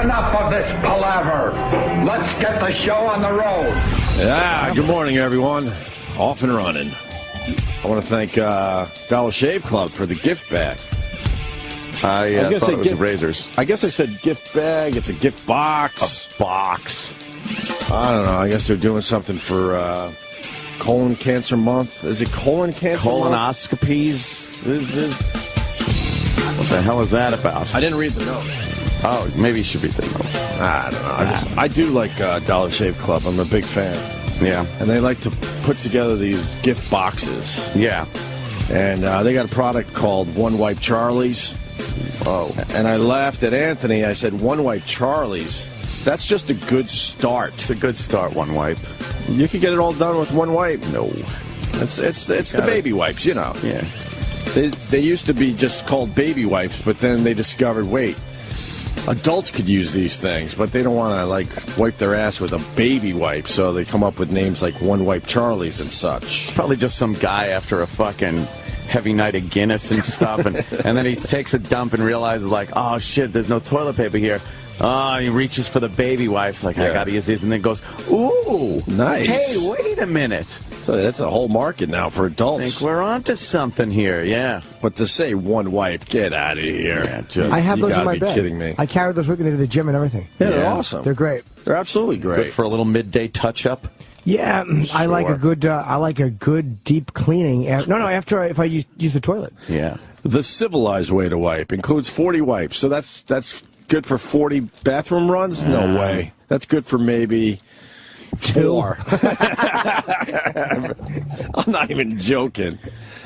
enough of this palaver. Let's get the show on the road. Yeah, good morning, everyone. Off and running. I want to thank Dollar Shave Club for the gift bag. I was thought it was razors. I guess I said gift bag. It's a gift box. A box. I don't know. I guess they're doing something for colon cancer month. Is it colon cancer Colonoscopies? What the hell is that about? I didn't read the note. Oh, maybe you should read the note. I don't know. I do like Dollar Shave Club. I'm a big fan. Yeah. And they like to put together these gift boxes. Yeah. And they got a product called One Wipe Charlie's. Oh. And I laughed at Anthony. I said, One Wipe Charlie's. That's just a good start. It's a good start, one wipe. You could get it all done with one wipe. No. It's the baby wipes, you know. Yeah. They used to be just called baby wipes, but then they discovered, wait, adults could use these things, but they don't want to, like, wipe their ass with a baby wipe, so they come up with names like One Wipe Charlie's and such. It's probably just some guy after a fucking heavy night of Guinness and stuff, and then he takes a dump and realizes, like, oh, shit, there's no toilet paper here. Oh, he reaches for the baby wipes, like, I gotta use these, and then goes, ooh, nice. Hey, wait a minute. So that's a whole market now for adults. I think we're onto something here, yeah. But to say one wipe, get out of here. Yeah, I have those in my bag. You gotta be kidding me. I carry those with me to the gym and everything. Yeah, they're awesome. They're great. They're absolutely great. Good for a little midday touch-up. Yeah, Sure. I like a good deep cleaning. After if I use the toilet. Yeah. The civilized way to wipe includes 40 wipes. So that's good for 40 bathroom runs? No way. That's good for maybe 4. I'm not even joking.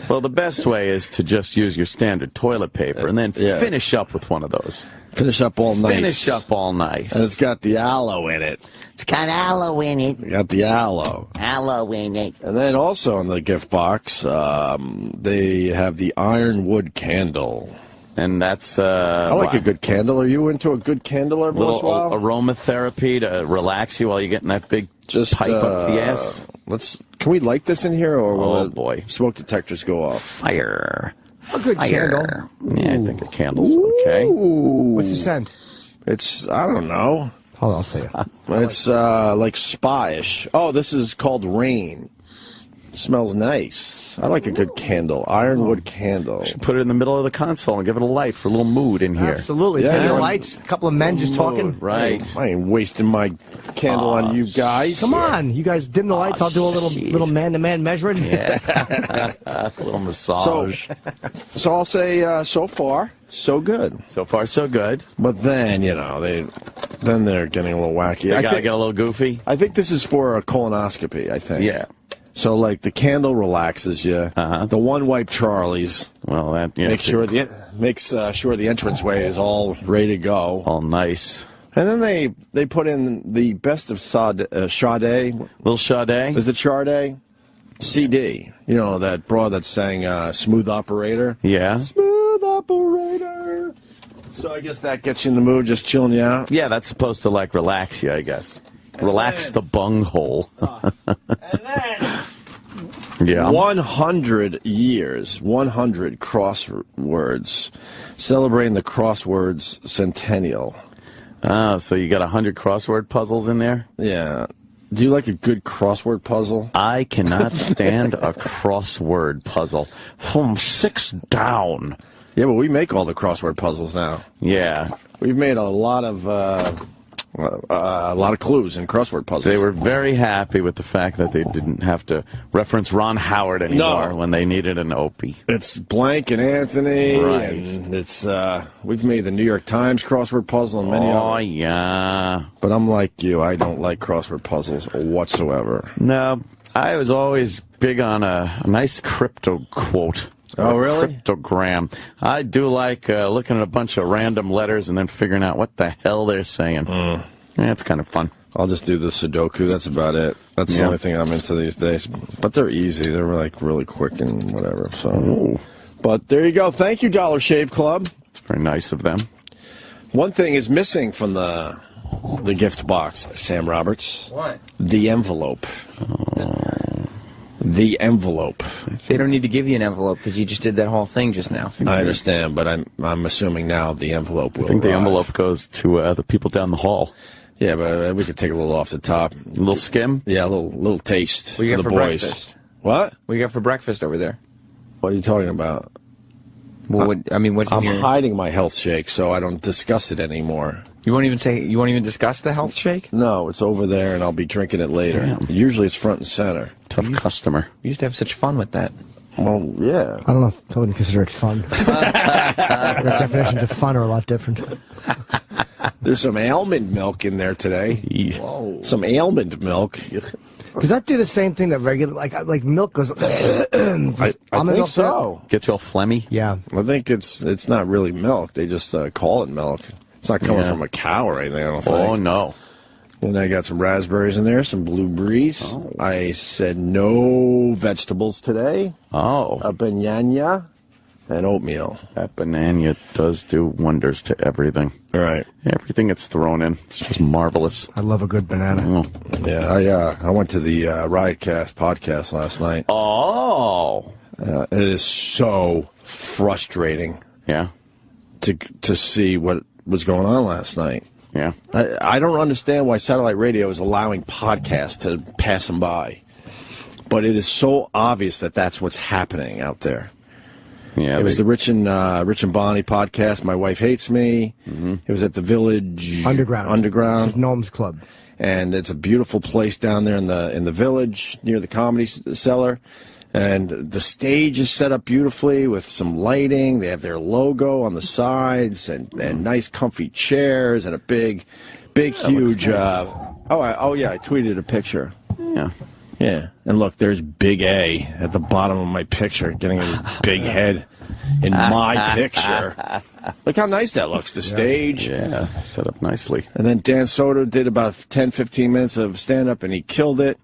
Well, the best way is to just use your standard toilet paper and then finish up with one of those. Finish up all nice. Finish up all nice. And it's got the aloe in it. It's got aloe in it. You got the aloe. Aloe in it. And then also in the gift box, they have the ironwood candle. And that's... I like a good candle. Are you into a good candle every once in a while? Aromatherapy to relax you while you're getting that big pipe up the ass. Can we light this in here, or will boy, smoke detectors go off? Fire. A good candle. Yeah, I think a candle's okay. What's the scent? It's, I don't know. Hold on, I'll say it. It's like spa-ish. Oh, this is called Rain. It smells nice. I like a good candle. Ironwood candle. Put it in the middle of the console and give it a light for a little mood in here. Absolutely. Yeah. Dim the lights. A couple of men just talking. Right. I ain't wasting my candle on you guys. Come on. You guys dim the lights. I'll do a little man-to-man measuring. Yeah. A little massage. So I'll say so far, so good. So far, so good. But then, they're getting a little wacky. They gotta get a little goofy. I think this is for a colonoscopy, I think. Yeah. So, like, the candle relaxes you. The One Wipe Charlie's. Well, that makes sure the entranceway is all ready to go. All nice. And then they put in the best of Sade. Little Sade? Is it Sade? CD. You know, that broad that sang Smooth Operator? Yeah. Smooth Operator. So I guess that gets you in the mood, just chilling you out? Yeah, that's supposed to, like, relax you, I guess. Relax the bunghole. And then... Yeah. 100 years, 100 crosswords, celebrating the crosswords centennial. Oh, so you got 100 crossword puzzles in there? Yeah. Do you like a good crossword puzzle? I cannot stand a crossword puzzle. From 6 down. Yeah, but we make all the crossword puzzles now. Yeah. We've made a lot of clues in crossword puzzles. They were very happy with the fact that they didn't have to reference Ron Howard anymore when they needed an Opie. It's Blank and Anthony, right. And it's we've made the New York Times crossword puzzle and many others. Oh, yeah. But I'm like you. I don't like crossword puzzles whatsoever. No, I was always big on a nice crypto quote. Oh, really? Cryptogram. I do like looking at a bunch of random letters and then figuring out what the hell they're saying. Yeah, it's kind of fun. I'll just do the Sudoku. That's about it. That's the only thing I'm into these days. But they're easy. They're like really quick and whatever. So, But there you go. Thank you, Dollar Shave Club. It's very nice of them. One thing is missing from the gift box, Sam Roberts. What? The envelope. Oh. The envelope. They don't need to give you an envelope because you just did that whole thing just now. I understand, but I'm assuming now the envelope will I think the arrive. envelope goes to the people down the hall. Yeah, but we could take a little off the top. A little skim? Yeah, a little taste What do you for got the for boys. breakfast? What? What do you got for breakfast over there? What are you talking about? Well, what's I'm in your... hiding my health shake, so I don't discuss it anymore. You won't even discuss the health shake? No, it's over there, and I'll be drinking it later. Damn. Usually it's front and center. Tough customer. You used to have such fun with that. Well, yeah. I don't know if I wouldn't consider it fun. Their definitions of fun are a lot different. There's some almond milk in there today. Whoa. Some almond milk. Does that do the same thing that regular, like milk goes? I almond think milk so. Gets you all phlegmy? Yeah. I think it's not really milk. They just call it milk. It's not coming from a cow or anything, I don't think. Oh, no. And I got some raspberries in there, some blueberries. Oh. I said no vegetables today. Oh. A banana and oatmeal. That banana does do wonders to everything. All right. Everything it's thrown in. It's just marvelous. I love a good banana. Oh. Yeah, I went to the Riotcast podcast last night. Oh. It is so frustrating. Yeah. To see what was going on last night. Yeah. I don't understand why satellite radio is allowing podcasts to pass them by. But it is so obvious that that's what's happening out there. Yeah. It was the Rich and Bonnie podcast, My Wife Hates Me. Mm-hmm. It was at the Village Underground. Gnomes Club. And it's a beautiful place down there in the village near the Comedy Cellar. And the stage is set up beautifully with some lighting. They have their logo on the sides and nice comfy chairs and a big, huge... I tweeted a picture. Yeah. Yeah. And look, there's Big A at the bottom of my picture, getting a big head in my picture. Look how nice that looks, the stage. Yeah, set up nicely. And then Dan Soto did about 10, 15 minutes of stand-up, and he killed it.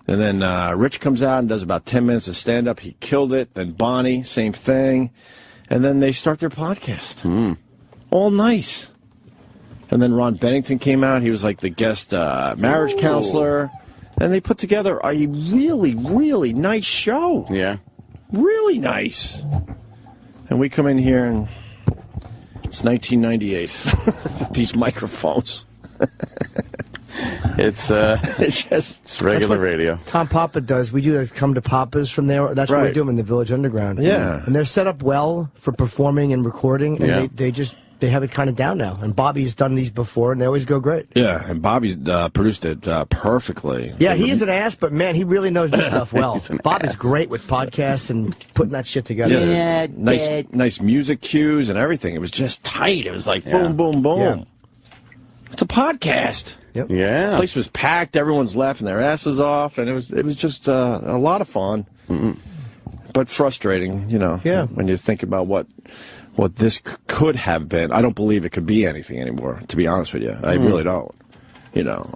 And then Rich comes out and does about 10 minutes of stand-up. He killed it. Then Bonnie, same thing. And then they start their podcast. All nice. And then Ron Bennington came out. He was like the guest marriage counselor. And they put together a really, really nice show. Yeah. Really nice. And we come in here and it's 1998. These microphones. It's regular radio. Tom Papa does. We do those come to Papas from there. That's what we do them in the Village Underground. Yeah. And they're set up well for performing and recording. And they have it kind of down now. And Bobby's done these before, and they always go great. Yeah, and Bobby's produced it perfectly. Yeah, he is an ass, but man, he really knows this stuff well. Bob is great with podcasts and putting that shit together. Yeah, nice music cues and everything. It was just tight. It was like boom, boom, boom. Yeah. It's a podcast. Yep. Yeah. The place was packed. Everyone's laughing their asses off, and it was just a lot of fun. But frustrating, when you think about what this could have been. I don't believe it could be anything anymore, to be honest with you. I really don't.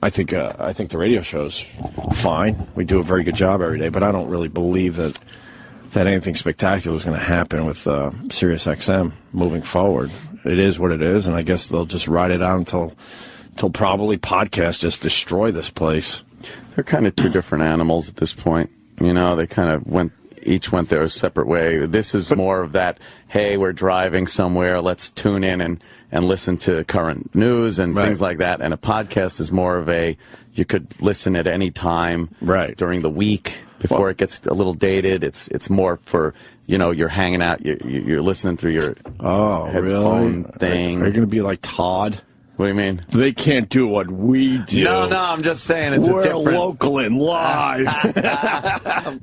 I think the radio show's fine. We do a very good job every day, but I don't really believe that anything spectacular is going to happen with Sirius XM moving forward. It is what it is, and I guess they'll just ride it out until probably podcasts just destroy this place. They're kind of two different animals at this point. They kind of each went their separate way. This is more of that, hey, we're driving somewhere, let's tune in and listen to current news and things like that. And a podcast is more of you could listen at any time during the week before it gets a little dated. It's more for, you're hanging out, you're listening through your headphone thing. Are you going to be like Todd? What do you mean? They can't do what we do. No, I'm just saying it's We're a different... local and live.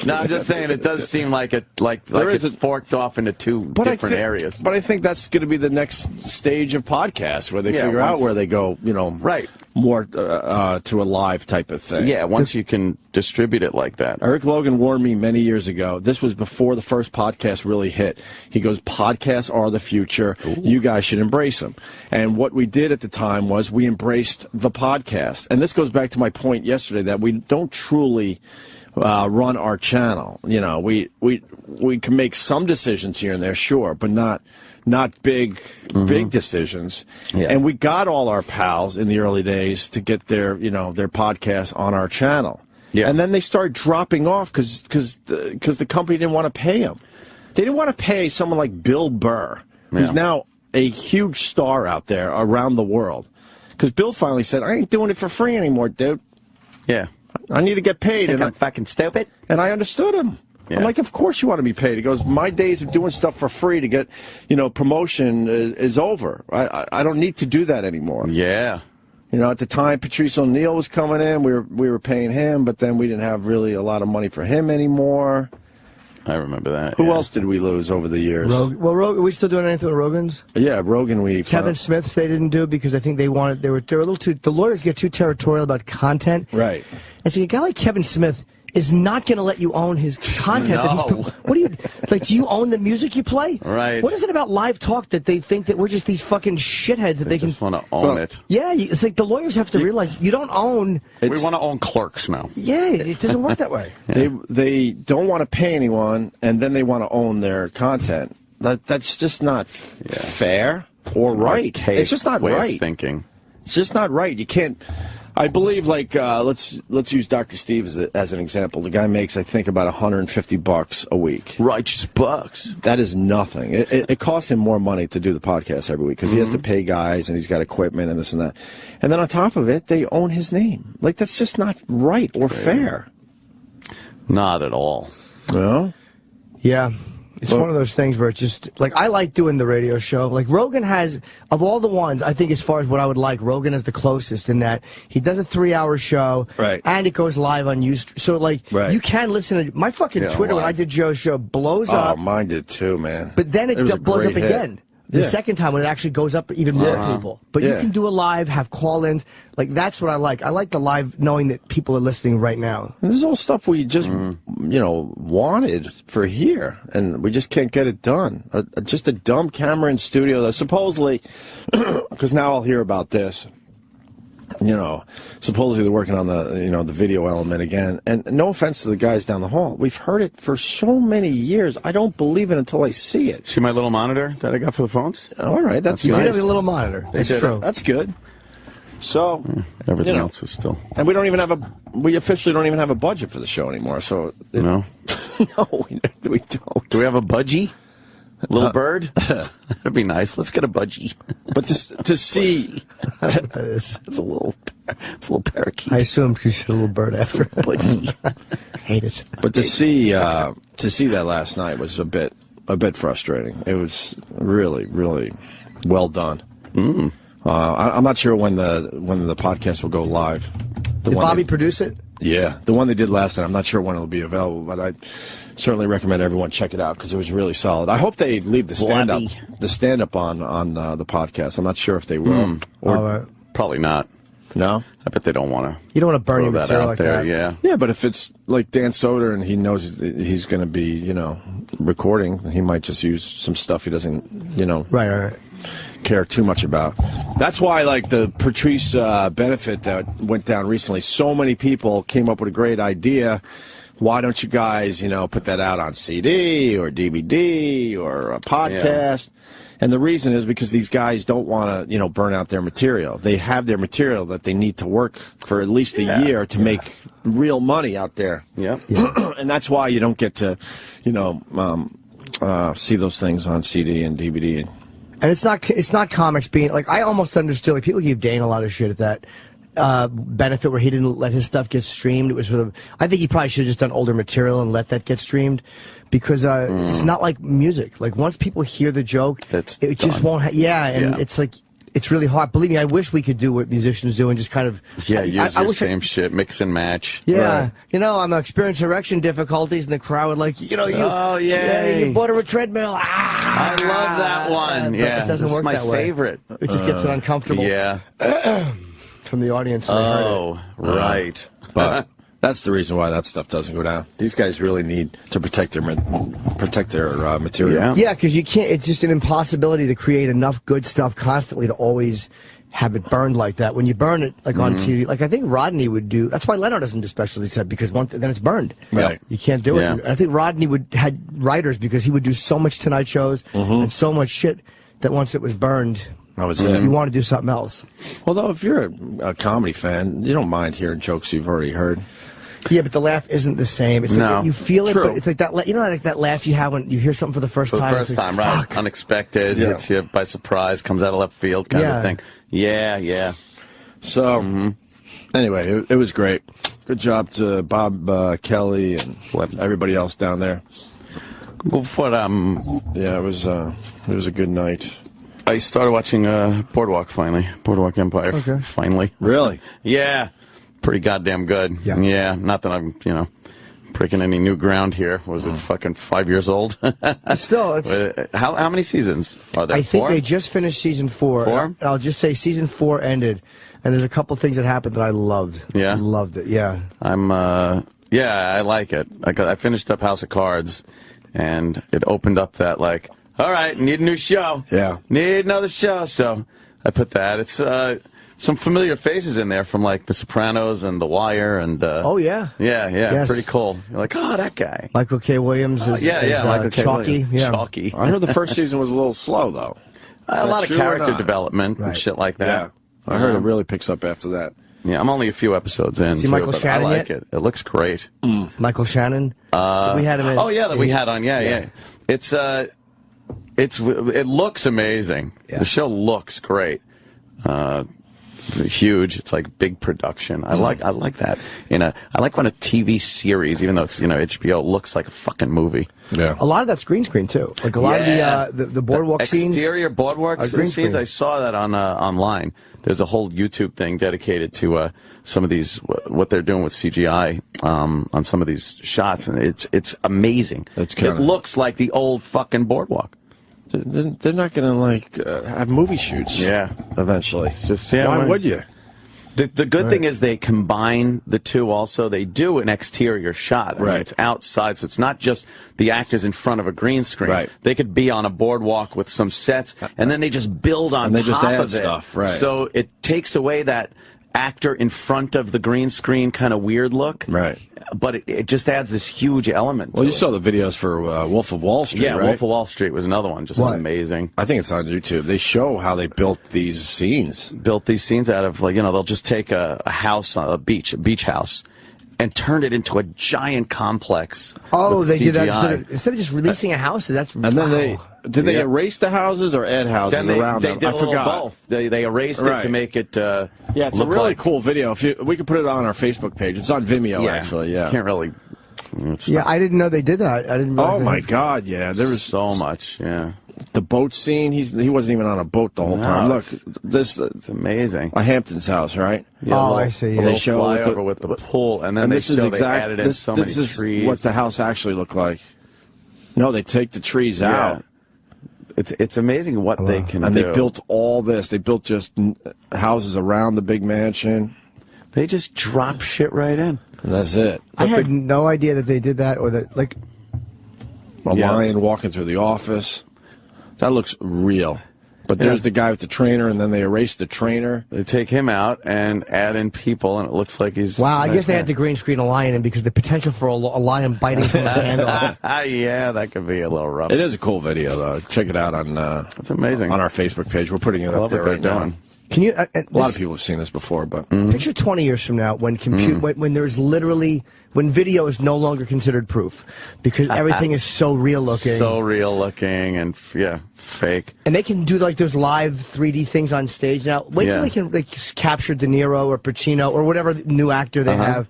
No, I'm just saying it does seem like it's forked off into two different areas. But I think that's going to be the next stage of podcasts, where they figure out where they go, more to a live type of thing. Yeah, once you can distribute it like that. Eric Logan warned me many years ago. This was before the first podcast really hit. He goes, podcasts are the future. Ooh. You guys should embrace them. And what we did at the time was we embraced the podcast. And this goes back to my point yesterday that we don't truly run our channel. We can make some decisions here and there, sure, but not big decisions. Yeah. And we got all our pals in the early days to get their podcasts on our channel. Yeah. And then they started dropping off because the company didn't want to pay them. They didn't want to pay someone like Bill Burr, who's now a huge star out there around the world. Because Bill finally said, I ain't doing it for free anymore, dude. Yeah. I need to get paid. And I'm fucking stupid. And I understood him. Yeah. I'm like, of course you want to be paid. He goes, my days of doing stuff for free to get, promotion is over. I don't need to do that anymore. Yeah. At the time, Patrice O'Neal was coming in. We were paying him, but then we didn't have really a lot of money for him anymore. I remember that. Who else did we lose over the years? Are we still doing anything with Rogan's? Yeah, Rogan. Kevin Smith's they didn't do because I think they were a little too. The lawyers get too territorial about content. Right. And so a guy like Kevin Smith is not going to let you own his content. No. What do you like? Do you own the music you play? Right. What is it about live talk that they think that we're just these fucking shitheads that they can just want to own it? Yeah, it's like the lawyers have to realize you don't own. We want to own Clerks now. Yeah, it doesn't work that way. They don't want to pay anyone, and then they want to own their content. That's just not fair or right. It's just not right. Thinking. It's just not right. You can't. I believe, let's use Dr. Steve as an example. The guy makes, I think, about $150 a week. Righteous bucks. That is nothing. It costs him more money to do the podcast every week because he has to pay guys and he's got equipment and this and that. And then on top of it, they own his name. Like, that's just not right or fair. Not at all. No? Yeah. It's one of those things where it's just, like, I like doing the radio show. Like, Rogan has, of all the ones, I think as far as what I would like, Rogan is the closest in that he does a 3-hour show. Right. And it goes live on YouTube. So, like, you can listen to, my fucking Twitter when I did Joe's show blows up. Oh, mine did too, man. But then it blows up again. The second time when it actually goes up even more people. But you can do a live, have call-ins. Like, that's what I like. I like the live knowing that people are listening right now. And this is all stuff we just, wanted for here. And we just can't get it done. Just a dumb camera in studio that supposedly, because now I'll hear about this. Supposedly they're working on the video element again. And no offense to the guys down the hall. We've heard it for so many years. I don't believe it until I see it. See my little monitor that I got for the phones? All right, that's You nice. did have a little monitor. That's true. That's good. So, everything else is still. And we officially don't even have a budget for the show anymore. So, no, we don't. Do we have a budgie? Little bird? That'd be nice. Let's get a budgie. But to see, it's a little parakeet. I assume because you're a little bird after. Budgie. I hate it. But to see that last night was a bit frustrating. It was really, really well done. I'm not sure when the podcast will go live. Did Bobby produce it? Yeah, the one they did last night. I'm not sure when it'll be available, but I certainly recommend everyone check it out because it was really solid. I hope they leave the stand-up on the podcast. I'm not sure if they will. Or probably not. No? I bet they don't want to. You don't want to burn your material out there, yeah. Yeah, but if it's like Dan Soder and he knows he's going to be, recording, he might just use some stuff he doesn't, Right. care too much about. That's why, like, the Patrice benefit that went down recently, so many people came up with a great idea. Why don't you guys, put that out on CD or DVD or a podcast? Yeah. And the reason is because these guys don't want to, burn out their material. They have their material that they need to work for at least a year to make real money out there. Yeah. And that's why you don't get to, see those things on CD and DVD. And it's not comics being like, I almost understood, like, people give Dane a lot of shit at that benefit where he didn't let his stuff get streamed. It was sort of, I think he probably should have just done older material and let that get streamed because it's not like music. Like, once people hear the joke, it just won't. It's like, it's really hard. Believe me, I wish we could do what musicians do and just kind of... Yeah, use your same shit, mix and match. Yeah. Right. I'm experiencing erection difficulties, and the crowd would like, you bought her a treadmill. I love that one. Yeah. It doesn't work that way. This is my favorite. It just gets uncomfortable. Yeah. From the audience. Right. But that's the reason why that stuff doesn't go down. These guys really need to protect their material. Yeah, because you can't. It's just an impossibility to create enough good stuff constantly to always have it burned like that. When you burn it like on TV, like I think Rodney would do. That's why Leonard doesn't do specialty set because then it's burned. Right. You can't do it. I think Rodney had writers because he would do so much Tonight shows and so much shit that once it was burned. That was it. You want to do something else. Although if you're a comedy fan, you don't mind hearing jokes you've already heard. Yeah, but the laugh isn't the same. It's No. like you feel it, True. but it's like that. You know, like that laugh you have when you hear something for the first For the time. first It's like, time, right? fuck. Unexpected, Yeah. hits you by surprise, comes out of left field kind Yeah. of thing. Yeah, yeah. So, anyway, it was great. Good job to Bob Kelly and everybody else down there. Well, Yeah, it was a good night. I started watching Boardwalk finally. Boardwalk Empire. Okay. Finally. Really? Yeah. Pretty goddamn good. Yeah. Not that I'm, breaking any new ground here. Was it fucking 5 years old? Still, it's. How many seasons are there? I think 4? they just finished season 4. 4? I'll just say season 4 ended, and there's a couple things that happened that I loved. Yeah? Loved it. Yeah. I like it. I finished up House of Cards, and it opened up that, like, all right, need a new show. Yeah. Need another show. So I put that. It's some familiar faces in there from, like, The Sopranos and The Wire. And Oh, yeah. Yeah, Yes. pretty cool. You're like, oh, that guy. Michael K. Williams is, Michael K. Chalky. Williams. Yeah. Chalky. I heard the first season was a little slow, though. A lot of true or character not? development and Right. shit like that. Yeah. I heard it really picks up after that. Yeah, I'm only a few episodes in. See too, Michael but Shannon I like yet? it. It looks great. Michael Shannon. We had him in. Oh yeah, that we had on. Yeah. It looks amazing. Yeah. The show looks great. Huge. It's like big production. I like that. I like when a TV series, even though it's HBO, looks like a fucking movie. Yeah. A lot of that's green screen too. Like a lot of the boardwalk scenes. Exterior boardwalk are green scenes. screen. I saw that on online. There's a whole YouTube thing dedicated to some of these what they're doing with CGI on some of these shots, and it's amazing. It's it looks like the old fucking boardwalk. They're not going to have movie shoots. Yeah. Eventually. Yeah, Why right. would you? The good thing is they combine the two also. They do an exterior shot. I mean, Right. it's outside, so it's not just the actors in front of a green screen. Right. They could be on a boardwalk with some sets, and then they just build on And they top just add of it. stuff, right. So it takes away that actor in front of the green screen kind of weird look. Right. But it just adds this huge element Well, to you it. saw the videos for Wolf of Wall Street, Yeah, right? Wolf of Wall Street was another one. Just What? amazing. I think it's on YouTube. They show how they built these scenes. Built these scenes out of, like, they'll just take a house on a beach house, and turn it into a giant complex. Oh, with they did that CGI. instead of just releasing a house. That's And then did they erase the houses or add houses Then they around them? did I a little forgot. both. They erased it Right. to make it. Yeah, it's a look really like, cool video. We could put it on our Facebook page. It's on Vimeo, actually. Yeah. Can't really. Yeah, I didn't know they did that. I didn't. realize Oh they my had- God! Yeah, there was so much. Yeah, the boat scene. He wasn't even on a boat the whole No, time. Look, it's- this it's amazing. a Hampton's house, right? Yeah, Oh, little- I see, A yeah. little They show flyover with the pool, and then And they this is show exact. they added in This, so this many is trees. what the house actually looked like. No, they take the trees Yeah. out. It's amazing what they can And do. they built all this. They built just houses around the big mansion. They just drop shit right in. And that's it. I had no idea that they did that, or that like. A Yeah. lion walking through the office. That looks real. But there's the guy with the trainer, and then they erase the trainer. They take him out and add in people, and it looks like he's. Wow, I guess they had to green screen a lion in because the potential for a lion biting someone's hand off. Yeah, that could be a little rough. It is a cool video, though. Check it out on It's amazing. on our Facebook page. We're putting it I up love there what they're right now. doing. Can you? A lot of people have seen this before, but Picture 20 years from now when when there's literally when video is no longer considered proof because everything is so real looking. So real looking and fake. And they can do like those live 3D things on stage now. Wait till they can capture De Niro or Pacino or whatever new actor they have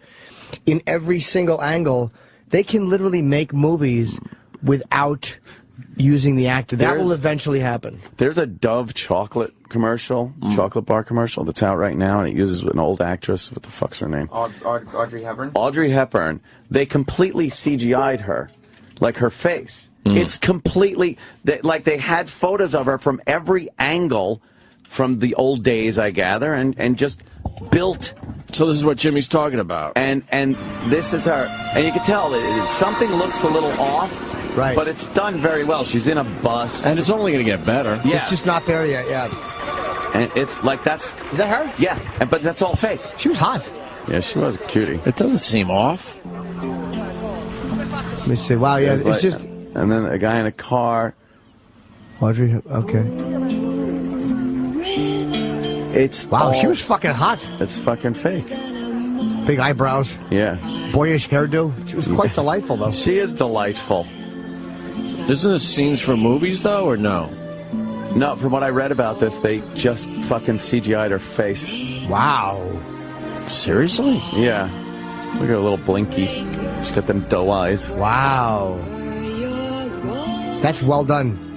in every single angle. They can literally make movies without using the actor. That will eventually happen. There's a Dove chocolate commercial, chocolate bar commercial that's out right now, and it uses an old actress. What the fuck's her name? Audrey Hepburn? Audrey Hepburn. They completely CGI'd her, like her face. It's completely like they had photos of her from every angle from the old days, I gather, and just built. so this is what Jimmy's talking about. And this is her, and you can tell something looks a little off. Right. But it's done very well. She's in a bus. And it's only going to get better. Yeah. It's just not there yet. Yeah. And it's like that's. Is that her? Yeah. But that's all fake. She was hot. Yeah, she was a cutie. It doesn't seem off. Let me see. Wow. Yeah. It's like- just And then a guy in a car. Audrey. Okay. It's Wow. all- She was fucking hot. It's fucking fake. Big eyebrows. Yeah. Boyish hairdo. She was quite delightful, though. She is delightful. Isn't this scenes from movies, though, or no? No, from what I read about this, they just fucking CGI'd her face. Wow. Seriously? Yeah. Look at her little blinky. She's got them doe eyes. Wow. That's well done.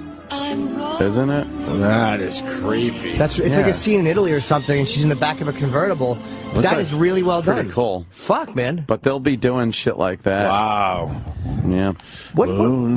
Isn't it? That is creepy. It's like a scene in Italy or something, and she's in the back of a convertible. That is really well done. Pretty cool. Fuck, man. But they'll be doing shit like that. Wow. Yeah. What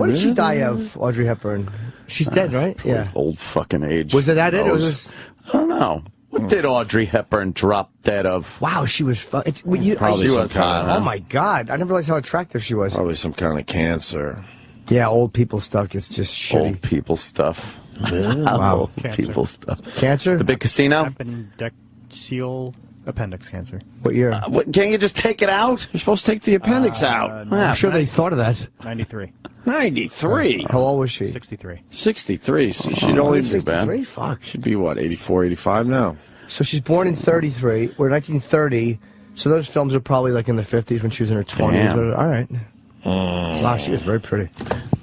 did she die of, Audrey Hepburn? She's dead, right? Yeah. Old fucking age. Was that it? Or was this... I don't know. What did Audrey Hepburn drop dead of? Wow, she was... Probably she was hot. Oh, my God. I never realized how attractive she was. Probably some kind of cancer. Yeah, old people stuff is just shitty. Old people stuff. Wow. Old people stuff. Cancer? The big casino? Appendiceal appendix cancer. What year? Can't you just take it out? You're supposed to take the appendix out. I'm sure they thought of that. 93. 93? How old was she? 63. 63. So she'd only be 63? Fuck. She'd be, what, 84, 85 now? So she's born in 33. We're 1930. So those films are probably like in the 50s when she was in her 20s. Damn. All right. Wow, she was very pretty.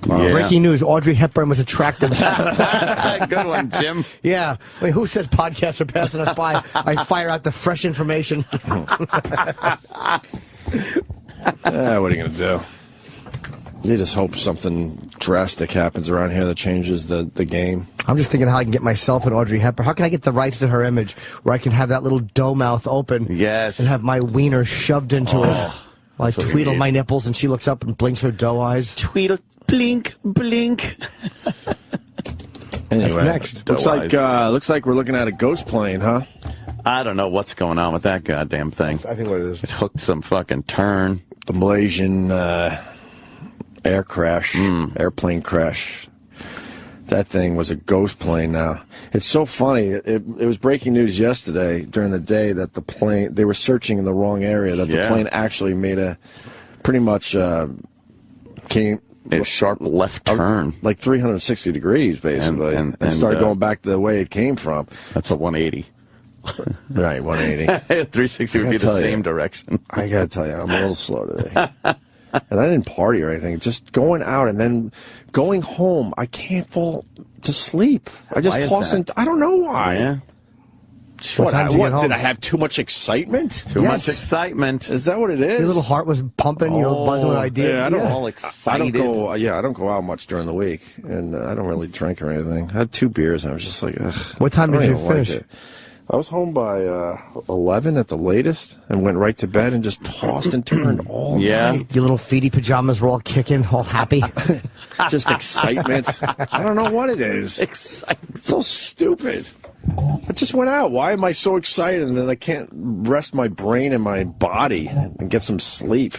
Yeah. Breaking news, Audrey Hepburn was attractive. Good one, Jim. Yeah. I mean, who says podcasts are passing us by? I fire out the fresh information. What are you going to do? You just hope something drastic happens around here that changes the game. I'm just thinking how I can get myself and Audrey Hepburn. How can I get the rights to her image where I can have that little dough mouth open? Yes. And have my wiener shoved into it. While I tweedle my nipples and she looks up and blinks her doe eyes. Tweedle, blink, blink. Anyway, next. Looks like we're looking at a ghost plane, huh? I don't know what's going on with that goddamn thing. I think what it is. It hooked some fucking turn. The Malaysian airplane crash. That thing was a ghost plane now. It's so funny. It was breaking news yesterday during the day that the plane, they were searching in the wrong area, that the plane actually made a pretty much came a sharp left turn. Like 360 degrees, basically. And started going back the way it came from. That's a 180. Right, 180. 360 would be the same direction. I gotta tell you, I'm a little slow today. And I didn't party or anything. Just going out and then going home, I can't fall to sleep. I just toss and I don't know why. Yeah. What did I have too much excitement? Too much excitement. Is that what it is? Your little heart was pumping. You were buzzing with ideas. Yeah, I don't. All excited. I don't go out much during the week, and I don't really drink or anything. I had 2 beers, and I was just like, ugh. What time did you finish? I was home by 11 at the latest, and went right to bed and just tossed and turned all night. Your little feety pajamas were all kicking, all happy. Just excitement. I don't know what it is. Excitement. It's so stupid. I just went out. Why am I so excited and then I can't rest my brain and my body and get some sleep?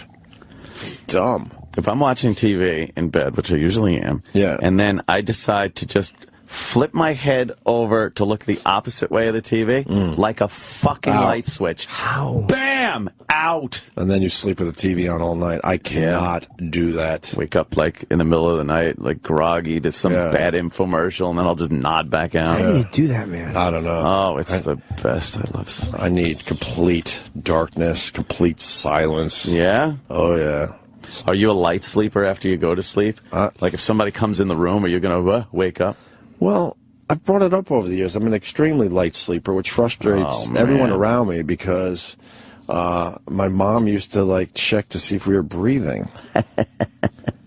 It's dumb. If I'm watching TV in bed, which I usually am, and then I decide to just flip my head over to look the opposite way of the TV, like a fucking light switch. How? Bam! Out! And then you sleep with the TV on all night. I cannot do that. Wake up like in the middle of the night, like groggy to some bad infomercial, and then I'll just nod back out. How do you do that, man? I don't know. Oh, it's the best. I love sleep. I need complete darkness, complete silence. Yeah? Oh, yeah. Are you a light sleeper after you go to sleep? Like if somebody comes in the room, are you going to wake up? Well, I've brought it up over the years. I'm an extremely light sleeper, which frustrates everyone around me because my mom used to, like, check to see if we were breathing.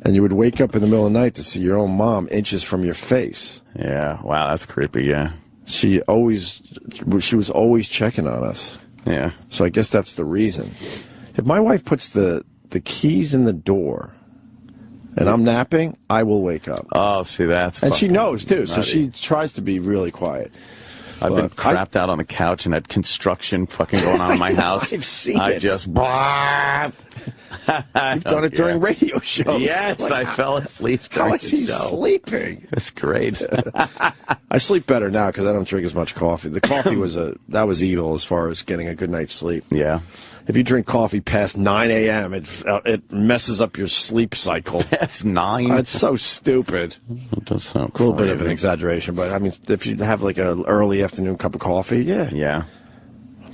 And you would wake up in the middle of the night to see your own mom inches from your face. Yeah. Wow, that's creepy, yeah. She was always checking on us. Yeah. So I guess that's the reason. If my wife puts the keys in the door and I'm napping, I will wake up. Oh, see, that's and she knows, too, nutty. so she tries to be really quiet. I've been crapped out on the couch and had construction fucking going on in my house. I've seen I it. just... You've done it during radio shows. Yes, like, I fell asleep during How is he sleeping? It's great. I sleep better now because I don't drink as much coffee. The coffee that was evil as far as getting a good night's sleep. Yeah. If you drink coffee past 9 a.m., it messes up your sleep cycle. That's 9. It's so stupid. It does sound A little bit of an exaggeration, but I mean, if you have like an early afternoon cup of coffee, yeah. Yeah.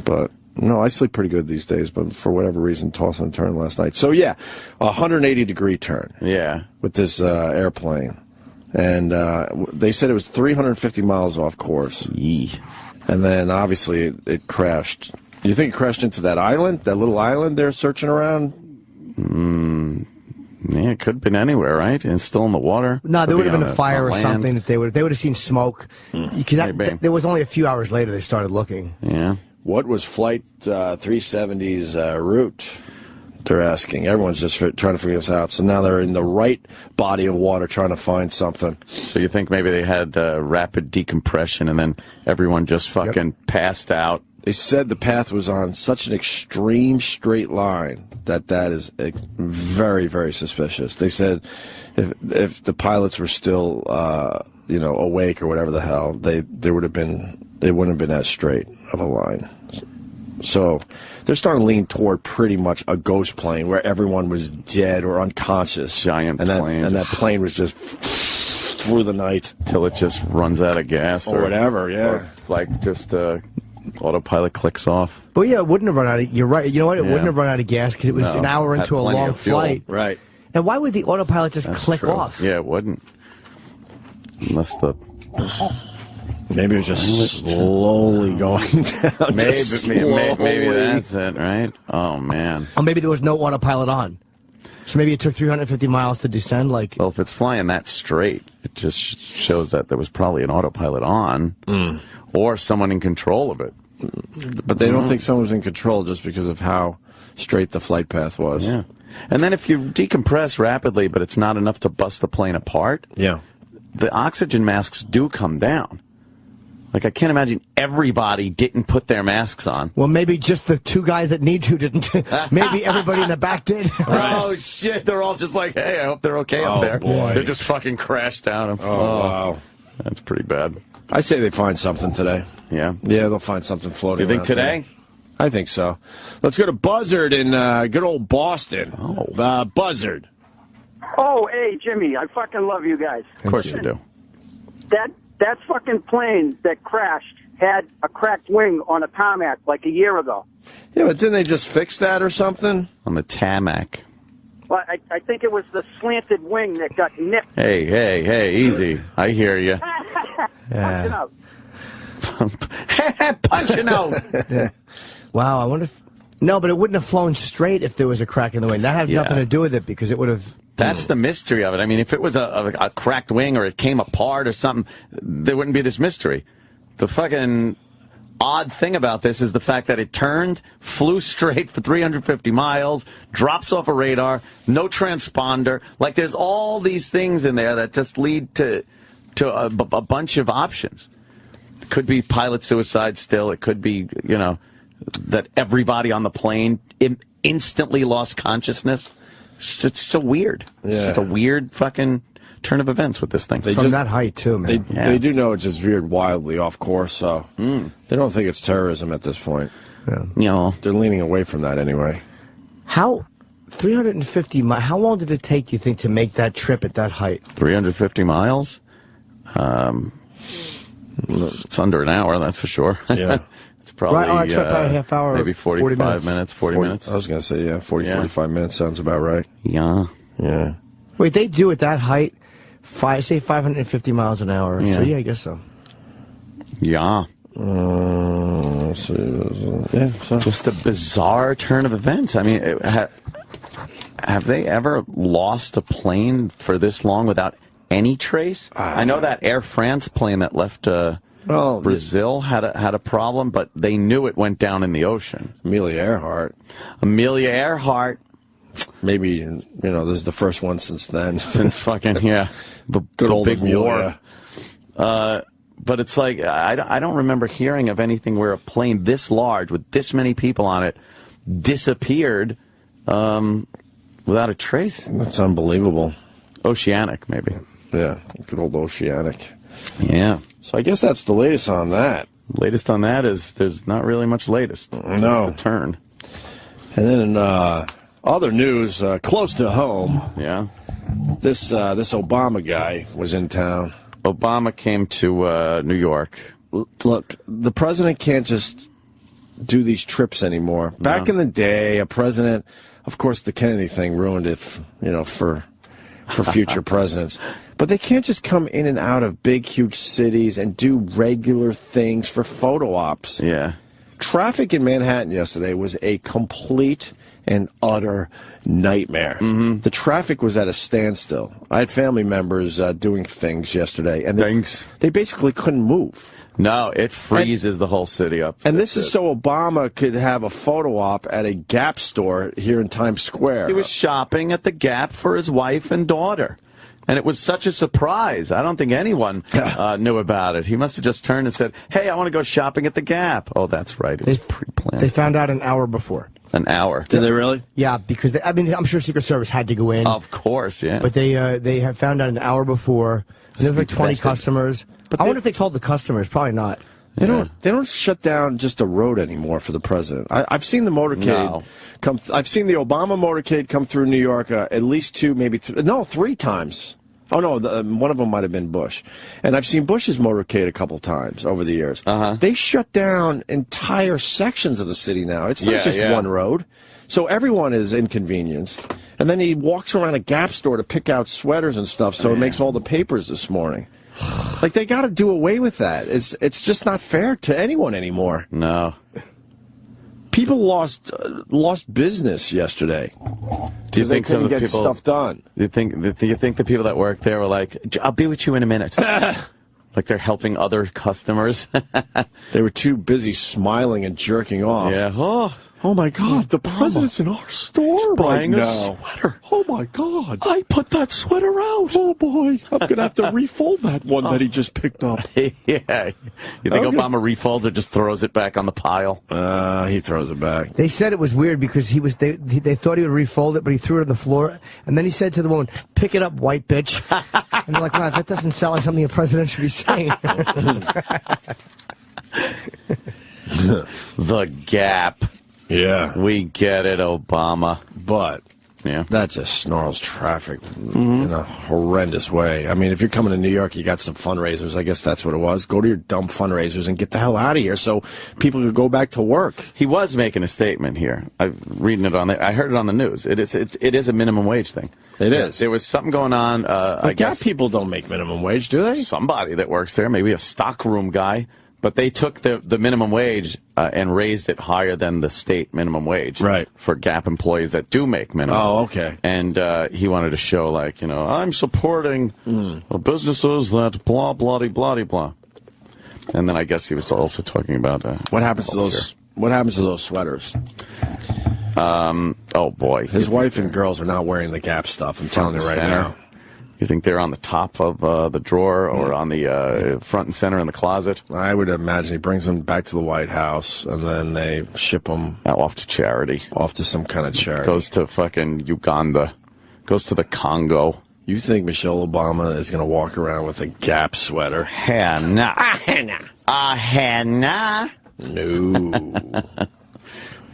But No, I sleep pretty good these days, but for whatever reason, toss and turn last night. So, yeah, a 180-degree turn. Yeah. With this airplane. And they said it was 350 miles off course. Yee. And then, obviously, it crashed. You think it crashed into that island, that little island they're searching around? Yeah, it could have been anywhere, right? And still in the water. No, there would have been a fire or land. something that they would have seen smoke. There was only a few hours later they started looking. Yeah. What was Flight 370's route? They're asking. Everyone's just trying to figure this out. So now they're in the right body of water trying to find something. So you think maybe they had rapid decompression and then everyone just fucking passed out? They said the path was on such an extreme straight line that is very, very suspicious. They said if the pilots were still, awake or whatever the hell, it wouldn't have been as straight of a line. So they're starting to lean toward pretty much a ghost plane where everyone was dead or unconscious. Giant plane. And that plane was just through the night. Till it just runs out of gas. Or whatever, yeah. Or like just autopilot clicks off. But yeah, it wouldn't have run out of, you're right. You know what? It wouldn't have run out of gas because it was an hour into a long flight. Right. And why would the autopilot just click off? Yeah, it wouldn't. Unless Maybe it was just slowly going down. Maybe that's it, right? Oh, man. Or maybe there was no autopilot on. So maybe it took 350 miles to descend. Well, if it's flying that straight, it just shows that there was probably an autopilot on or someone in control of it. But they don't think someone's in control just because of how straight the flight path was. Yeah. And then if you decompress rapidly, but it's not enough to bust the plane apart, the oxygen masks do come down. Like, I can't imagine everybody didn't put their masks on. Well, maybe just the two guys that need to didn't. Maybe everybody in the back did. Oh, shit. They're all just like, hey, I hope they're okay up there. Boy. They just fucking crashed down. Wow. That's pretty bad. I say they find something today. Yeah? Yeah, they'll find something floating You think around today? I think so. Let's go to Buzzard in good old Boston. Buzzard. Oh, hey, Jimmy, I fucking love you guys. Of course you do. That fucking plane that crashed had a cracked wing on a tarmac like a year ago. Yeah, but didn't they just fix that or something? On the tarmac. Well, I think it was the slanted wing that got nicked. Hey, easy. I hear you. Punching out. Punching out. Yeah. Wow, I wonder if... No, but it wouldn't have flown straight if there was a crack in the wing. That had nothing to do with it because it would have... That's the mystery of it. I mean, if it was a cracked wing or it came apart or something, there wouldn't be this mystery. The fucking odd thing about this is the fact that it turned, flew straight for 350 miles, drops off a radar, no transponder. Like, there's all these things in there that just lead to a bunch of options. It could be pilot suicide still. It could be, that everybody on the plane instantly lost consciousness. It's so weird. Yeah. It's just a weird fucking turn of events with this thing. From that height, too, man. They do know it just veered wildly off course, so they don't think it's terrorism at this point. Yeah. They're leaning away from that anyway. How 350 miles? How long did it take, you think, to make that trip at that height? 350 miles? It's under an hour, that's for sure. Yeah. It's probably about a half hour. Maybe 45 minutes, 40 minutes. I was going to say, 45 minutes sounds about right. Yeah. Yeah. Wait, they do at that height, say 550 miles an hour. Yeah. So, yeah, I guess so. Yeah. Let's see. Just a bizarre turn of events. I mean, have they ever lost a plane for this long without any trace? I know that Air France plane that left Brazil had a problem, but they knew it went down in the ocean. Amelia Earhart. Maybe, this is the first one since then. Since fucking, the good old big Amelia. War. But it's like, I don't remember hearing of anything where a plane this large with this many people on it disappeared without a trace. That's unbelievable. Oceanic, maybe. Yeah, good old Oceanic. Yeah. So I guess that's the latest on that. Latest on that is there's not really much latest. No. It's the turn. And then in other news, close to home. Yeah. This Obama guy was in town. Obama came to New York. Look, the president can't just do these trips anymore. Back in the day, a president, of course, the Kennedy thing ruined it, for future presidents. But they can't just come in and out of big, huge cities and do regular things for photo ops. Yeah. Traffic in Manhattan yesterday was a complete and utter nightmare. The traffic was at a standstill. I had family members doing things yesterday, and they basically couldn't move. No, it freezes the whole city up. And this is so Obama could have a photo op at a Gap store here in Times Square. He was shopping at the Gap for his wife and daughter. And it was such a surprise. I don't think anyone knew about it. He must have just turned and said, hey, I want to go shopping at the Gap. Oh, that's right. It was pre-planned. They found out an hour before. An hour. Did they really? Yeah, because, I'm sure Secret Service had to go in. Of course, yeah. But they had found out an hour before. There was like 20 customers. But I wonder if they told the customers. Probably not. They don't shut down just a road anymore for the president. I've seen the motorcade come. I've seen the Obama motorcade come through New York at least 2, maybe 3 times. Oh no, one of them might have been Bush, and I've seen Bush's motorcade a couple times over the years. They shut down entire sections of the city now. It's not just one road, so everyone is inconvenienced. And then he walks around a Gap store to pick out sweaters and stuff, so it makes all the papers this morning. Like, they got to do away with that. It's just not fair to anyone anymore. No. People lost business yesterday. Do you think some of the people stuff done? Do you think the people that work there were like, I'll be with you in a minute? Like they're helping other customers? They were too busy smiling and jerking off. Yeah. Oh my God, the president's in our store buying right a now. sweater. Oh my God. I put that sweater out. Oh boy, I'm going to have to refold that one that he just picked up. Yeah. You think Obama refolds or just throws it back on the pile? He throws it back. They said it was weird because they thought he would refold it, but he threw it on the floor. And then he said to the woman, pick it up, white bitch. And they're like, wow, that doesn't sound like something a president should be saying. The Gap. Yeah. We get it, Obama. But that just snarls traffic in a horrendous way. I mean, if you're coming to New York, you got some fundraisers. I guess that's what it was. Go to your dumb fundraisers and get the hell out of here so people can go back to work. He was making a statement here. I'm reading it on I heard it on the news. It is a minimum wage thing. It is. There was something going on. I guess Gap people don't make minimum wage, do they? Somebody that works there, maybe a stockroom guy. But they took the minimum wage and raised it higher than the state minimum wage for Gap employees that do make minimum. Oh, okay. And he wanted to show, like, I'm supporting businesses that blah, blah, blah, blah. And then I guess he was also talking about what happens to those. What happens to those sweaters? Oh boy, his wife and girls are not wearing the Gap stuff. I'm telling you right now. You think they're on the top of the drawer or on the front and center in the closet? I would imagine he brings them back to the White House, and then they ship them off to charity. Off to some kind of charity. Goes to fucking Uganda. Goes to the Congo. You think Michelle Obama is going to walk around with a Gap sweater? Hannah. Hannah. No.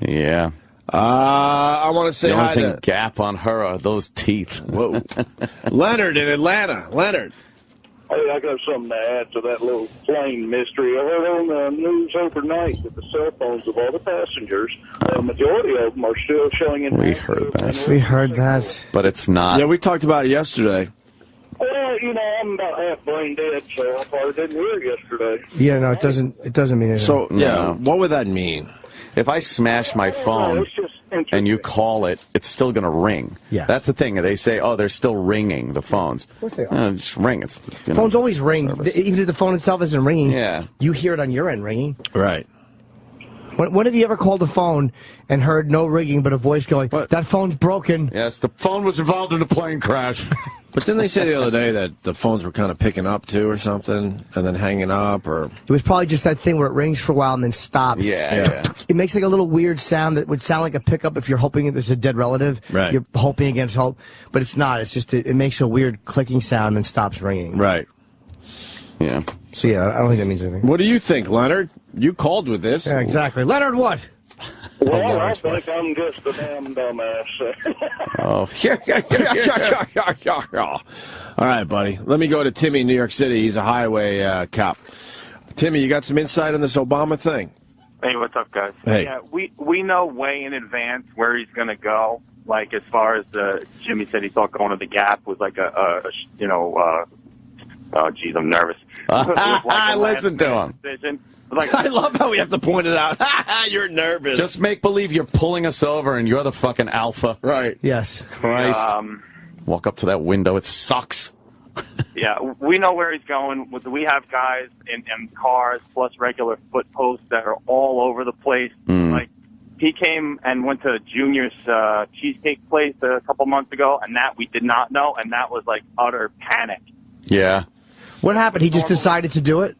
Yeah. I want to say hi to... The only thing Gap on her are those teeth. Whoa. Leonard in Atlanta. Leonard. Hey, I got something to add to that little plane mystery. I heard on the news overnight that the cell phones of all the passengers, the majority of them are still showing in... We heard that. We heard that. But it's not. Yeah, we talked about it yesterday. Well, I'm about half brain dead, so I probably didn't hear it yesterday. Yeah, no, it doesn't mean anything. So, what would that mean? If I smash my phone and you call it, it's still going to ring. Yeah. That's the thing. They say, they're still ringing, the phones. Of course they are. Just ring. It's, phones always ring. Even if the phone itself isn't ringing, you hear it on your end ringing. Right. When have you ever called a phone and heard no ringing but a voice going, that phone's broken? Yes, the phone was involved in a plane crash. But didn't they say the other day that the phones were kind of picking up, too, or something, and then hanging up, or... It was probably just that thing where it rings for a while and then stops. Yeah. It makes like a little weird sound that would sound like a pickup if you're hoping there's a dead relative. Right. You're hoping against hope, but it's not. It's just, it makes a weird clicking sound and then stops ringing. Right. Yeah. So, I don't think that means anything. What do you think, Leonard? You called with this. Yeah, exactly. Leonard, what? Well, I think I'm just a damn dumbass. All right, buddy. Let me go to Timmy in New York City. He's a highway cop. Timmy, you got some insight on this Obama thing? Hey, what's up, guys? Hey. Yeah, we know way in advance where he's going to go. Like, as far as Jimmy said he thought going to the Gap was like oh, geez, I'm nervous. I listened to him. Decision. Like, I love how we have to point it out. You're nervous. Just make believe you're pulling us over and you're the fucking alpha. Right. Yes. Christ. Walk up to that window. It sucks. Yeah, we know where he's going. We have guys in cars plus regular foot posts that are all over the place. Like, he came and went to Junior's cheesecake place a couple months ago, and that we did not know, and that was like utter panic. Yeah. What happened? He just decided to do it?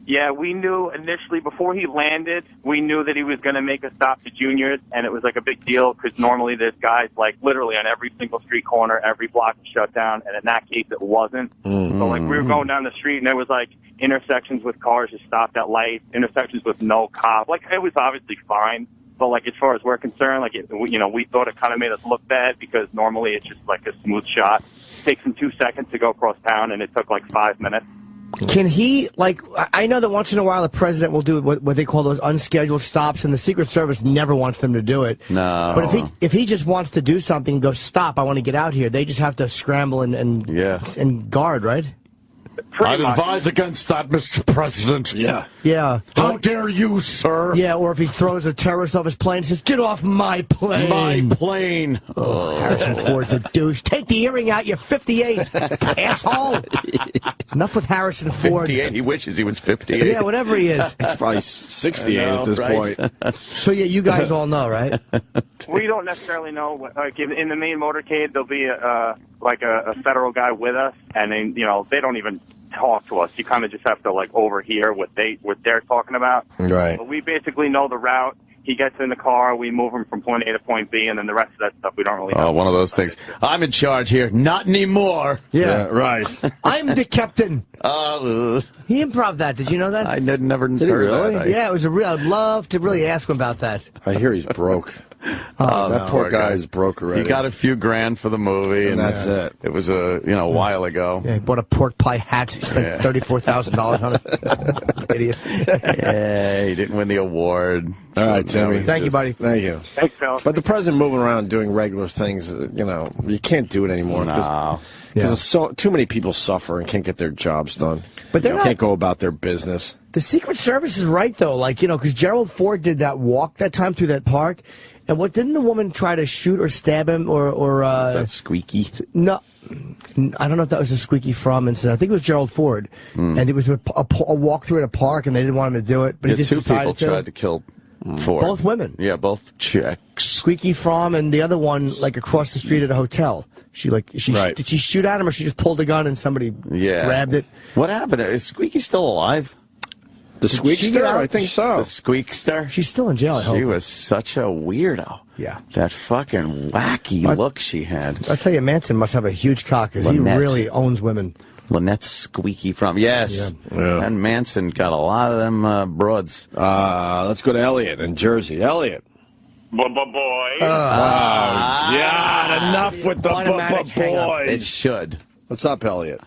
Yeah, we knew initially before he landed, we knew that he was going to make a stop to Junior's, and it was like a big deal because normally there's guys like literally on every single street corner, every block is shut down, and in that case it wasn't. So like we were going down the street and there was like intersections with cars just stopped at lights, intersections with no cop. Like it was obviously fine, but like as far as we're concerned, like we thought it kind of made us look bad because normally it's just like a smooth shot. It takes him 2 seconds to go across town, and it took like 5 minutes. Can he, like, I know that once in a while the president will do what they call those unscheduled stops, and the Secret Service never wants them to do it. No. But if he just wants to do something, go, stop, I want to get out here, they just have to scramble and guard, right? I'd advise against that, Mr. President. Yeah. Yeah. How dare you, sir? Yeah, or if he throws a terrorist off his plane and says, get off my plane. My plane. Oh, Harrison Ford's a douche. Take the earring out, you 58, asshole. Enough with Harrison Ford. 58. He wishes he was 58. Yeah, whatever he is. It's probably 68 at this point. So, yeah, you guys all know, right? We don't necessarily know. Like in the main motorcade, there'll be a federal guy with us, and then, they don't even talk to us. You kind of just have to like overhear what they're talking about. Right. But we basically know the route. He gets in the car, we move him from point A to point B, and then the rest of that stuff we don't really know. Oh, one of those things. I'm in charge here. Not anymore. Yeah, right. I'm the captain. He improv that. Did you know that? I never Did he heard really? that. Yeah, it was I'd love to really ask him about that. I hear he's broke. That poor guy is broke already. He got a few grand for the movie, and that's it. It was a while ago. Yeah, he bought a pork pie hat. He spent $34,000 on it. Idiot. Yeah, he didn't win the award. All right, Timmy. Thank you, buddy. Thank you. Thanks, Phil. But the president moving around doing regular things, you can't do it anymore. No. Because too many people suffer and can't get their jobs done. But they can't go about their business. The Secret Service is right, though. Like, because Gerald Ford did that walk that time through that park. And didn't the woman try to shoot or stab him or That's squeaky. No, I don't know if that was a Squeaky Fromm incident. I think it was Gerald Ford. And it was a walk through at a park, and they didn't want him to do it. But he just two decided people tried to kill Ford. Both women. Yeah, both chicks. Squeaky Fromm and the other one, like, across the street at a hotel. Did she shoot at him, or she just pulled a gun and somebody grabbed it? What happened? Is Squeaky still alive? The Squeakster? I think so. The Squeakster? She's still in jail, I hope. She was such a weirdo. Yeah. That fucking wacky look she had. I'll tell you, Manson must have a huge cock, because he really owns women. Lynette Squeaky from. Yes. Yeah. And Manson got a lot of them broads. Let's go to Elliot in Jersey. Elliot. Boy. God, enough with the boy. It should. What's up, Elliot?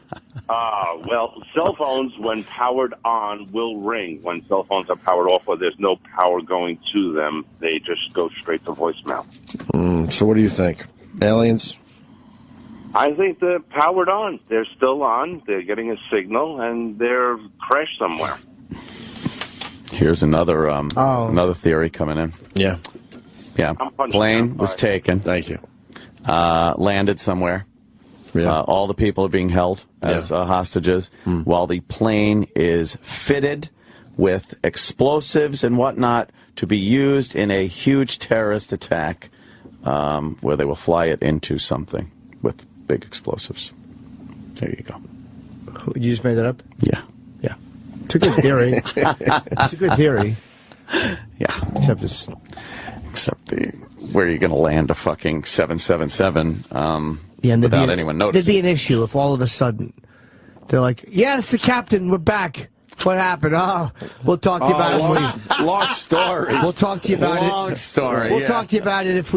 Well, cell phones, when powered on, will ring. When cell phones are powered off or there's no power going to them, they just go straight to voicemail. So what do you think? Aliens? I think they're powered on. They're still on. They're getting a signal, and they're crashed somewhere. Here's another theory coming in. Yeah. Yeah. Plane was taken. Thank you. Landed somewhere. Yeah. All the people are being held as hostages, while the plane is fitted with explosives and whatnot to be used in a huge terrorist attack where they will fly it into something with big explosives. There you go. You just made that up? Yeah. Yeah. It's a good theory. It's a good theory. Yeah. Except where you're going to land a fucking 777 without anyone noticing. There'd be an issue if all of a sudden they're like, yeah, it's the captain, we're back. What happened? Oh, we'll talk to you about it. Long story. We'll talk to you about it. Long story. We'll talk to you about it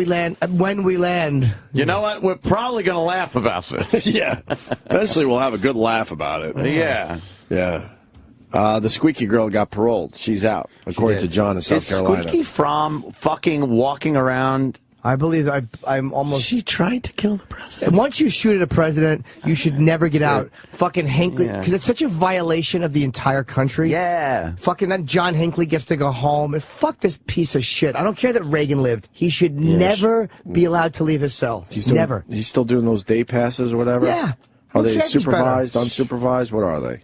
when we land. You know what? We're probably going to laugh about this. Yeah. Eventually we'll have a good laugh about it. Yeah. Yeah. The squeaky girl got paroled. She's out, according to John in South Carolina. Squeaky from fucking walking around? I believe I'm almost... She tried to kill the president. Once you shoot at a president, you should never get out. Fucking Hinckley, because it's such a violation of the entire country. Yeah. Fucking that John Hinckley gets to go home. And fuck this piece of shit. I don't care that Reagan lived. He should never be allowed to leave his cell. Never. He's still doing those day passes or whatever? Yeah. Are they supervised, unsupervised? What are they?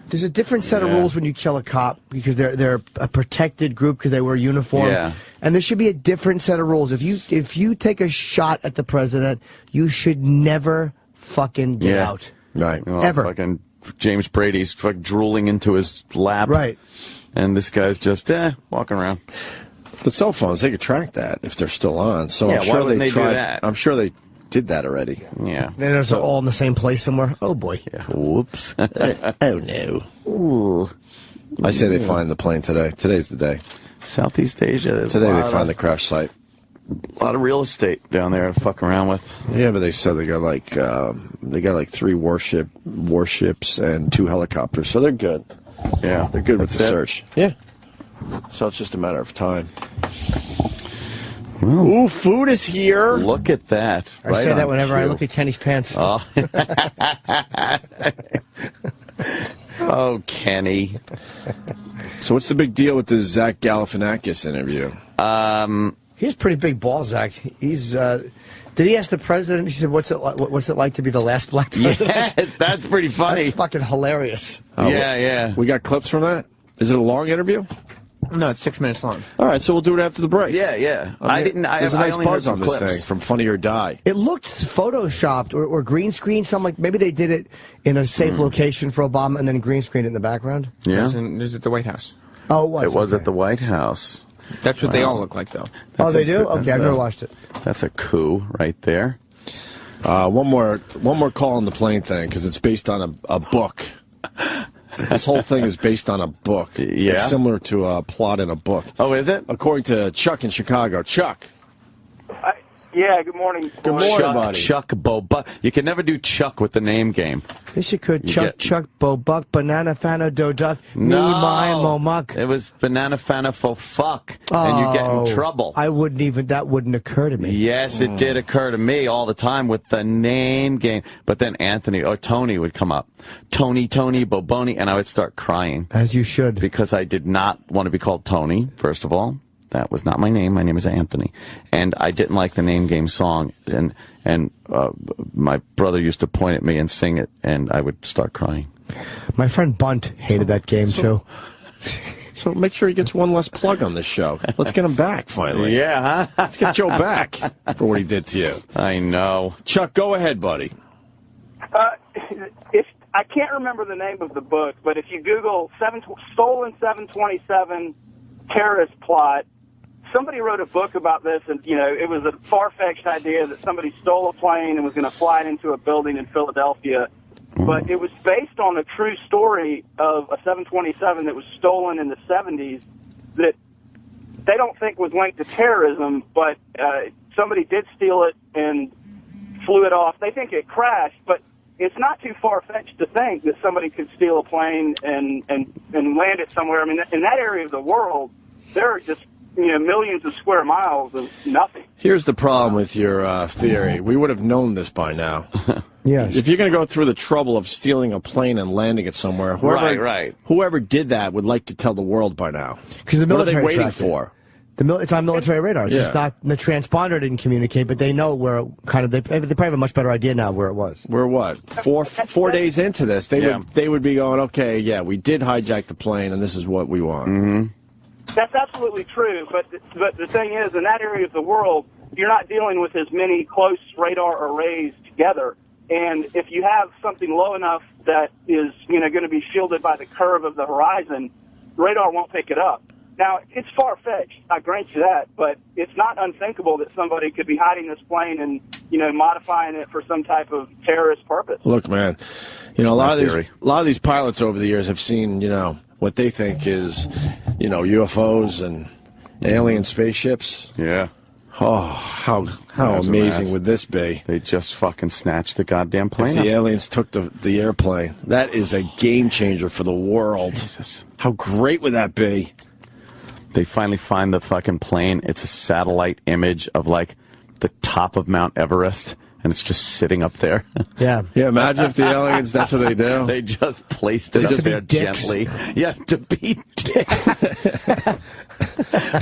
There's a different set of rules when you kill a cop because they're a protected group because they wear uniforms. Yeah. And there should be a different set of rules. If you take a shot at the president, you should never fucking get out. Right. Oh, Ever. Fucking James Brady's fucking drooling into his lap. Right. And this guy's just walking around. The cell phones, they could track that if they're still on. So Yeah, I'm why sure wouldn't they do tried, that? I'm sure they did that already. Yeah. They're all in the same place somewhere. Oh boy. Yeah. Whoops. Oh no. Ooh. I say they find the plane today. Today's the day. Southeast Asia. Today they find the crash site. A lot of real estate down there to fuck around with. Yeah, but they said they got like 3 warships and 2 helicopters, so they're good. Yeah. They're good with the That's it? search. Yeah. So it's just a matter of time. Ooh, food is here. Look at that. I say that whenever I look at Kenny's pants. Oh. Oh, Kenny. So what's the big deal with the Zach Galifianakis interview? He has pretty big balls, Zach. He's did he ask the president? He said, "What's it like to be the last black president?" Yes, that's pretty funny. That's fucking hilarious. Yeah. We got clips from that? Is it a long interview? No, it's 6 minutes long. All right, so we'll do it after the break. Yeah. There's a nice only buzz heard on some this clips. thing from Funny or Die. It looked photoshopped or green screen. Something like maybe they did it in a safe location for Obama and then green screened it in the background. Yeah. It was at the White House. Oh, it was. It was at the White House. That's what they all look like, though. Oh, they do? Okay, I've never watched it. That's a coup right there. One more call on the plane thing because it's based on a book. This whole thing is based on a book. Yeah. It's similar to a plot in a book. Oh, is it? According to Chuck in Chicago. Chuck. Yeah, good morning. Good morning, buddy. Chuck Bobo. You can never do Chuck with the name game. Yes, you could. Chuck, Bo Buck, Banana Fana, Do Duck, No. Me, My, Mo Muck. It was Banana Fana for fuck, and you get in trouble. That wouldn't occur to me. Yes, it did occur to me all the time with the name game. But then Anthony or Tony would come up. Tony, Boboni, and I would start crying. As you should. Because I did not want to be called Tony, first of all. That was not my name. My name is Anthony. And I didn't like the name game song. And my brother used to point at me and sing it, and I would start crying. My friend Bunt hated that game, too. So make sure he gets one less plug on this show. Let's get him back, finally. Yeah, huh? Let's get Joe back for what he did to you. I know. Chuck, go ahead, buddy. I can't remember the name of the book, but if you Google stolen 727 terrorist plot, somebody wrote a book about this, and it was a far-fetched idea that somebody stole a plane and was going to fly it into a building in Philadelphia. But it was based on a true story of a 727 that was stolen in the 70s that they don't think was linked to terrorism, but somebody did steal it and flew it off. They think it crashed, but it's not too far-fetched to think that somebody could steal a plane and land it somewhere. I mean, in that area of the world, there are just millions of square miles of nothing. Here's the problem with your theory. We would have known this by now. Yes. If you're going to go through the trouble of stealing a plane and landing it somewhere, whoever did that would like to tell the world by now. Because the military what are they waiting tracked it. for? It's on military radar. It's Yeah. just not the transponder didn't communicate, but they know where they probably have a much better idea now of where it was. We're what? Four days into this. They would be going, okay, yeah, we did hijack the plane, and this is what we want. Mm-hmm. That's absolutely true, but the thing is, in that area of the world, you're not dealing with as many close radar arrays together. And if you have something low enough that is going to be shielded by the curve of the horizon, radar won't pick it up. Now, it's far-fetched, I grant you that, but it's not unthinkable that somebody could be hiding this plane and, modifying it for some type of terrorist purpose. Look, man, a lot of these pilots over the years have seen, what they think is, UFOs and alien spaceships. Yeah. Oh, how amazing would this be? They just fucking snatched the goddamn plane. If the aliens took the airplane, that is a game changer for the world. Jesus. How great would that be? They finally find the fucking plane. It's a satellite image of like the top of Mount Everest, and it's just sitting up there. Yeah. Yeah, imagine if the aliens, that's what they do. They just placed it up there gently. Yeah, to be dicks.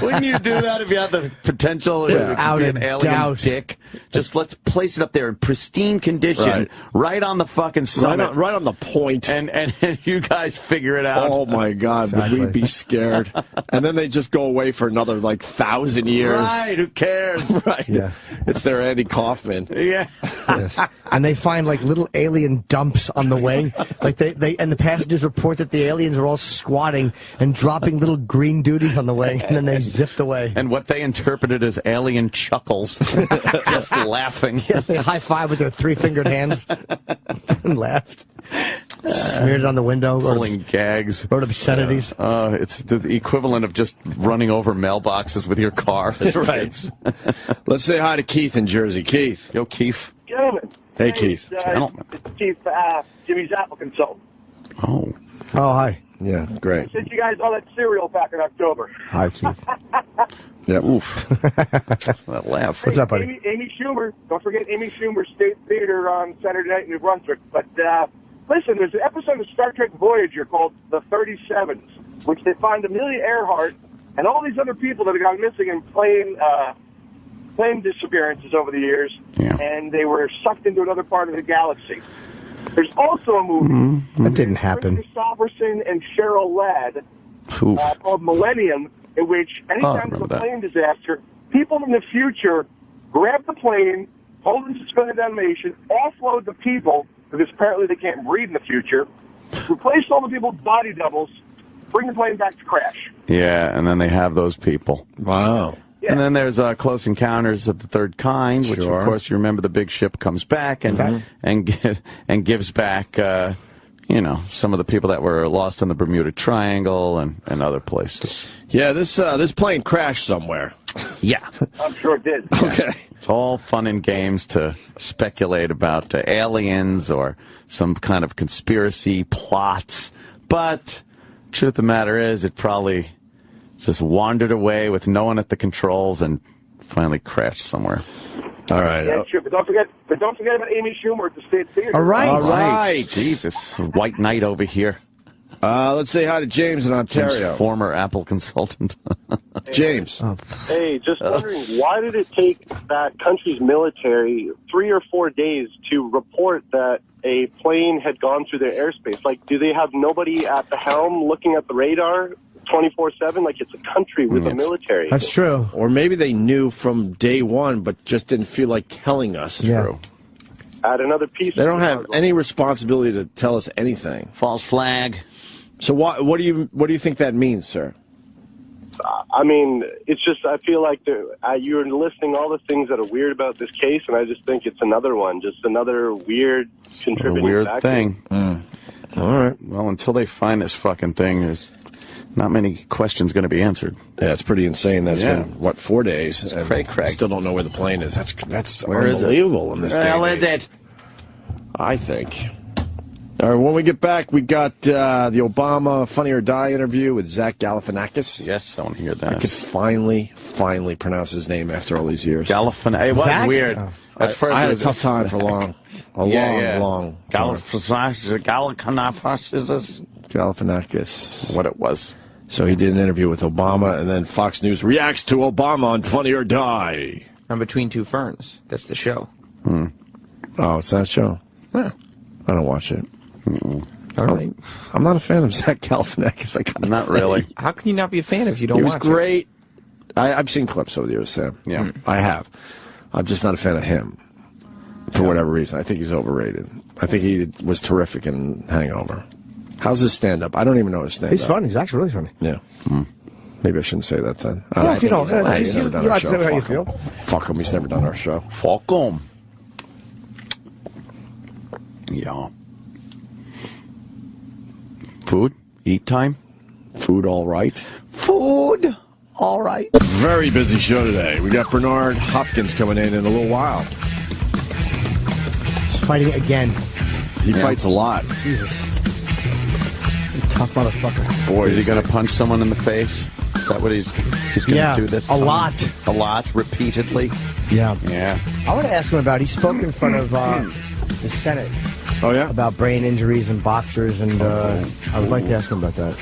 Wouldn't you do that if you had the potential to be an alien dick? Just let's place it up there in pristine condition, right on the fucking summit. Right on the point. And you guys figure it out. Oh, my God. Would we be scared? And then they just go away for another, 1,000 years. Right, who cares? Right. Yeah. It's their Andy Kaufman. Yeah. Yes. And they find little alien dumps on the way. They and the passengers report that the aliens are all squatting and dropping little green duties on the way, and then they zipped away. And what they interpreted as alien chuckles, just laughing. Yes, they high-five with their three-fingered hands and laughed. Smeared it on the window. Pulling gags. Wrote obscenities. It's the equivalent of just running over mailboxes with your car. Right. Let's say hi to Keith in Jersey. Keith. Yo, Keith. Gentlemen. Hey, Keith. It's Keith, Jimmy's Apple consultant. Oh, hi. Yeah, great. I sent you guys all that cereal back in October. Hi, Keith. Yeah, oof. That laugh. What's up, buddy? Amy Schumer. Don't forget Amy Schumer State Theater on Saturday night in New Brunswick. But listen, there's an episode of Star Trek Voyager called The 37s, which they find Amelia Earhart and all these other people that have gone missing in plane disappearances over the years, and they were sucked into another part of the galaxy. There's also a movie that didn't happen. Christopherson and Cheryl Ladd called Millennium, in which anytime there's a plane disaster, people in the future grab the plane, hold it in suspended animation, offload the people, because apparently they can't breathe in the future, replace all the people's body doubles, bring the plane back to crash. Yeah, and then they have those people. Wow. Yeah. And then there's Close Encounters of the Third Kind, which, of course, you remember the big ship comes back and gives back, some of the people that were lost in the Bermuda Triangle and other places. Yeah, this plane crashed somewhere. Yeah. I'm sure it did. Okay. It's all fun and games to speculate about aliens or some kind of conspiracy plots. But truth of the matter is, it probably just wandered away with no one at the controls and finally crashed somewhere. All right. Yeah, sure. But don't forget about Amy Schumer at the State Theater. All right. Jesus, White Knight over here. Let's say hi to James in Ontario. James, former Apple consultant. James. Hey, just wondering, why did it take that country's military 3 or 4 days to report that a plane had gone through their airspace? Do they have nobody at the helm looking at the radar 24/7? It's a country with a military. That's true. Or maybe they knew from day one, but just didn't feel like telling us. Yeah. True. Add another piece. They don't have any responsibility to tell us anything. False flag. So what do you think that means, sir? I mean, it's just, I feel like you're listing all the things that are weird about this case, and I just think it's another one, just another weird contributing factor. Thing. All right. Well, until they find this fucking thing, there's not many questions going to be answered. Yeah, it's pretty insane. That's been, 4 days? And Craig. Still don't know where the plane is. That's Where is it? unbelievable in this day. Where is it? I think. All right, when we get back, we got the Obama Funny or Die interview with Zach Galifianakis. Yes, I want to hear that. I could finally pronounce his name after all these years. Galifianakis. It was Zach? weird. Oh. At first, I had it a was tough time for long time. Galifianakis. What it was. So he did an interview with Obama, and then Fox News reacts to Obama on Funny or Die. I'm Between Two Ferns. That's the show. Oh, it's that show? Yeah. I don't watch it. All right. I'm not a fan of Zach Galifianakis. Not really. How can you not be a fan if you don't watch it? He was great. I've seen clips over the years, Sam. Yeah. I have. I'm just not a fan of him for whatever reason. I think he's overrated. I think he was terrific in Hangover. How's his stand-up? I don't even know his stand-up. He's funny. He's actually really funny. Yeah. Maybe I shouldn't say that then. Yeah, if you don't. He's never done our show. How you feel. Fuck him. He's never done our show. Fuck him. Yeah. Food? Eat time? Food all right? Food All right. Very busy show today. We got Bernard Hopkins coming in a little while. He's fighting again. He fights a lot. Jesus. Tough motherfucker. Boy, is he going to punch someone in the face? Is that what he's going to do this time? A lot. A lot, repeatedly? Yeah. Yeah. I want to ask him about, he spoke in front of the Senate. Oh, yeah? About brain injuries and boxers, and I would like to ask him about that.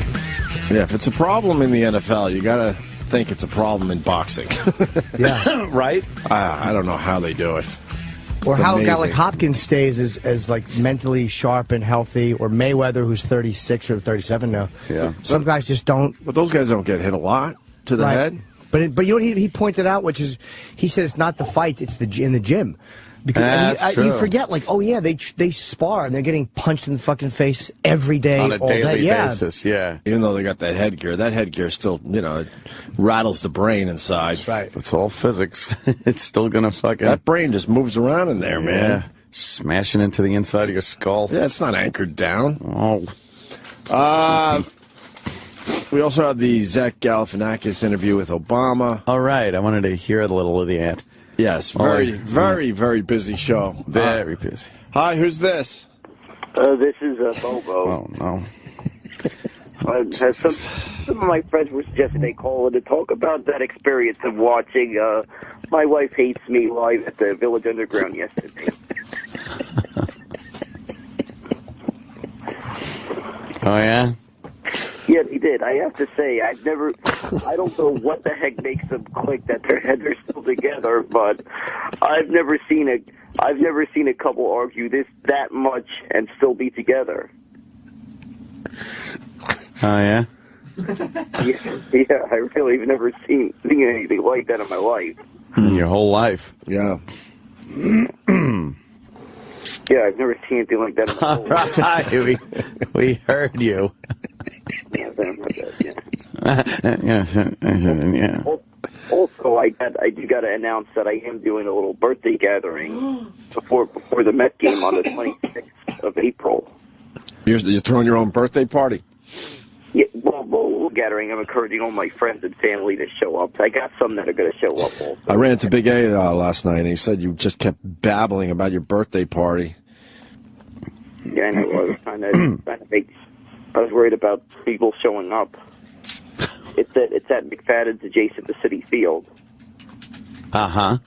Yeah, if it's a problem in the NFL, you got to think it's a problem in boxing. Yeah. Right? I don't know how they do it. Or It's how a guy amazing. like Hopkins stays as like mentally sharp and healthy, or Mayweather, who's 36 or 37 now. Yeah. Some guys just don't. But those guys don't get hit a lot to the head. But you know what he pointed out, which is, he said it's not the fight, it's in the gym. Because That's you true. forget, like, oh yeah, they spar and they're getting punched in the fucking face every day, On a all day. daily Yeah. basis, yeah. Even though they got that headgear still, it rattles the brain inside. That's right. It's all physics. It's still going to fucking... That brain just moves around in there, man. Yeah. Smashing into the inside of your skull. Yeah, it's not anchored down. Oh. We also have the Zach Galifianakis interview with Obama. All right. I wanted to hear a little of that. Yes, very busy show. Very busy. Hi, who's this? This is Bobo. Oh, no. Some of my friends were suggesting they call in to talk about that experience of watching My Wife Hates Me live at the Village Underground yesterday. Oh, yeah? Yeah, they did. I have to say, I don't know what the heck makes them click that they're still together, but I've never seen a couple argue that much and still be together. Oh, yeah? Yeah, I really have never seen anything like that in my life. Your whole life. Yeah. Yeah, I've never seen anything like that in my whole life. Right. We heard you. Yeah. Yeah. Also, I do got to announce that I am doing a little birthday gathering before the Met game on the 26th of April. You're throwing your own birthday party? Yeah, well, gathering. I'm encouraging all my friends and family to show up. I got some that are going to show up also. I ran to Big A last night, and he said you just kept babbling about your birthday party. Yeah, I know. I was trying to make. I was worried about people showing up. It's at McFadden's adjacent to City Field. Uh-huh.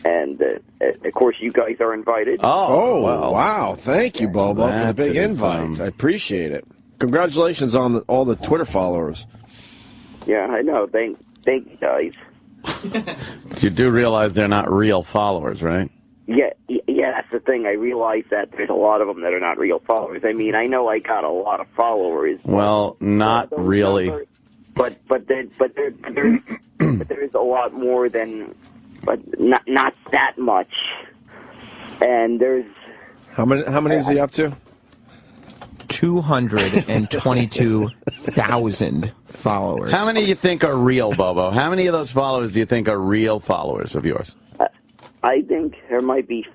And, of course, you guys are invited. Oh, well. wow. Thank you, Bobo, for the big invite. I appreciate it. Congratulations on all the Twitter followers. Yeah, I know. Thank you, guys. You do realize they're not real followers, right? Yeah, that's the thing. I realize that there's a lot of them that are not real followers. I mean, I know I got a lot of followers. Well, not really. But there's a lot more than, but not that much. And there's How many is he up to? 222,000 followers. How many do you think are real, Bobo? How many of those followers do you think are real followers of yours? I think there might be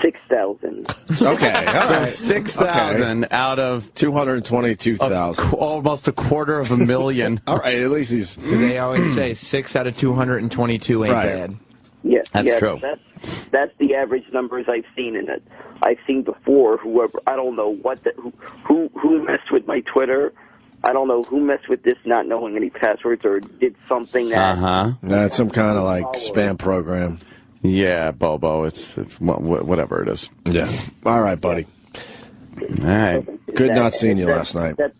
6,000. Okay, all So right. 6,000 out of 222,000. Almost 250,000. All right, at least he's... They always say 6 out of 222 ain't bad. Yeah, That's true. That's the average numbers I've seen in it. I've seen before. Whoever, I don't know who messed with my Twitter. I don't know who messed with this, not knowing any passwords, or did something that. That's some kind of like spam program. Yeah, Bobo. It's whatever it is. Yeah. All right, buddy. All right. Good not seeing you last night. Of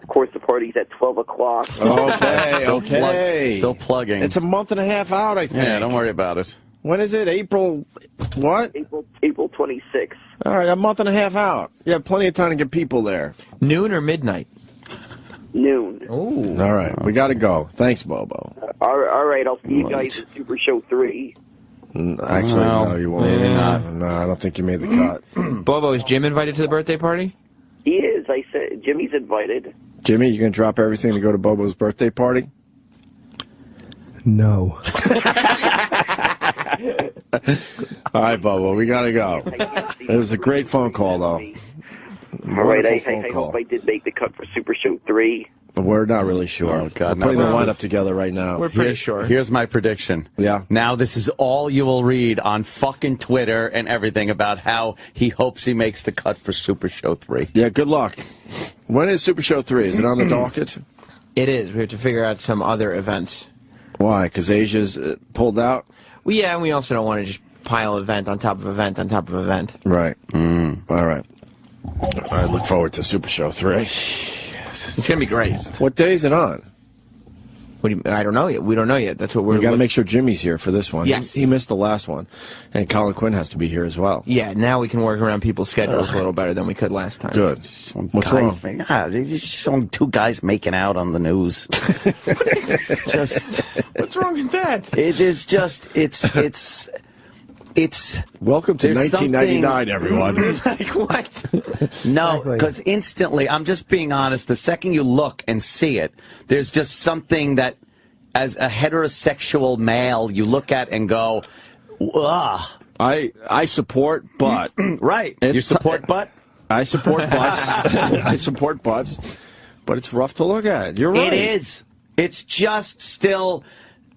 course, the party's at 12 o'clock. Okay. Still plugging. It's a month and a half out, I think. Yeah, don't worry about it. When is it? April what? April 26th. All right, a month and a half out. You have plenty of time to get people there. Noon or midnight? Noon. Oh. All right, we got to go. Thanks, Bobo. All right, I'll see you guys at Super Show 3. Actually, no, you won't. maybe not. No, I don't think you made the cut. Bobo, is Jim invited to the birthday party? He is. I said Jimmy's invited. Jimmy, you going to drop everything to go to Bobo's birthday party? No. All right, Bobo, we got to go. It was a great phone call, though. All right, I phone call. hope I did make the cut for Super Show 3. We're not really sure. Oh, God, We're putting no. the lineup together right now. We're pretty sure. Here's my prediction. Yeah. Now this is all you will read on fucking Twitter and everything about how he hopes he makes the cut for Super Show 3. Yeah, good luck. When is Super Show 3? Is it on the docket? It is. We have to figure out some other events. Why? Because Asia's pulled out? Well, yeah, and we also don't want to just pile event on top of event on top of event. Right. All right. I look forward to Super Show 3. It's going to be great. What day is it on? What do you, I don't know yet. We don't know yet. That's what we're We got to make sure Jimmy's here for this one. Yes. He missed the last one. And Colin Quinn has to be here as well. Yeah, now we can work around people's schedules a little better than we could last time. Good. What's wrong? There's showing two guys making out on the news. Just What's wrong with that? it is just it's Welcome to there's 1999, everyone. Like what? no, Exactly. because instantly, I'm just being honest, the second you look and see it, there's just something that, as a heterosexual male, you look at and go, ugh. I support butt. Right. It's You support butt? I support butts. I support butts. But it's rough to look at. You're right. It is. It's just still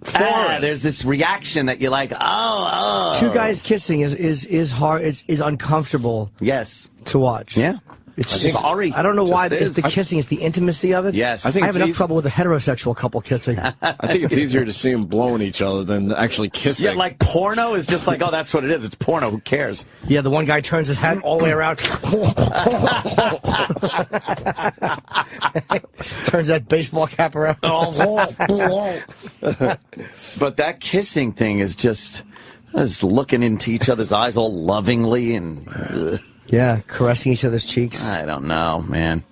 foreign. There's this reaction that you're like, oh. Two guys kissing is hard. Is uncomfortable. Yes. To watch. Yeah. It's Sorry. I don't know why Just it's the is. kissing. It's the intimacy of it. Yes. I think I have it's enough trouble with a heterosexual couple kissing. I think it's easier to see them blowing each other than actually kissing. Yeah, like porno is just like, oh, that's what it is. It's porno. Who cares? Yeah, the one guy turns his head all the way around. Turns that baseball cap around. But that kissing thing is just looking into each other's eyes all lovingly and... Yeah, caressing each other's cheeks. I don't know, man.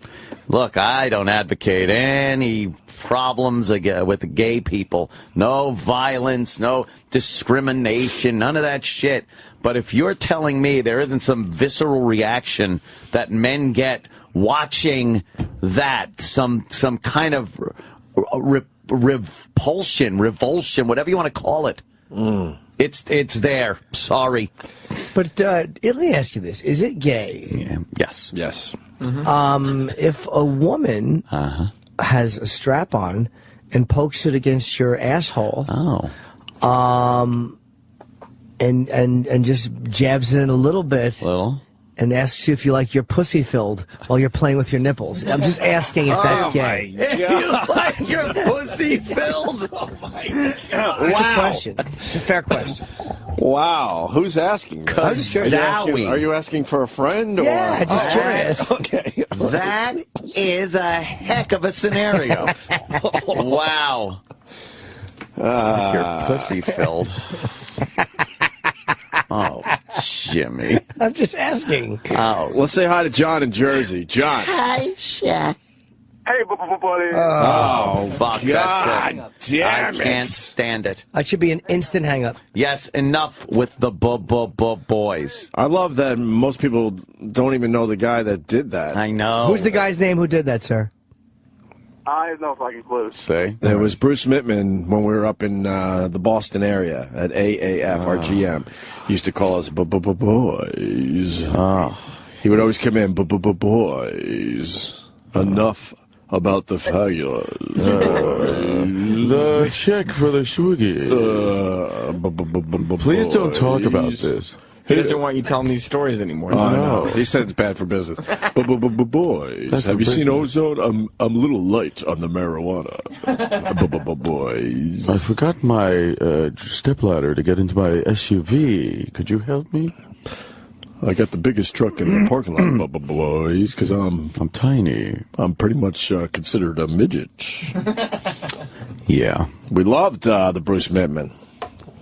Look, I don't advocate any problems with the gay people. No violence, no discrimination, none of that shit. But if you're telling me there isn't some visceral reaction that men get watching that, some kind of repulsion, revulsion, whatever you want to call it, it's there. Sorry. But let me ask you this: is it gay? Yeah. Yes. Yes. If a woman has a strap on and pokes it against your asshole, and just jabs it in a little bit, and asks you if you like your pussy filled while you're playing with your nipples. I'm just asking if that's gay. If you like your pussy filled. Oh my God. It's a question. It's a fair question. Wow. Who's asking? Are you asking for a friend? Or? Yeah, just curious. Okay. That is a heck of a scenario. Wow. Your pussy filled. Oh, Jimmy. I'm just asking. Oh. Let's say hi to John in Jersey. John. Hi, Shaq. Hey, buddy. Oh, Fuck, God that's damn I it. can't stand it. That should be an instant hang-up. Yes, enough with the boys. I love that most people don't even know the guy that did that. I know. Who's the guy's name who did that, sir? I have no fucking clue. Say? It was Bruce Mittman when we were up in the Boston area at AAF, RGM. He used to call us boys. He would always come in, boys. Enough about the fabulous. The check for the swiggy. Please don't talk about this. He doesn't want you telling these stories anymore. Oh, no. He said it's bad for business. Boys, That's have you seen business. Ozone? I'm a little light on the marijuana. Boys. I forgot my stepladder to get into my SUV. Could you help me? I got the biggest truck in the parking lot, boys, because I'm tiny. I'm pretty much considered a midget. Yeah. We loved the Bruce Mittman.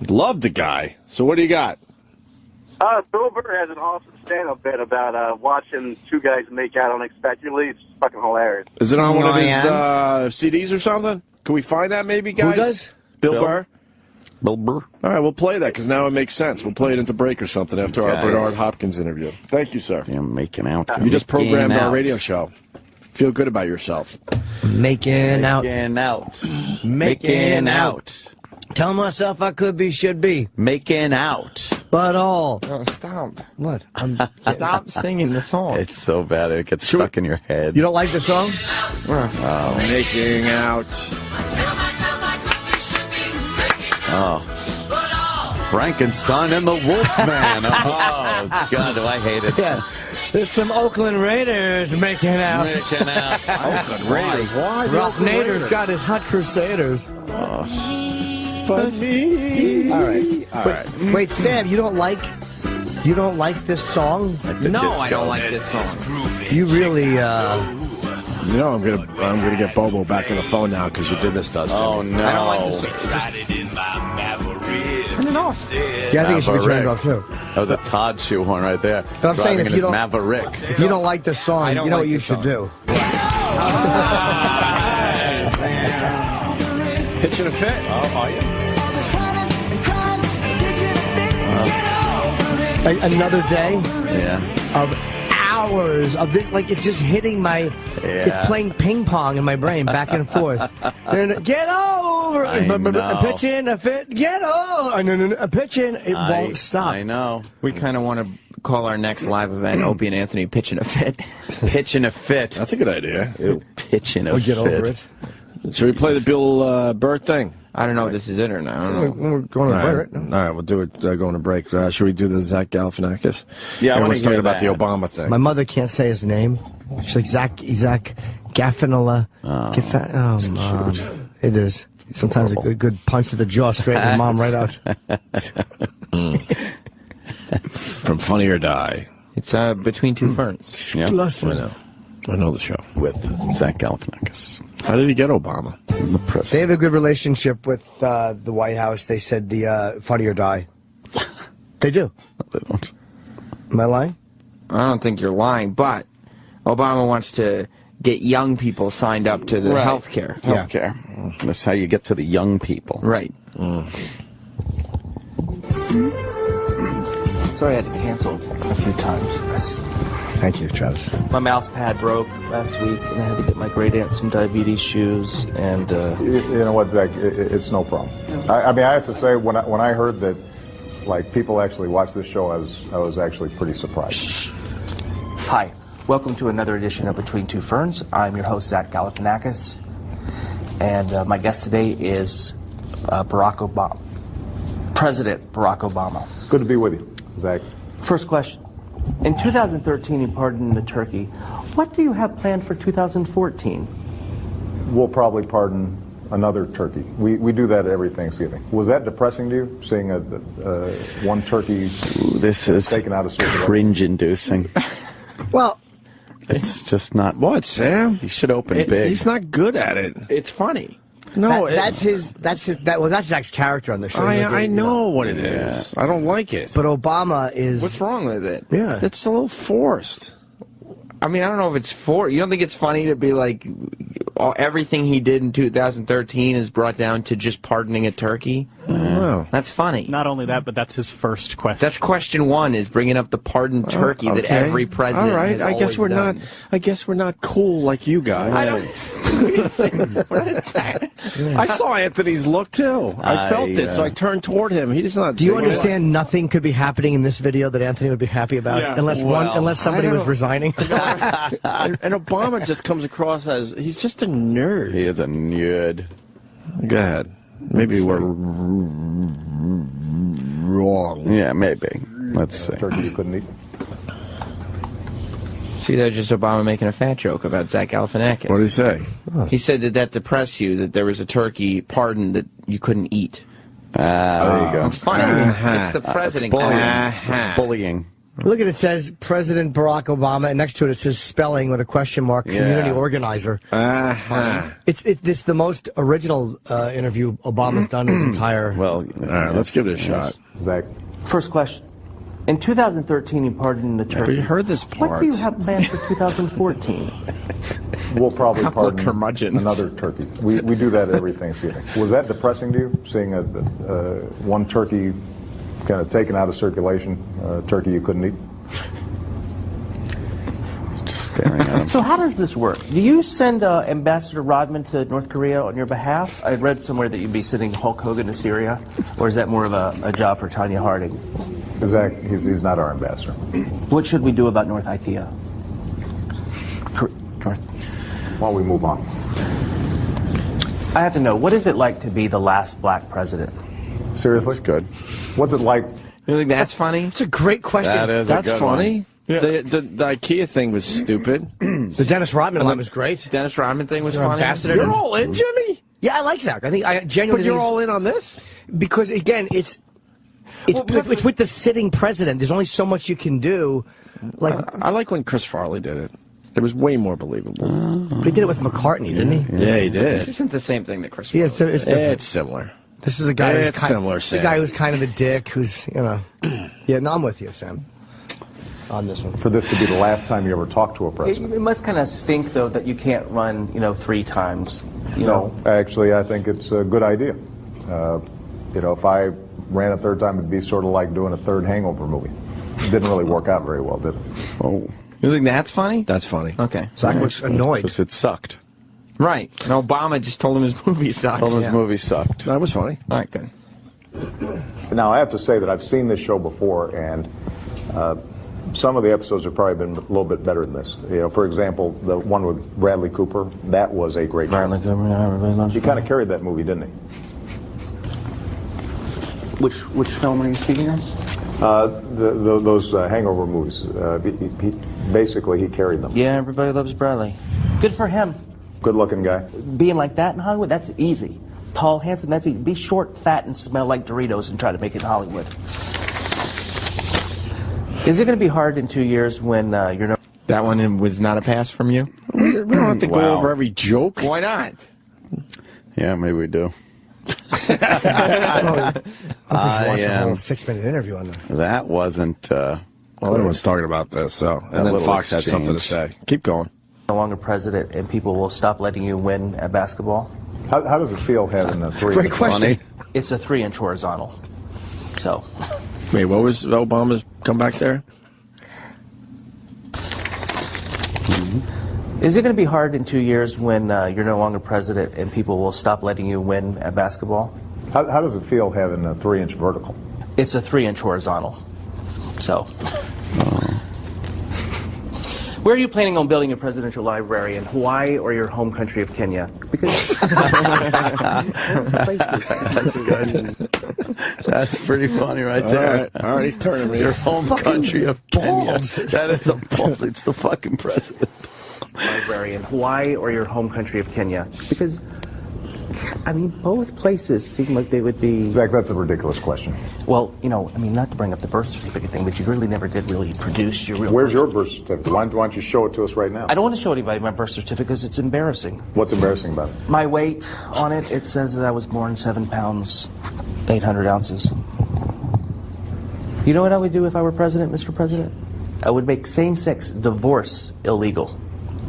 Loved the guy. So what do you got? Bill Burr has an awesome stand-up bit about watching two guys make out unexpectedly. It's fucking hilarious. Is it on one of his CDs or something? Can we find that maybe, guys? Who does? Bill Burr? Bill Burr. All right, we'll play that because now it makes sense. We'll play it into break or something after our Guys. Bernard Hopkins interview. Thank you, sir. I'm making out. You just programmed Making our out. radio show. Feel good about yourself. Making out. Making out. Making Making out. out. Tell myself I could be, should be. Making out. But all. Oh, stop. What? Stop singing the song. It's so bad it gets stuck in your head. You don't like the song? Oh, making out. Oh. Frankenstein and the Wolfman. Oh, God, do I hate it. Yeah. There's some Oakland Raiders making out. Making out. Oakland Raiders. Why? Ralph Nader's got his Hot Crusaders. But me. All right. Wait, Sam, you don't like this song? No, I don't like this song. You really, You know, I'm gonna get Bobo back on the phone now because you did this to us. Oh, no. I don't like this song. Turn it off. Yeah, I think it should be turned off too. That was a Todd shoehorn right there. But I'm saying Driving if in you his don't, Maverick. if you don't like this song, you know what you should do. Pitching a fit. Oh, are you? Another day Yeah. of hours of this, like it's just hitting my, it's playing ping pong in my brain back and forth. And get over, know. pitch in a fit, get over, and a pitch in, it won't stop. I know. We kind of want to call our next live event Opie and Anthony pitching a fit. Pitching a fit. That's a good idea. Pitching a fit. Get over it. Should we play the Bill Burr thing? I don't know if this is it or not. I don't know. We're going to All break. right, we'll do it going to break. Should we do the Zach Galifianakis? Yeah, I want Everyone's to talking hear about that. the Obama thing. My mother can't say his name. She's like, Zach Galifianakis. Oh, Mom. It is. Sometimes a good punch to the jaw, straighten your mom right out. From Funny or Die. It's Between Two Ferns. Yeah. I know the show. With Zach Galifianakis. How did he get Obama? In the press. They have a good relationship with the White House. They said the Funny or Die. They do. No, they don't. Am I lying? I don't think you're lying, but Obama wants to get young people signed up to the health care. Healthcare. That's how you get to the young people. Right. Sorry I had to cancel a few times. Thank you, Travis. My mouse pad broke last week, and I had to get my great aunt some diabetes shoes. And you know what, Zach? It's no problem. I mean, I have to say, when I heard that, like, people actually watch this show, I was actually pretty surprised. Hi, welcome to another edition of Between Two Ferns. I'm your host, Zach Galifianakis, and my guest today is Barack Obama, President Barack Obama. Good to be with you, Zach. First question. In 2013, you pardoned the turkey. What do you have planned for 2014? We'll probably pardon another turkey. We do that every Thanksgiving. Was that depressing to you, seeing one turkey This is taken out of circulation? cringe-inducing. Well, it's just not. What, Sam? He should open big. He's not good at it. It's funny. No, that's Zach's character on the show. I know what it is. I don't like it. But Obama is. What's wrong with it? Yeah. It's a little forced. I mean, I don't know if it's you don't think it's funny to be like, everything he did in 2013 is brought down to just pardoning a turkey? No. That's funny. Not only that, but that's his first question. That's question one, is bringing up the pardoned turkey that every president All right, has I guess we're always done. not. I guess we're not cool like you guys. I saw Anthony's look too. I felt it, so I turned toward him. He's not. Do you doing it. understand nothing could be happening in this video that Anthony would be happy about, Yeah. unless somebody I was don't- resigning? And Obama just comes across as he's just a nerd. He is a nerd. Go ahead. Maybe we're wrong. Yeah, maybe. Let's see. Turkey you couldn't eat. See, that's just Obama making a fat joke about Zach Galifianakis. What did he say? He said that depressed you, that there was a turkey pardoned that you couldn't eat. There you go. It's funny. It's the president. It's bullying. Look at it, says President Barack Obama, and next to it says spelling with a question mark, community organizer. It's the most original interview Obama's done in his entire. Well, all right, let's give it a shot. Zach. First question. In 2013, you pardoned the turkey. But you heard this part. What do you have planned for 2014? We'll probably Couple of pardon curmudgeons. another turkey. We do that every Thanksgiving. Was that depressing to you, seeing one turkey kind of taken out of circulation, turkey you couldn't eat? Just staring at him. So how does this work? Do you send Ambassador Rodman to North Korea on your behalf? I read somewhere that you'd be sending Hulk Hogan to Syria, or is that more of a job for Tanya Harding? Zach, he's not our ambassador. What should we do about North IKEA? North. Why don't we move on? I have to know, what is it like to be the last black president? Seriously? That's good. What's it like? You think that's funny? It's a great question. That is That's a good funny. one. The IKEA thing was stupid. The Dennis Rodman one was great. Dennis Rodman thing was Your funny. ambassador. You're all in, Jimmy? Yeah, I like Zach. I genuinely But you're think all in on this? because again, it's with the sitting president. There's only so much you can do. Like I like when Chris Farley did it. It was way more believable. but he did it with McCartney, didn't he? Yeah, he This did. isn't the same thing that Chris. Yeah, it's different. It's similar. This is a guy. It's who's kind, similar, this is a Sam. guy who's kind of a dick. Who's Yeah, no, I'm with you, Sam. On this one. For this to be the last time you ever talk to a president? It must kind of stink, though, that you can't run, 3 times. No, actually, I think it's a good idea. If I ran a third time, it'd be sort of like doing a third Hangover movie. It didn't really work out very well, did it? Oh, You think that's funny? that's funny. Okay. Zach looks annoyed. Because it sucked. Right. And Obama just told him his movie sucked. Told him his movie sucked. That was funny. All right, good. Now, I have to say that I've seen this show before, and some of the episodes have probably been a little bit better than this. For example, the one with Bradley Cooper, that was a great show. Bradley Cooper, yeah, everybody loves He kind of carried that movie, didn't he? Which film are you speaking of? Those Hangover movies. Basically, he carried them. Yeah, everybody loves Bradley. Good for him. Good-looking guy. Being like that in Hollywood, that's easy. Tall, handsome, that's easy. Be short, fat, and smell like Doritos and try to make it in Hollywood. Is it going to be hard in 2 years when you're no... That one was not a pass from you? We don't have to go Wow. over every joke. Why not? Yeah, maybe we do. I watched a am. whole 6-minute interview on that. That wasn't. Well, everyone's talking about this, so. And then little Fox had something to exchange. say. Keep going. no longer president and people will stop letting you win at basketball? How does it feel having a 3? Great question. It's a 3-inch horizontal. So. Wait, what was Obama's comeback there? Is it going to be hard in 2 years when you're no longer president and people will stop letting you win at basketball? How does it feel having a 3-inch vertical? It's a 3-inch horizontal. So. Where are you planning on building a presidential library, in Hawaii or your home country of Kenya? Because That's good. That's pretty funny right there. All right, he's turning me. Your home country of Kenya. That is a balls. It's the fucking president. library in Hawaii or your home country of Kenya? Because, I mean, both places seem like they would be... Zach, that's a ridiculous question. Well, I mean, not to bring up the birth certificate thing, but you really never did really produce your real... Where's your birth certificate? Why don't you show it to us right now? I don't want to show anybody my birth certificate because it's embarrassing. What's embarrassing about it? My weight on it, it says that I was born 7 pounds, 800 ounces. You know what I would do if I were president, Mr. President? I would make same-sex divorce illegal.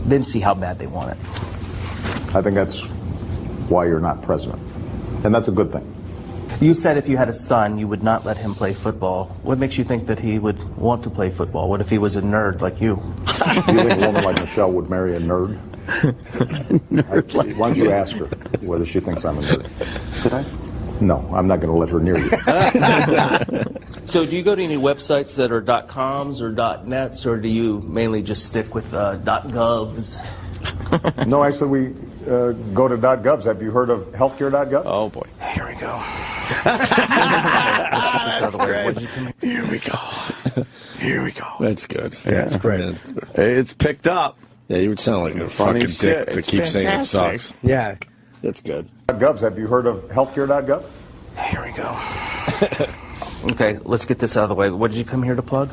Then see how bad they want it. I think that's why you're not president. And that's a good thing. You said if you had a son, you would not let him play football. What makes you think that he would want to play football? What if he was a nerd like you? Do you think a woman like Michelle would marry a nerd? Why don't you ask her whether she thinks I'm a nerd? Could I? No, I'm not going to let her near you. So do you go to any websites that are .coms or .nets, or do you mainly just stick with .govs? No, actually, we go to .govs. Have you heard of healthcare.gov? Oh, boy. Here we go. Here we go. Here we go. That's good. Yeah, that's great. It's picked up. Yeah, you would sound like a Funny fucking shit. dick to It's keep saying it fantastic. sucks. Yeah. That's good. .govs. Have you heard of healthcare.gov? Here we go. Okay, let's get this out of the way. What did you come here to plug?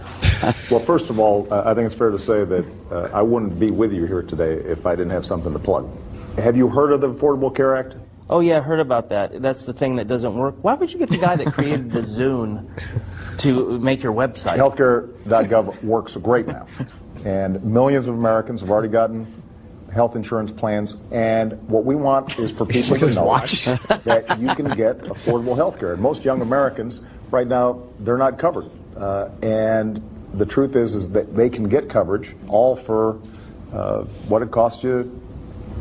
Well, first of all, I think it's fair to say that I wouldn't be with you here today if I didn't have something to plug. Have you heard of the Affordable Care Act? Oh, yeah, I heard about that. That's the thing that doesn't work. Why would you get the guy that created the Zune to make your website? Healthcare.gov works great now. And millions of Americans have already gotten health insurance plans. And what we want is for people to know that you can get affordable health care. And most young Americans, right now, they're not covered. And the truth is that they can get coverage all for what it costs you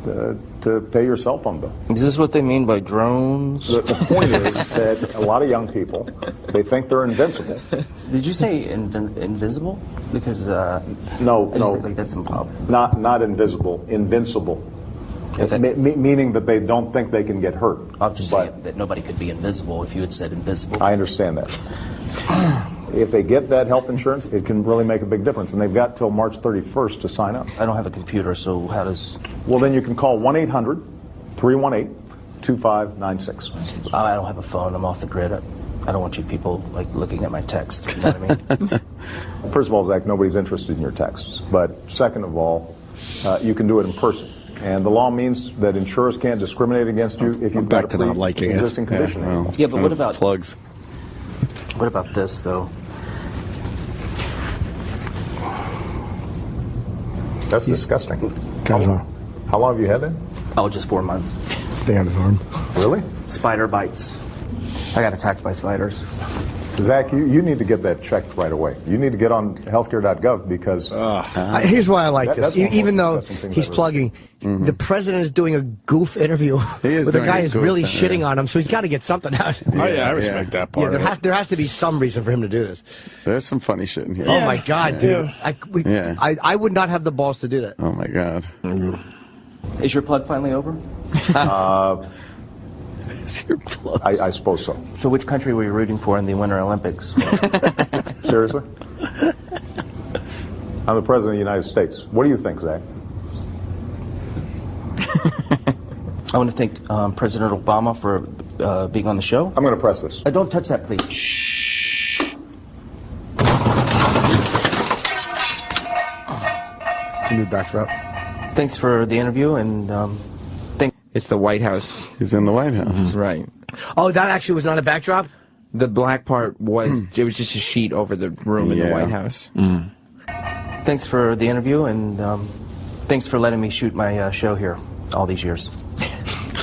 to pay your cell phone bill. Is this what they mean by drones? The point is that a lot of young people, they think they're invincible. Did you say invisible? Because no, think like that's impossible. Not invisible, invincible. Okay. Meaning that they don't think they can get hurt. I was just saying that nobody could be invisible if you had said invisible. I understand that. If they get that health insurance, it can really make a big difference. And they've got till March 31st to sign up. I don't have a computer, so how does... Well, then you can call 1-800-318-2596. I don't have a phone. I'm off the grid. I don't want you people like looking at my text. You know what I mean? First of all, Zach, nobody's interested in your texts. But second of all, you can do it in person. And the law means that insurers can't discriminate against you if you've got a pre-existing condition. Yeah, but what about plugs? What about this, though? That's disgusting. How long have you had that? Oh, just 4 months. Stay on his arm. Really? Spider bites. I got attacked by spiders. Zach, you need to get that checked right away. You need to get on healthcare.gov because... here's why I like this. Even though he's plugging, the president is doing a goof interview with a guy who's really shitting on him, so he's got to get something out. Oh, yeah, I respect that part. Yeah, there has to be some reason for him to do this. There's some funny shit in here. Oh, my God, dude. I would not have the balls to do that. Oh, my God. Is your plug finally over? I suppose so. So which country were you rooting for in the Winter Olympics? Seriously? I'm the President of the United States. What do you think, Zach? I want to thank President Obama for being on the show. I'm going to press this. Don't touch that, please. New backdrop. Thanks for the interview, and it's the White House. He's in the White House. Right. Oh, that actually was not a backdrop? The black part was, it was just a sheet over the room in the White House. Thanks for the interview, and thanks for letting me shoot my show here all these years.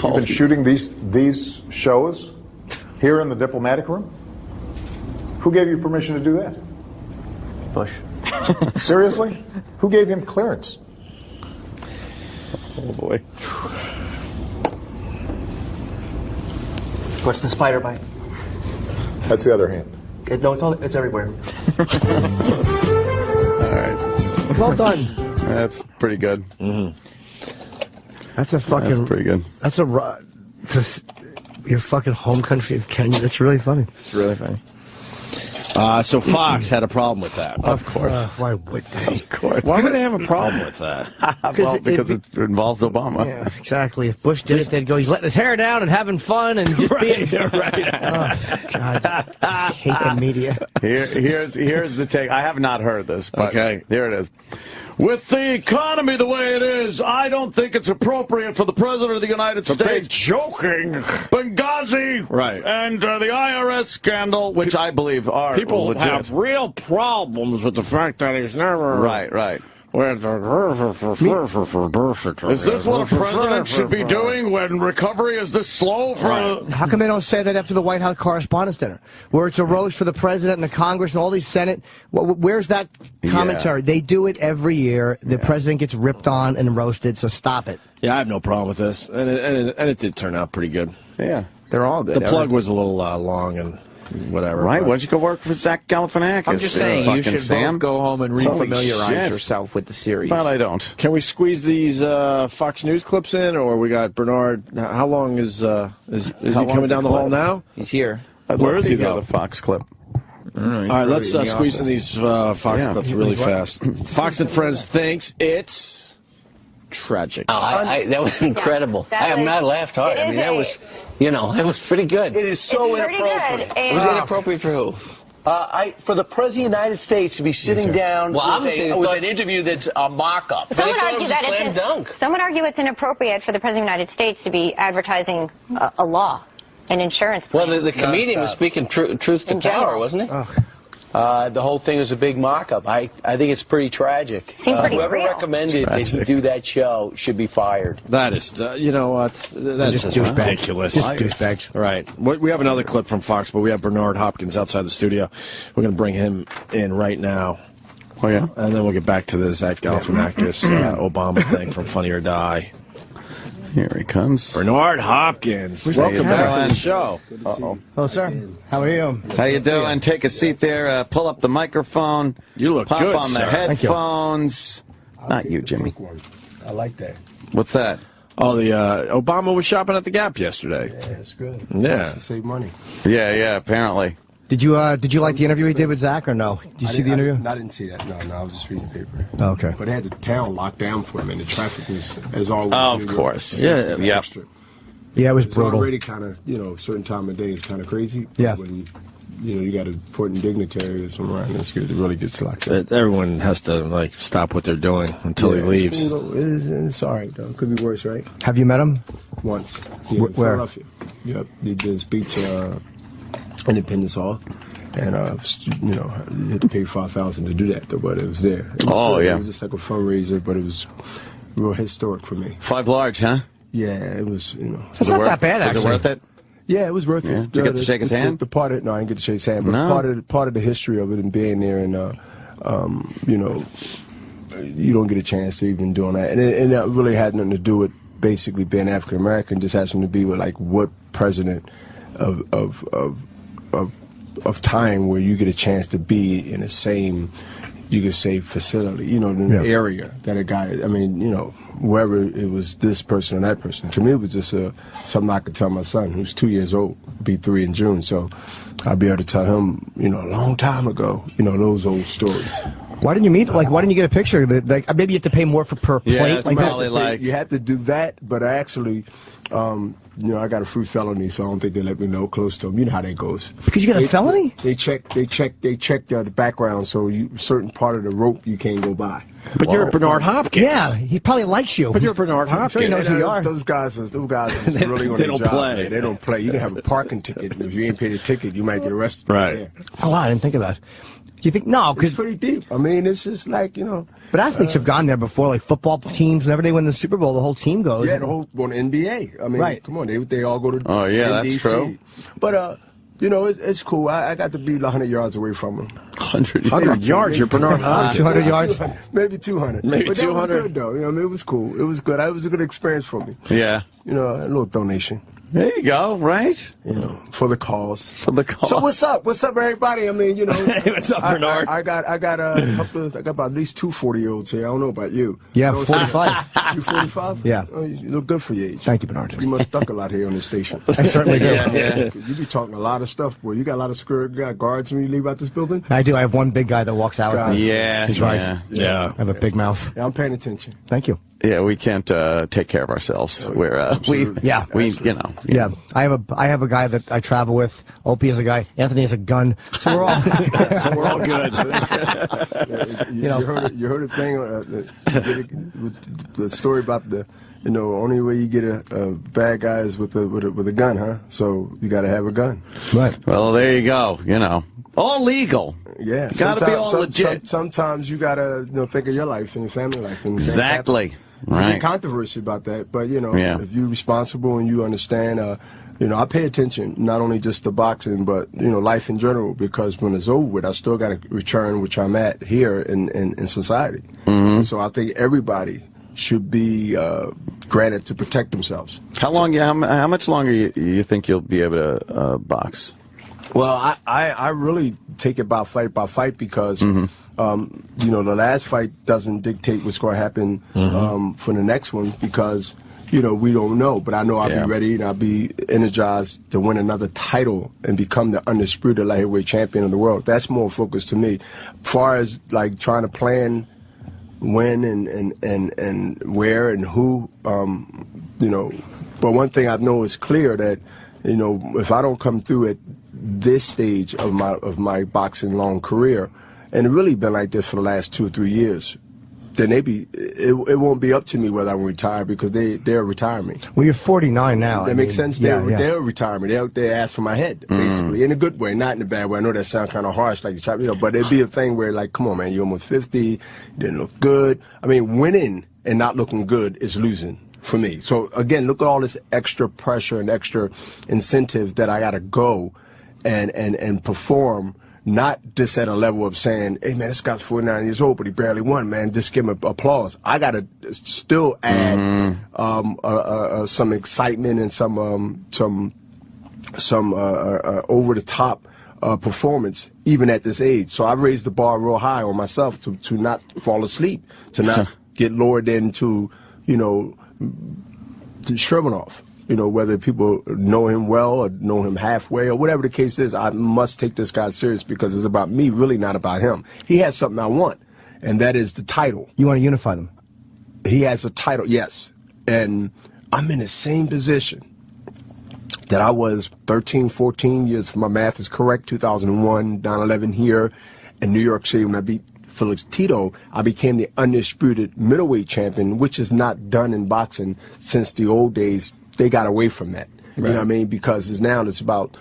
You've been shooting these shows here in the diplomatic room? Who gave you permission to do that? Bush. Seriously? Who gave him clearance? Oh, boy. What's the spider bite? That's the other hand. It's everywhere. All right. Well done. That's pretty good. That's a fucking... That's pretty good. That's your fucking home country of Kenya. That's really funny. It's really funny. So Fox had a problem with that. Of course. Why would they? Of course. Why would they have a problem with that? Well, because it involves Obama. Yeah, exactly. If Bush did it, they'd go, he's letting his hair down and having fun and just being... Right. Oh, God. I hate the media. Here's the take. I have not heard this, but okay. Here it is. With the economy the way it is, I don't think it's appropriate for the President of the United States. Joking. Benghazi. Right. And the IRS scandal, which I believe are people legit. have real problems with the fact that he's never... Right. Is this what a president should be doing when recovery is this slow? How come they don't say that after the White House Correspondents' Dinner, where it's a roast for the president and the Congress and all these Senate? Where's that commentary? Yeah. They do it every year. The president gets ripped on and roasted, so stop it. Yeah, I have no problem with this. And it did turn out pretty good. Yeah. They're all good. The plug was a little long and... whatever. Right? Why don't you go work for Zach Galifianakis? I'm just saying, you should both go home and refamiliarize shit. yourself with the series. But I don't. Can we squeeze these Fox News clips in, or we got Bernard? How long is he coming down the hall now? He's here. Where is he, though? The Fox clip. All right, let's squeeze in these Fox clips really fast. Fox and Friends thinks it's tragic. That was incredible. I laughed hard. I mean, that was, that was pretty good. It is so inappropriate. It was inappropriate for who? For the President of the United States to be sitting down with an interview that's a mock-up. Some would argue that some would argue it's inappropriate for the President of the United States to be advertising a law, an insurance plan. Well, the comedian was speaking truth to power, wasn't he? The whole thing is a big mock-up. I think it's pretty tragic. Whoever recommended that he do that show should be fired. That is, you know what? That's just ridiculous. Douchebags. Right. We have another clip from Fox, but we have Bernard Hopkins outside the studio. We're going to bring him in right now. Oh, yeah? And then we'll get back to the Zach Galifianakis Obama thing from Funny or Die. Here he comes. Bernard Hopkins. Welcome back to the show. Uh-oh. Hello, sir. How are you? How you doing? Take a seat there. Pull up the microphone. You look Pop good, on the sir. headphones. Not you, Jimmy. I like that. What's that? Oh, the Obama was shopping at the Gap yesterday. Yeah, it's good. Yeah. To save money. Yeah, apparently. Did you like the interview he did with Zach or no? Did you see the interview? I didn't see that. No, I was just reading the paper. Oh, okay. But they had the town locked down for him, and the traffic was, as always. Of course. Yeah. Yeah, it was It's brutal. already kind of, certain time of day is kind of crazy. Yeah. When, you got important dignitaries from around this year, it really gets locked up. Everyone has to, stop what they're doing until he leaves. It's all right, though. Could be worse, right? Have you met him? Once. Where? Philadelphia. Yep. He did a speech Independence Hall. And, you had to pay $5,000 to do that, but it was there. It was just like a fundraiser, but it was real historic for me. 5 large, huh? Yeah, it was, It's not that bad, actually. Was it worth it? Yeah, it was worth Yeah. it. Did you get to shake his hand? No, I didn't get to shake his hand, but No. part of the history of it and being there and, you don't get a chance to even doing that. And that really had nothing to do with basically being African American, just has something to be with, what president of time where you get a chance to be in the same, you could say, facility, the area that a guy, wherever it was this person or that person. To me, it was just something I could tell my son, who's 2 years old, be 3 in June. So I'll be able to tell him, a long time ago, those old stories. Why didn't you meet? Why didn't you get a picture? Maybe you have to pay more per plate. it's probably you had to do that, but I actually, I got a fruit felony, so I don't think they let me know close to them. You know how that goes. Because you got a felony? They check the background, so certain part of the rope you can't go by. But you're Bernard Hopkins. Yeah, he probably likes you. But you're Bernard Hopkins. Sure he knows who you are. Those guys is really on They their don't job, play. man. They don't play. You can have a parking ticket, and if you ain't paid a ticket, you might get arrested. Right. Yeah. Oh, wow, I didn't think of that. You think no? It's Because pretty deep. It's just like but athletes have gone there before, like football teams. Whenever they win the Super Bowl, the whole team goes. Yeah, the whole NBA. Right. Come on, they all go to. Oh, yeah, NBC. that's true. But it's cool. I got to be 100 yards away from him. 100 yards. You're Bernard Hopkins. 200 yards. Maybe 200. Maybe but 200. That was good, though. It was cool. It was good. It was a good experience for me. Yeah. A little donation. There you go, right? For the cause. For the cause. So what's up? What's up, everybody? Hey, what's up, Bernard? I got I got about at least 2 40-year-olds here. I don't know about you. Yeah, 45. You 45? Yeah. Oh, you look good for your age. Thank you, Bernard. You must duck a lot here on this station. I certainly do. Yeah. You be talking a lot of stuff, boy. You got a lot of security guards when you leave out this building? I do. I have one big guy that walks out. with me. Yeah. He's right. Yeah. I have a big mouth. Yeah, I'm paying attention. Thank you. Yeah, we can't take care of ourselves. We're Yeah. I have a guy that I travel with. Opie is a guy. Anthony has a gun. So we're all good. You heard a thing, the story about the, only way you get a bad guy is with a gun, huh? So you got to have a gun. Right. Well, there you go. All legal. Yeah. You got to be all legit. Sometimes you got to think of your life and your family life. And Exactly. There's Right. been controversy about that, but Yeah. if you're responsible and you understand, I pay attention not only just to boxing, but life in general. Because when it's over with, I still got to return which I'm at here in society. Mm-hmm. So I think everybody should be granted to protect themselves. How much longer you think you'll be able to box? Well, I really take it by fight because, the last fight doesn't dictate what's going to happen for the next one because, we don't know. But I know I'll be ready and I'll be energized to win another title and become the undisputed light heavyweight champion of the world. That's more focused to me. As far as trying to plan when and where and who, but one thing I know is clear that, if I don't come through at this stage of my boxing long career, and it really been like this for the last 2 or 3 years, then it won't be up to me whether I retire because they'll retire me. Well, you're 49 now. That makes sense. They'll retire me. They ask for my head, basically, in a good way, not in a bad way. I know that sounds kind of harsh, but it'd be a thing where, come on, man, you're almost 50, you didn't look good. Winning and not looking good is losing for me. So again, look at all this extra pressure and extra incentive that I got to go and perform Not just at a level of saying, hey, man, this guy's 49 years old, but he barely won, man. Just give him applause. I got to still add some excitement and some over-the-top performance, even at this age. So I've raised the bar real high on myself to not fall asleep, to not get lured into, to shriveling off. Whether people know him well or know him halfway or whatever the case is, I must take this guy serious because it's about me, really not about him. He has something I want, and that is the title. You want to unify them? He has a title, yes. And I'm in the same position that I was 13, 14 years, if my math is correct, 2001, 9/11 here in New York City when I beat Felix Tito. I became the undisputed middleweight champion, which is not done in boxing since the old days. They got away from that. You know what I mean? Because it's about,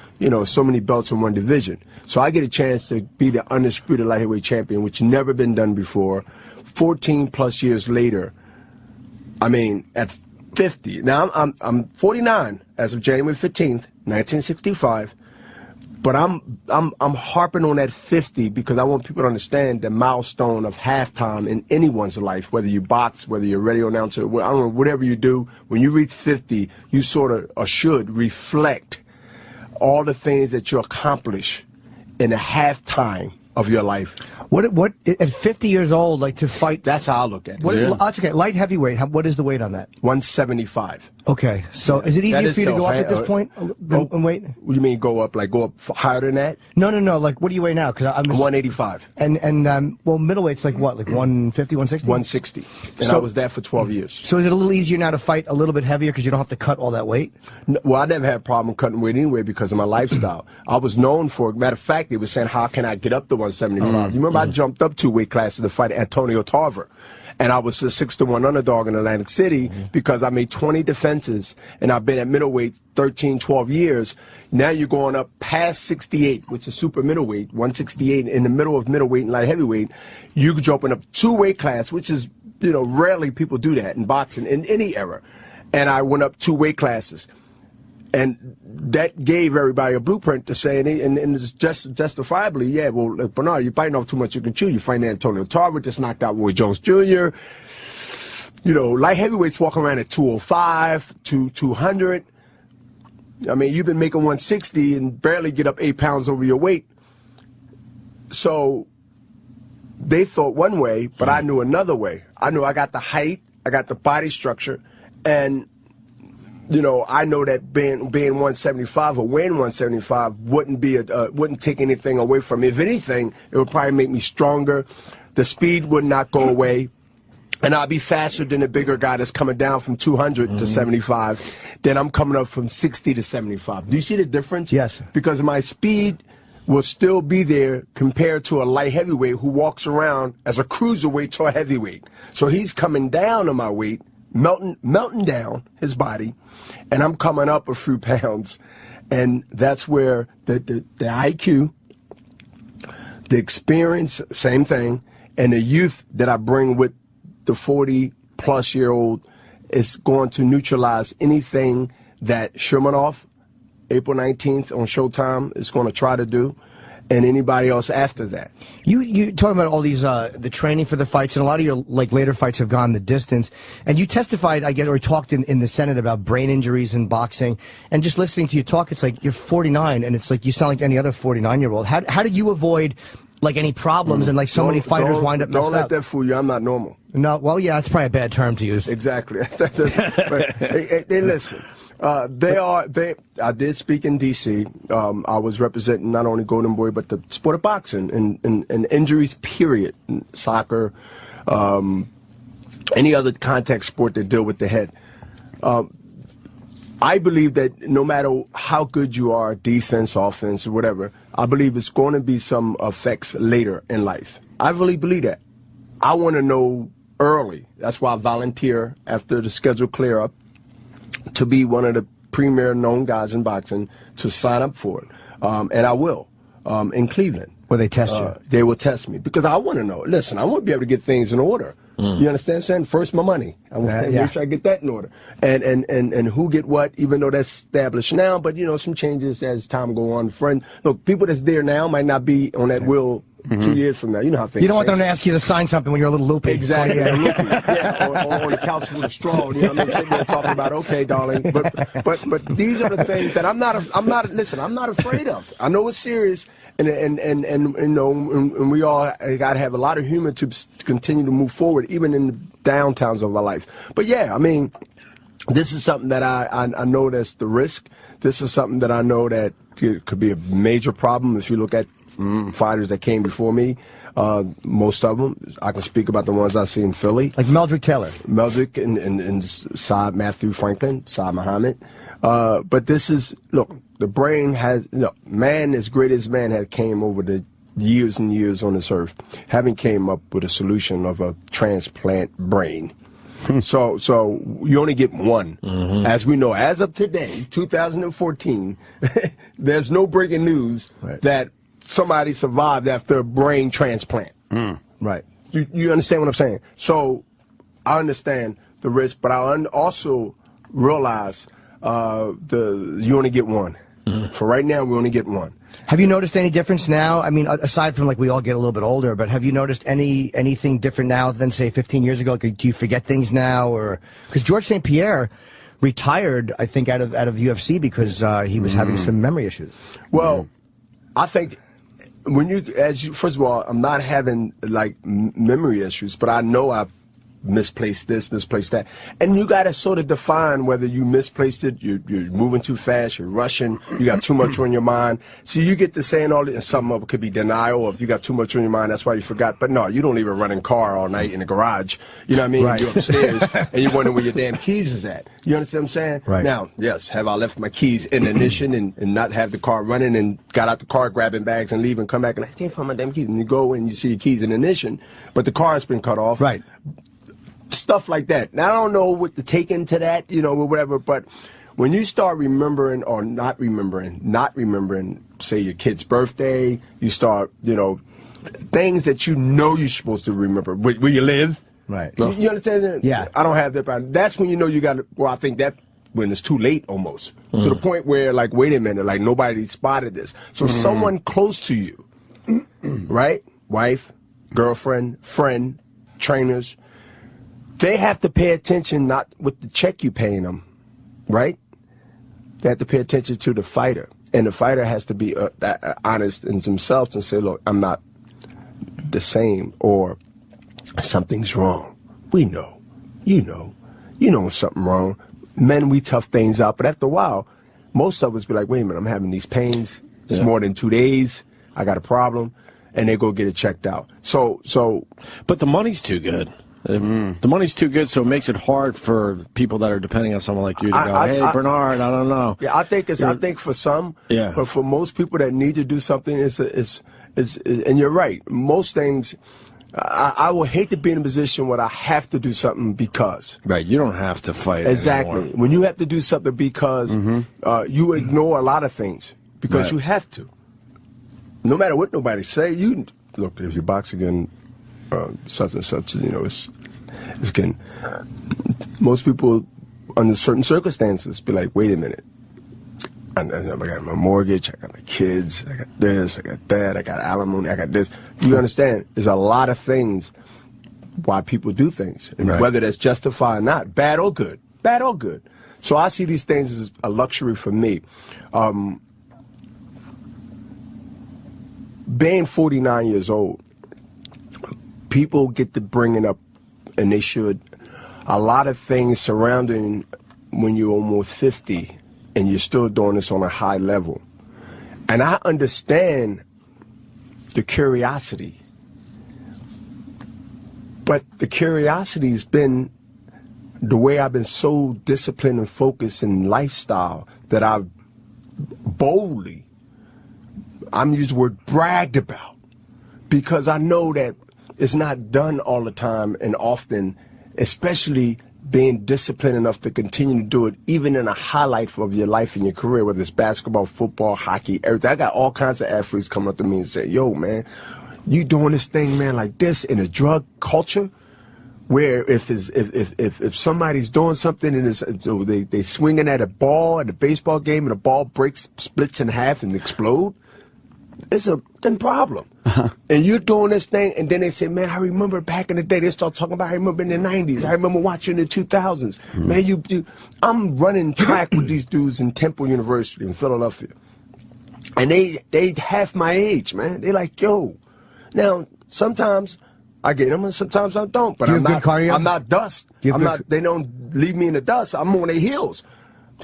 so many belts in one division. So I get a chance to be the undisputed light heavyweight champion, which never been done before. 14 plus years later, at 50. Now I'm 49 as of January 15th, 1965. But I'm harping on that 50 because I want people to understand the milestone of halftime in anyone's life, whether you box, whether you're a radio announcer, I don't know, whatever you do. When you reach 50, you sort of or should reflect all the things that you accomplish in the halftime of your life. What at 50 years old, like to fight? That's how I look at it. Okay, light heavyweight. What is the weight on that? 175. Okay, so is it easier for you to go up at this point in weight? What do you mean go up higher than that? No. Like, what do you weigh now? Because I'm 185. And middleweight's like what? Like 150, 160? 160. And I was there for 12 years. So is it a little easier now to fight a little bit heavier because you don't have to cut all that weight? No, well, I never had a problem cutting weight anyway because of my lifestyle. I was known for, matter of fact, they were saying, how can I get up to 175? You remember I jumped up 2 weight classes to fight Antonio Tarver. And I was a 6-1 underdog in Atlantic City because I made 20 defenses, and I've been at middleweight 13, 12 years. Now you're going up past 68, which is super middleweight, 168 in the middle of middleweight and light heavyweight. You're jumping up 2 weight class, which is, rarely people do that in boxing in any era. And I went up 2 weight classes. And that gave everybody a blueprint to say, and it's justifiably, yeah, well, Bernard, you're biting off too much you can chew. You find Antonio Tarver, just knocked out Roy Jones Jr. Light heavyweights walking around at 205, 200. You've been making 160 and barely get up 8 pounds over your weight. So they thought one way, but I knew another way. I knew I got the height, I got the body structure, and I know that being 175 or weighing 175 wouldn't take anything away from me. If anything, it would probably make me stronger. The speed would not go away. And I'll be faster than the bigger guy that's coming down from 200 to 75. Then I'm coming up from 60 to 75. Do you see the difference? Yes. Because my speed will still be there compared to a light heavyweight who walks around as a cruiserweight to a heavyweight. So he's coming down on my weight, melting down his body, and I'm coming up a few pounds. And that's where the IQ, the experience, same thing, and the youth that I bring with the 40-plus-year-old is going to neutralize anything that Shermanoff, April 19th on Showtime, is going to try to do, and anybody else after that. You talking about all these the training for the fights, and a lot of your later fights have gone the distance. And you testified, I guess, or talked in the Senate about brain injuries in boxing. And just listening to you talk, it's like you're 49, and it's like you sound like any other 49-year-old. How do you avoid any problems and so many fighters wind up messed up? Don't let that fool you. I'm not normal. No, well, yeah, that's probably a bad term to use. Exactly. But, hey, listen. I did speak in D.C. I was representing not only Golden Boy, but the sport of boxing and injuries, period. Soccer, any other contact sport that deal with the head. I believe that no matter how good you are, defense, offense, or whatever, I believe it's going to be some effects later in life. I really believe that. I want to know early. That's why I volunteer after the schedule clear up to be one of the premier known guys in boxing to sign up for it. And I will in Cleveland. Where they test you? They will test me because I want to know. Listen, I want to be able to get things in order. You understand what I'm saying? First, my money. I want to make sure I get that in order. And who get what, even though that's established now, but, you know, some changes as time go on. Look, people that's there now might not be on that will 2 years from now. You know how things You don't want them to ask you to sign something when you're a little loopy. Exactly. Or on the couch with a straw. You know what I mean? Sitting there talking about, okay, darling. But these are the things that I'm not afraid of. I know it's serious. And you know, and we all got to have a lot of humor to continue to move forward, even in the downtowns of our life. But yeah, I mean, this is something that I know that's the risk. This is something that I know that could be a major problem. If you look at fighters that came before me, most of them, I can speak about the ones I see in Philly, like Meldrick Taylor, and Saad Matthew Franklin, Saad Muhammad. But this is, look, the brain has, man as great as man had came over the years and years on this earth, having came up with a solution of a transplant brain. So you only get one. As we know, as of today, 2014, there's no breaking news that somebody survived after a brain transplant. Right. You understand what I'm saying? So I understand the risk, but I also realize you only get one. For right now, we only get one. Have you noticed any difference now? I mean, aside from like we all get a little bit older, but have you noticed anything different now than say 15 years ago? Do you forget things now, or because George St. Pierre retired, I think, out of UFC because he was having some memory issues. Well, I think first of all, I'm not having like memory issues, but I know I've misplaced this, misplaced that, and you got to sort of define whether you misplaced it, you're moving too fast, you're rushing, you got too much on your mind. So you get to saying all this, and some of it could be denial, or if you got too much on your mind, that's why you forgot. But no, you don't leave a running car all night in the garage. You know what I mean? Right. You're upstairs and you wonder where your damn keys is at. You understand what I'm saying? Right. Now, yes, have I left my keys in the ignition and not have the car running and got out the car grabbing bags and leave and come back and I can't find my damn keys, and you go and you see your keys in the ignition, but the car's been cut off. Right. Stuff like that. Now, I don't know what to take into that, you know, or whatever, but when you start remembering or not remembering, say, your kid's birthday, you start, you know, things that you know you're supposed to remember, where you live. Right. You understand that? Yeah. I don't have that problem. That's when you know you got to, well, I think that when it's too late almost. To the point where, like, wait a minute, like, nobody spotted this. So someone close to you, right? Wife, girlfriend, friend, trainers, they have to pay attention, not with the check you paying them, right? They have to pay attention to the fighter. And the fighter has to be honest in themselves and say, look, I'm not the same, or something's wrong. We know. You know when something wrong. Men, we tough things out. But after a while, most of us be like, wait a minute, I'm having these pains. It's more than 2 days. I got a problem. And they go get it checked out. But the money's too good. The money's too good, so it makes it hard for people that are depending on someone like you to go, hey, Bernard, I don't know. Yeah, I think for some, but for most people that need to do something, and you're right, most things, I would hate to be in a position where I have to do something because. Right, you don't have to fight Exactly. anymore. When you have to do something because, you ignore a lot of things because you have to. No matter what nobody say, you look, if you're boxing again, such and such, you know, it's most people under certain circumstances be like, wait a minute, I got my mortgage, I got my kids, I got this, I got that, I got alimony, I got this. You understand? There's a lot of things why people do things, and whether that's justified or not, bad or good. So I see these things as a luxury for me. Being 49 years old, people get to bringing up, and they should, a lot of things surrounding when you're almost 50 and you're still doing this on a high level. And I understand the curiosity, but the curiosity has been the way I've been so disciplined and focused in lifestyle that I've boldly, I'm using the word bragged about, because I know that it's not done all the time and often, especially being disciplined enough to continue to do it, even in a highlight of your life and your career, whether it's basketball, football, hockey, everything. I got all kinds of athletes coming up to me and say, yo, man, you doing this thing, man, like this in a drug culture? where if somebody's doing something and they swinging at a ball at a baseball game and the ball splits in half and explode, it's a problem. And you're doing this thing, and then they say, man, I remember back in the day. They start talking about, I remember in the 90s. I remember watching in the 2000s. Man, I'm running track with these dudes in Temple University in Philadelphia. And they half my age, man. They like, yo. Now, sometimes I get them, and sometimes I don't. But I'm not dust. They don't leave me in the dust. I'm on their heels.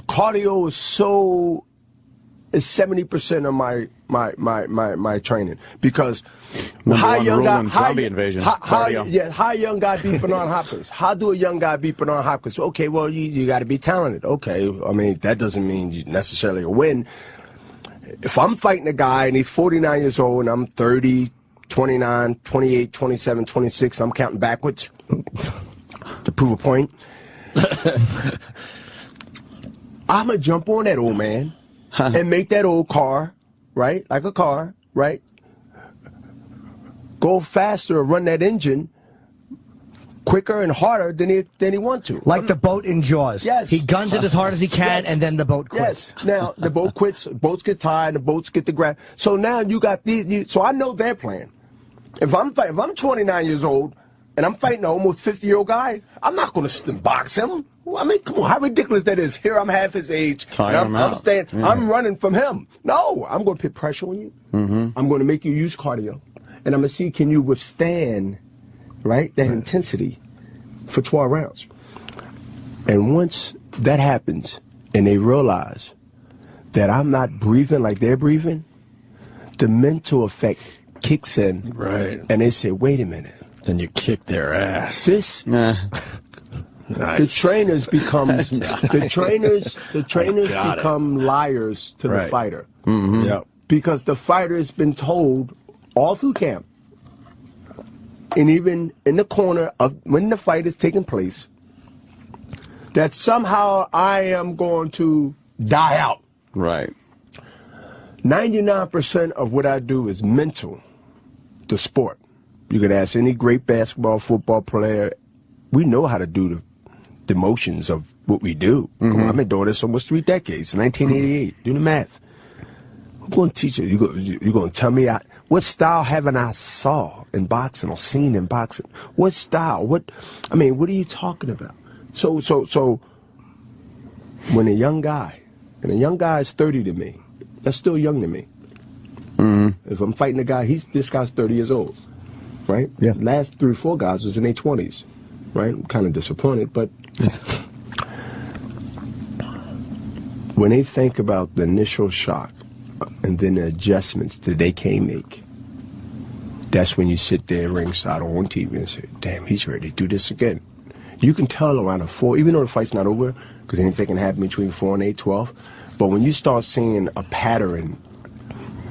Cardio is 70% of my training, because how young guy beat Bernard Hopkins? How do a young guy beat Bernard Hopkins? Okay, well you got to be talented. Okay, I mean that doesn't mean you necessarily a win. If I'm fighting a guy and he's 49 years old and I'm 30, 29, 28, 27, 26, I'm counting backwards to prove a point. I'm gonna jump on that old man. And make that old car, right, like a car, right, go faster or run that engine quicker and harder than he wants to. Like the boat in Jaws. Yes. He guns it as hard as he can, and then the boat quits. Yes. Now, the boat quits, boats get tired, the boats get the grab. So now you got these, so I know their plan. If I'm 29 years old and I'm fighting an almost 50-year-old guy, I'm not going to box him. I mean, come on, how ridiculous that is. Here I'm half his age, and I'm running from him. No, I'm going to put pressure on you. I'm going to make you use cardio, and I'm going to see, can you withstand, right, that intensity for 12 rounds. And once that happens, and they realize that I'm not breathing like they're breathing, the mental effect kicks in, right? And they say, wait a minute. Then you kick their ass. The trainers become liars to the fighter. Yep. Because the fighter's been told all through camp, and even in the corner of when the fight is taking place, that somehow I am going to die out. Right. 99% of what I do is mental. The sport. You could ask any great basketball, football player. We know how to do the motions of what we do. Come on, I've been doing this almost 3 decades, 1988. Do the math. I'm going to teach you. You're going to tell me what style haven't I saw in boxing or seen in boxing? What style? What are you talking about? So when a young guy, and a young guy is 30 to me, that's still young to me. If I'm fighting a guy, this guy's 30 years old, right? Yeah. Last 3 or 4 guys was in their 20s, right? I'm kind of disappointed, but when they think about the initial shock and then the adjustments that they can make, that's when you sit there ringside on TV and say, damn, he's ready to do this again. You can tell around a 4, even though the fight's not over, because anything can happen between 4 and 8, 12. But when you start seeing a pattern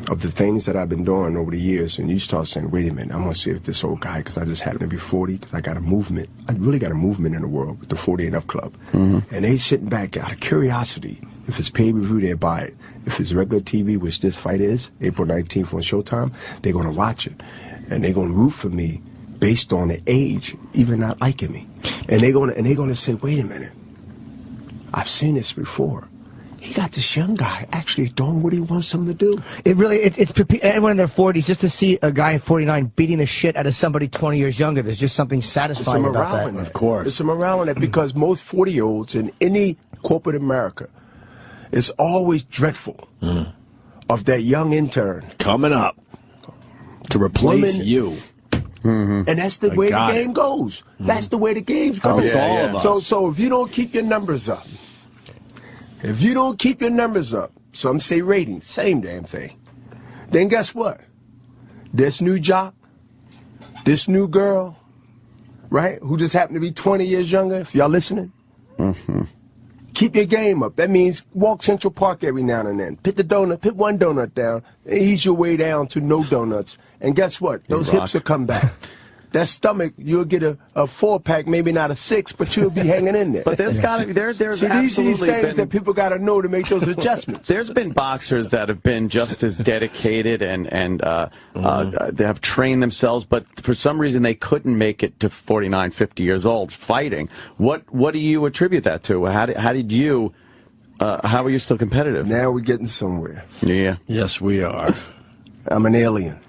of the things that I've been doing over the years, and you start saying, wait a minute, I'm going to see if this old guy, because I just happen to be 40, because I got a movement. I really got a movement in the world with the 40 and up club. And they sitting back out of curiosity. If it's pay-per-view, they buy it. If it's regular TV, which this fight is, April 19th on Showtime, they're going to watch it. And they're going to root for me based on the age, even not liking me. And they're going to say, wait a minute, I've seen this before. He got this young guy actually doing what he wants him to do. It's for everyone in their 40s, just to see a guy in 49 beating the shit out of somebody 20 years younger. There's just something satisfying about that. Of course. There's a morale in that, because most 40-year-olds in any corporate America, it's always dreadful of that young intern coming up to replace you. And that's the way the game goes. That's the way the game goes. So if you don't keep your numbers up, some say ratings, same damn thing, then guess what? This new jock, this new girl, right, who just happened to be 20 years younger, if y'all listening, keep your game up. That means walk Central Park every now and then. Put one donut down, ease your way down to no donuts. And guess what? Those hips will come back. that stomach, you'll get a 4-pack, maybe not a 6, but you'll be hanging in there. But there's got to be there's See, these absolutely things that people got to know to make those adjustments. There's been boxers that have been just as dedicated and they have trained themselves, but for some reason they couldn't make it to 49, 50 years old fighting. What do you attribute that to? How did you? How are you still competitive? Now we're getting somewhere. Yeah. Yes, we are. I'm an alien.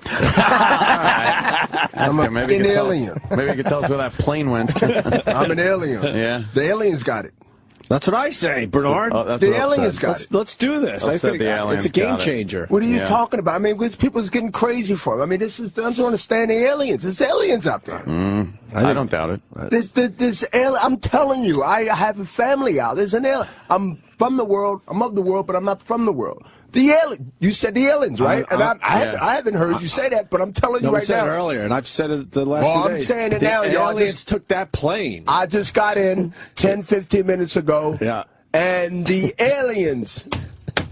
I'm an alien. Maybe you could tell us where that plane went. I'm an alien. Yeah. The aliens got it. That's what I say, Bernard. The aliens got it. Let's do this. I think it's a game changer. What are you talking about? I mean, people's getting crazy for it. I mean, I don't understand the aliens. There's aliens out there. I don't doubt it. This I'm telling you, I have a family out. There's an alien. I'm from the world. I'm of the world, but I'm not from the world. The alien. You said the aliens, right? I haven't heard you say that, but I'm telling you right now. I said it earlier, and I've said it the last 2 days. I'm saying it now. The aliens took that plane. I just got in 10, 15 minutes ago. Yeah. And the aliens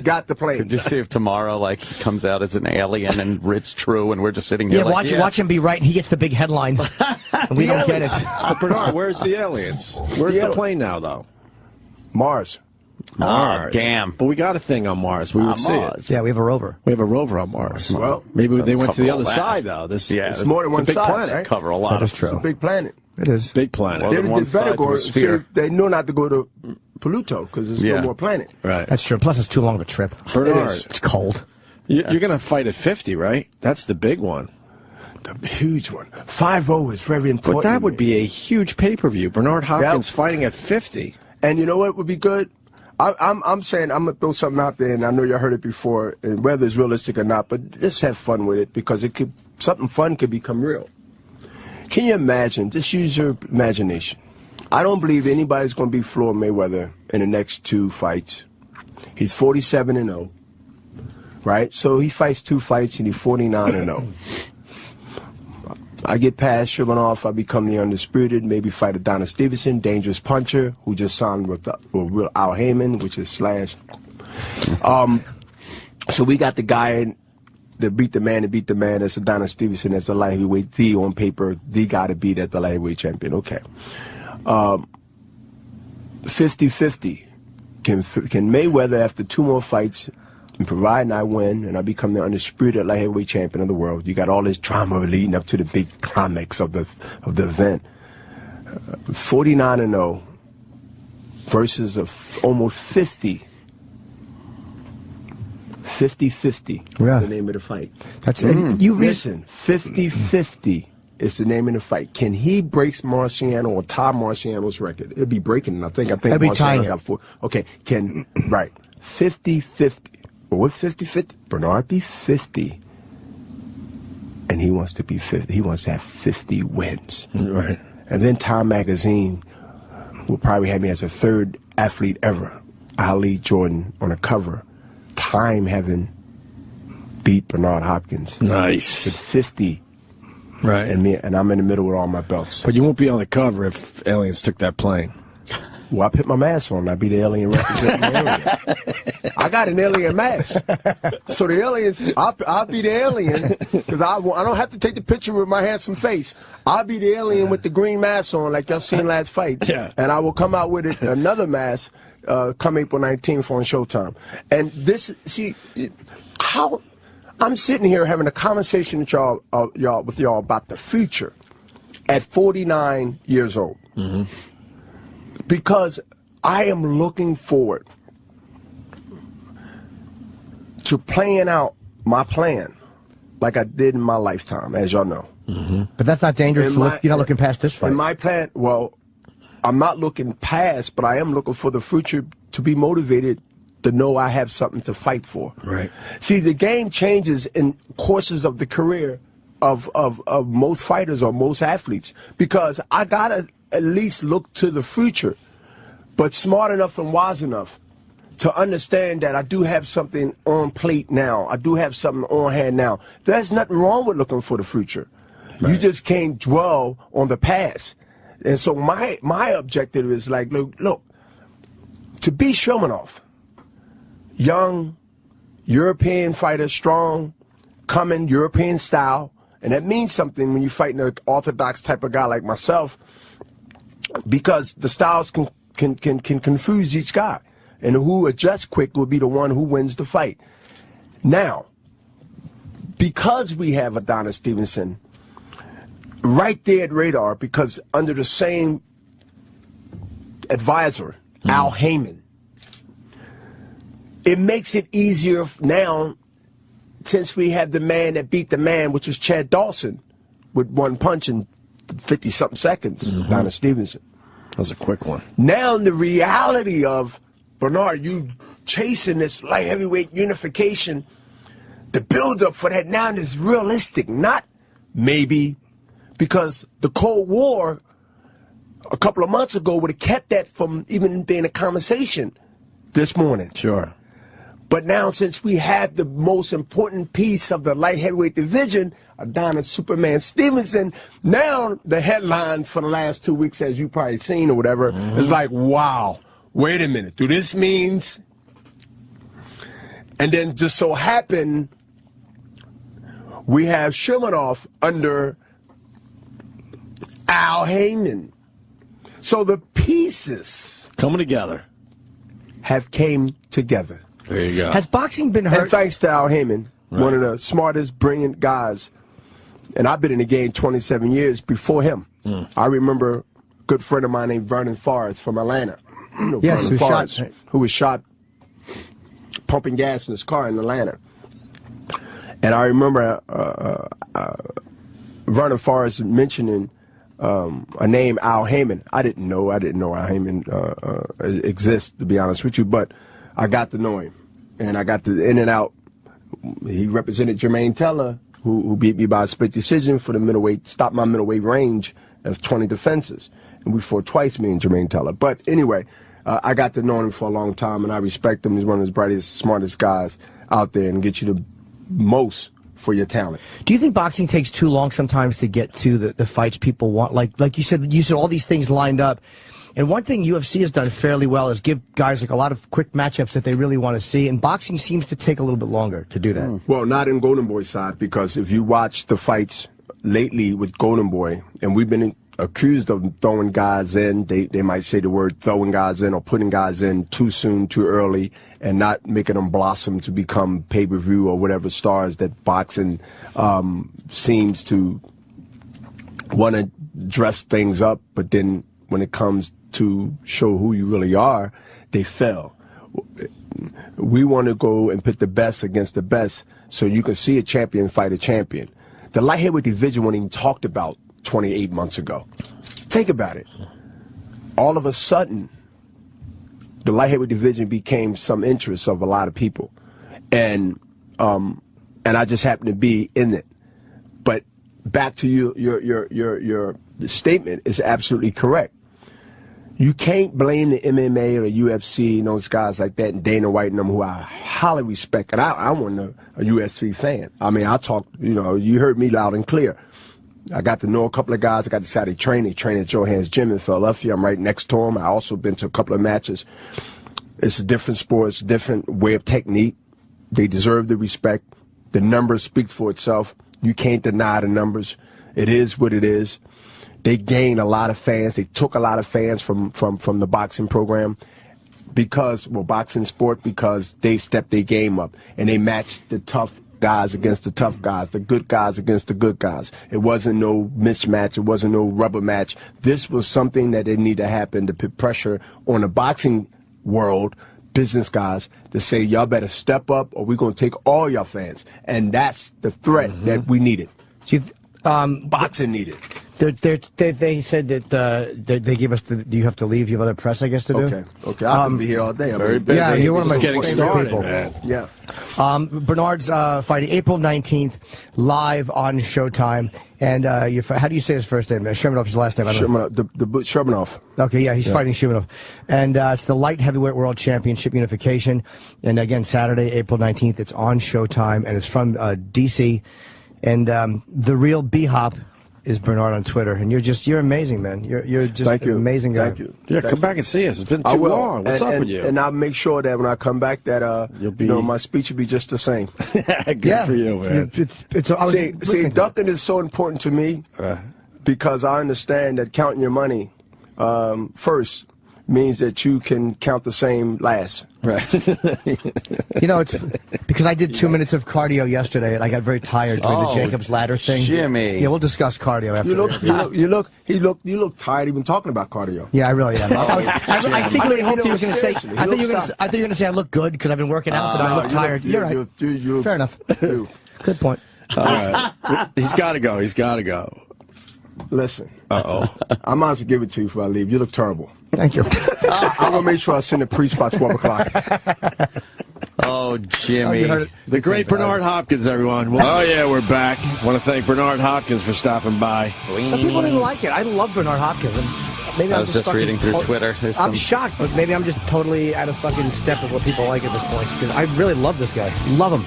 got the plane. Could you see if tomorrow, like, he comes out as an alien and it's true, and we're just sitting here like, watch him be right, and he gets the big headline. And we don't get it. Bernard, where's the aliens? Where's the plane now, though? Mars. Mars. Damn. But we got a thing on Mars. We would see it. Yeah, we have a rover. We have a rover on Mars. Well, maybe they went to the other that. side, though. It's more than one big side, planet. right? Cover a lot. That is true. It's a big planet. It is. Big planet. More than one side to a sphere. They know not to go to Pluto because there's no more planet. Right. That's true. Plus, it's too long of a trip. Bernard, it's cold. You're going to fight at 50, right? That's the big one. The huge one. 5-0 is very important. But that would be a huge pay-per-view. Bernard Hopkins fighting at 50. And you know what would be good? I'm saying I'm going to throw something out there, and I know you heard it before, and whether it's realistic or not, but just have fun with it because something fun could become real. Can you imagine? Just use your imagination. I don't believe anybody's going to beat Floyd Mayweather in the next 2 fights. He's 47-0, right? So he fights 2 fights, and he's 49-0. I get past Shermanoff, I become the undisputed, maybe fight Adonis Stevenson, dangerous puncher, who just signed with Al Heyman, which is Slash. So we got the guy that beat the man that's Adonis Stevenson, that's the light heavyweight, the on paper, the guy to beat at the light heavyweight champion. Okay. 50-50. Can Mayweather, after 2 more fights, and providing I win and I become the undisputed light heavyweight champion of the world, you got all this drama leading up to the big climax of the event. 49-0 versus almost 50. 50-50. Yeah. The name of the fight. That's you listen. 50-50 is the name of the fight. Can he break Marciano or tie Marciano's record? It'll be breaking. I think It'll be tying Marciano got 4. Okay. 50-50. But with 50-50, Bernard be 50, and he wants to be 50. He wants to have 50 wins. Right. And then Time Magazine will probably have me as a 3rd athlete ever. Ali Jordan on a cover. Time having beat Bernard Hopkins. Nice. With 50. Right. And I'm in the middle with all my belts. But you won't be on the cover if aliens took that plane. Well, I put my mask on. I'd be the alien representing the alien. I got an alien mask. So the aliens, I'll be the alien because I don't have to take the picture with my handsome face. I'll be the alien with the green mask on like y'all seen last fight. Yeah. And I will come out with another mask come April 19th on Showtime. And this, see, how I'm sitting here having a conversation with y'all about the future at 49 years old. Mm-hmm. Because I am looking forward to playing out my plan like I did in my lifetime, as y'all know. Mm-hmm. But that's not dangerous. You're not looking past this fight. In my plan, well, I'm not looking past, but I am looking for the future to be motivated to know I have something to fight for. Right. See, the game changes in courses of the career of most fighters or most athletes because I got to at least look to the future, but smart enough and wise enough to understand that I do have something on plate now. I do have something on hand now. There's nothing wrong with looking for the future. Right. You just can't dwell on the past. And so my objective is like, look, to be Shomanov, young, European fighter, strong, coming, European style, And that means something when you're fighting an orthodox type of guy like myself, because the styles can confuse each guy. And who adjusts quick will be the one who wins the fight. Now, because we have Adonis Stevenson right there at Radar, because under the same advisor, Al Heyman, it makes it easier now, since we have the man that beat the man, which was Chad Dawson, with one punch in 50-something seconds, Adonis Stevenson. That was a quick one. Now the reality of, Bernard, you chasing this light heavyweight unification, the build-up for that now is realistic, not maybe, because the Cold War a couple of months ago would have kept that from even being a conversation this morning. Sure. But now, since we have the most important piece of the light heavyweight division, Adonis Superman Stevenson, now the headlines for the last 2 weeks, as you probably seen or whatever, is like, wow, wait a minute, do this means? And then just so happen, we have Shimanoff under Al Heyman. So the pieces coming together have came together. There you go. Has boxing been hurt? And thanks to Al Heyman, one of the smartest, brilliant guys. And I've been in the game 27 years before him. I remember a good friend of mine named Vernon Forrest from Atlanta. You know, yes, Vernon Forrest, who was shot pumping gas in his car in Atlanta. And I remember Vernon Forrest mentioning a name, Al Heyman. I didn't know Al Heyman exists, to be honest with you, but I got to know him, and I got to in and out. He represented Jermaine Teller, who beat me by a split decision for the middleweight, stopped my middleweight range of 20 defenses, and we fought twice, me and Jermaine Teller. But anyway, I got to know him for a long time, and I respect him. He's one of the brightest, smartest guys out there, and get you the most for your talent. Do you think boxing takes too long sometimes to get to the fights people want? Like you said all these things lined up. And one thing UFC has done fairly well is give guys like a lot of quick matchups that they really want to see, and boxing seems to take a little bit longer to do that. Well, not in Golden Boy's side, because if you watch the fights lately with Golden Boy, and we've been accused of throwing guys in, they might say the word throwing guys in or putting guys in too soon, too early, and not making them blossom to become pay-per-view or whatever stars that boxing seems to want to dress things up, but then when it comes to show who you really are, they fail. We want to go and put the best against the best so you can see a champion fight a champion. The light heavyweight division wasn't even talked about 28 months ago. Think about it. All of a sudden, the light heavyweight division became some interest of a lot of people. And I just happened to be in it. But back to your statement is absolutely correct. You can't blame the MMA or the UFC and those guys like that, and Dana White and them, who I highly respect. And I wasn't a UFC fan. I mean, I talked, you heard me loud and clear. I got to know a couple of guys. I got to see how they train. They train at Johan's Gym in Philadelphia. I'm right next to them. I also been to a couple of matches. It's a different sport. It's a different way of technique. They deserve the respect. The numbers speak for itself. You can't deny the numbers. It is what it is. They gained a lot of fans. They took a lot of fans from the boxing program boxing sport, because they stepped their game up and they matched the tough guys against the tough guys, the good guys against the good guys. It wasn't no mismatch. It wasn't no rubber match. This was something that didn't need to happen to put pressure on the boxing world, business guys, to say, y'all better step up or we're going to take all your fans. And that's the threat that we needed. Boxing needed. They said that they gave us do you have to leave? You have other press, I guess, to do? Okay. I can be here all day. I'm very busy. Yeah, you're one of my getting favorite started, people. man. Yeah. Bernard's fighting April 19th, live on Showtime. And how do you say his first name? Shermanoff is his last name. Shermanoff. Okay, yeah, he's fighting Shermanoff. And it's the light heavyweight world championship unification. And again, Saturday, April 19th, it's on Showtime, and it's from D.C. And the real B-Hop, is Bernard on Twitter, and you're amazing, man. You're just an amazing guy. Thank you. Yeah, come back and see us. It's been too long. What's up with you? And I'll make sure that when I come back, that my speech will be just the same. Good for you, man. See, ducking is so important to me because I understand that counting your money first means that you can count the same last. Right. It's because I did 2 minutes of cardio yesterday, and I got very tired doing the Jacob's Ladder thing. Jimmy. Yeah, we'll discuss cardio after. You look tired even talking about cardio. Yeah, I really am. I secretly hoped you were going to say. I thought you were going to say I look good because I've been working out, but I look tired. You're right. Fair enough. Good point. All right. He's got to go. Listen. Uh-oh. I might as well give it to you before I leave. You look terrible. Thank you. I'm going to make sure I send a priest by 12 o'clock. Oh, Jimmy. The great Bernard Hopkins, everyone. Oh, yeah, we're back. Want to thank Bernard Hopkins for stopping by. Some people didn't like it. I love Bernard Hopkins. Maybe I was just reading through Twitter. I'm shocked, but maybe I'm just totally out of fucking step with what people like at this point. Because I really love this guy. Love him.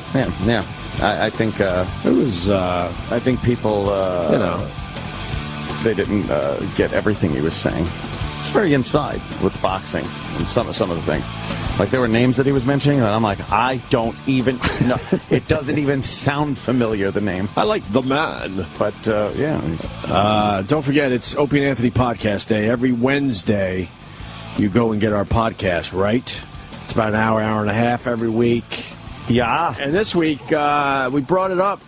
Yeah. I think it was. I think people, they didn't get everything he was saying. It's very inside with boxing and some of the things. Like there were names that he was mentioning, and I'm like, I don't even know. It doesn't even sound familiar, the name. I like the man. But, don't forget, it's Opie and Anthony Podcast Day. Every Wednesday, you go and get our podcast, right? It's about an hour and a half every week. Yeah. And this week, we brought it up.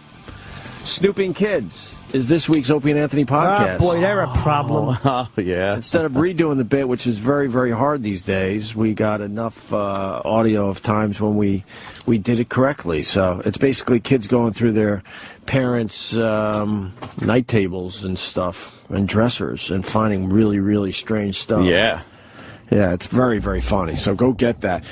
Snooping kids is this week's Opie and Anthony podcast. Oh, boy, they're a problem. Oh, yeah. Instead of redoing the bit, which is very, very hard these days, we got enough audio of times when we did it correctly. So it's basically kids going through their parents' night tables and stuff and dressers and finding really, really strange stuff. Yeah. Yeah, it's very, very funny. So go get that.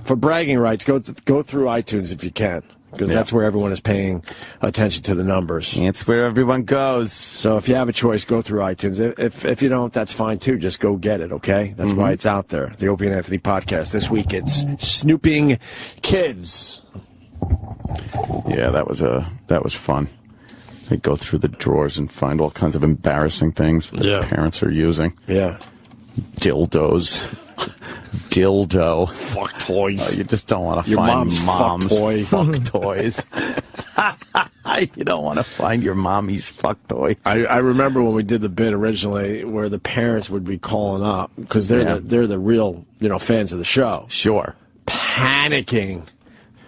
For bragging rights, go through iTunes if you can. Because that's where everyone is paying attention to the numbers. It's where everyone goes. So if you have a choice, go through iTunes. If you don't, that's fine too. Just go get it, okay? That's why it's out there. The Opie and Anthony Podcast. This week it's Snooping Kids. Yeah, that was fun. They go through the drawers and find all kinds of embarrassing things that parents are using. Yeah. Dildos. Dildo. Fuck toys. You just don't want to find mom's fuck toys. You don't want to find your mommy's fuck toys. I remember when we did the bit originally where the parents would be calling up because they're the real fans of the show. Sure. Panicking.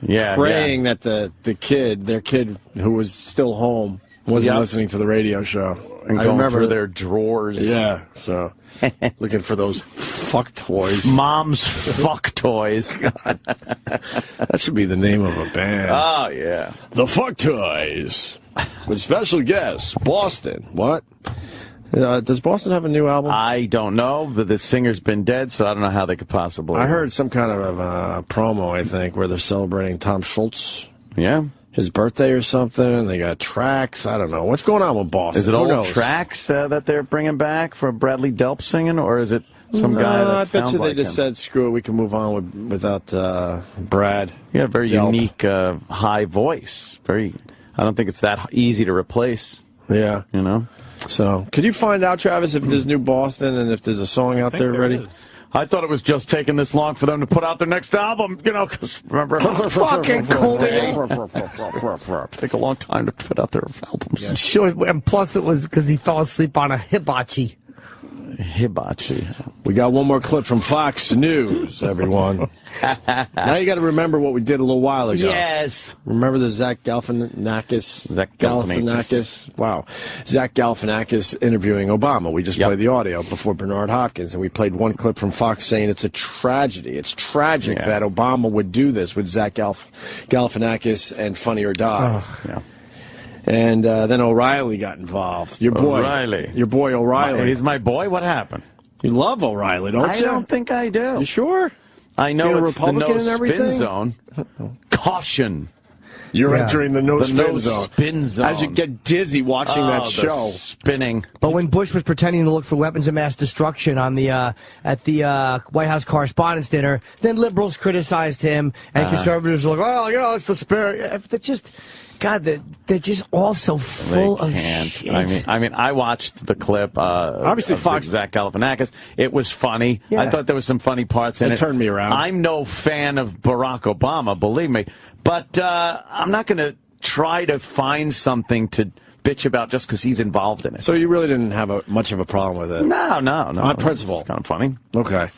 Yeah. Praying that their kid who was still home wasn't listening to the radio show. And I going remember through their drawers. Yeah. So looking for those fuck toys. Mom's fuck toys. That should be the name of a band. Oh, yeah. The Fuck Toys. With special guests, Boston. What? Does Boston have a new album? I don't know, but the singer's been dead, so I don't know how they could possibly. I heard some kind of a promo, I think, where they're celebrating Tom Schultz. Yeah. His birthday or something. They got tracks. I don't know. What's going on with Boston? Is it old tracks that they're bringing back for Bradley Delp singing, or is it some guy that sounds like him? I bet you they just said, screw it, we can move on without Brad. Yeah, very Delp. Unique high voice. I don't think it's that easy to replace. Yeah. So, can you find out, Travis, if there's new Boston and if there's a song out there ready? I thought it was just taking this long for them to put out their next album, because remember, fucking cool. Take a long time to put out their albums. Yeah. Sure, and plus it was because he fell asleep on a hibachi. We got one more clip from Fox News, everyone. Now you got to remember what we did a little while ago. Yes. Remember the Zach Galifianakis? Wow. Zach Galifianakis interviewing Obama. We just played the audio before Bernard Hopkins, and we played one clip from Fox saying it's a tragedy. It's tragic that Obama would do this with Zach Galifianakis and Funny or Die. Oh, yeah. And then O'Reilly got involved. Your boy O'Reilly. He's my boy? What happened? You love O'Reilly, don't you? I don't think I do. You sure? I know it's Republican the no and everything? spin zone. Caution. You're Yeah. entering the no spin no zone. spin zone. As you get dizzy watching that the show. spinning. But when Bush was pretending to look for weapons of mass destruction on the at the White House Correspondents' Dinner, then liberals criticized him, and conservatives were like, "Well, you know, it's the spirit." They're just, God, they're just all so full They of can't. shit. I mean, I watched the clip. Obviously, of Fox. Zach Galifianakis. It was funny. Yeah. I thought there was some funny parts in it. It turned me around. I'm no fan of Barack Obama, believe me, but I'm not going to try to find something to bitch about just because he's involved in it. So you really didn't have much of a problem with it? No. On principle. Kind of funny. Okay.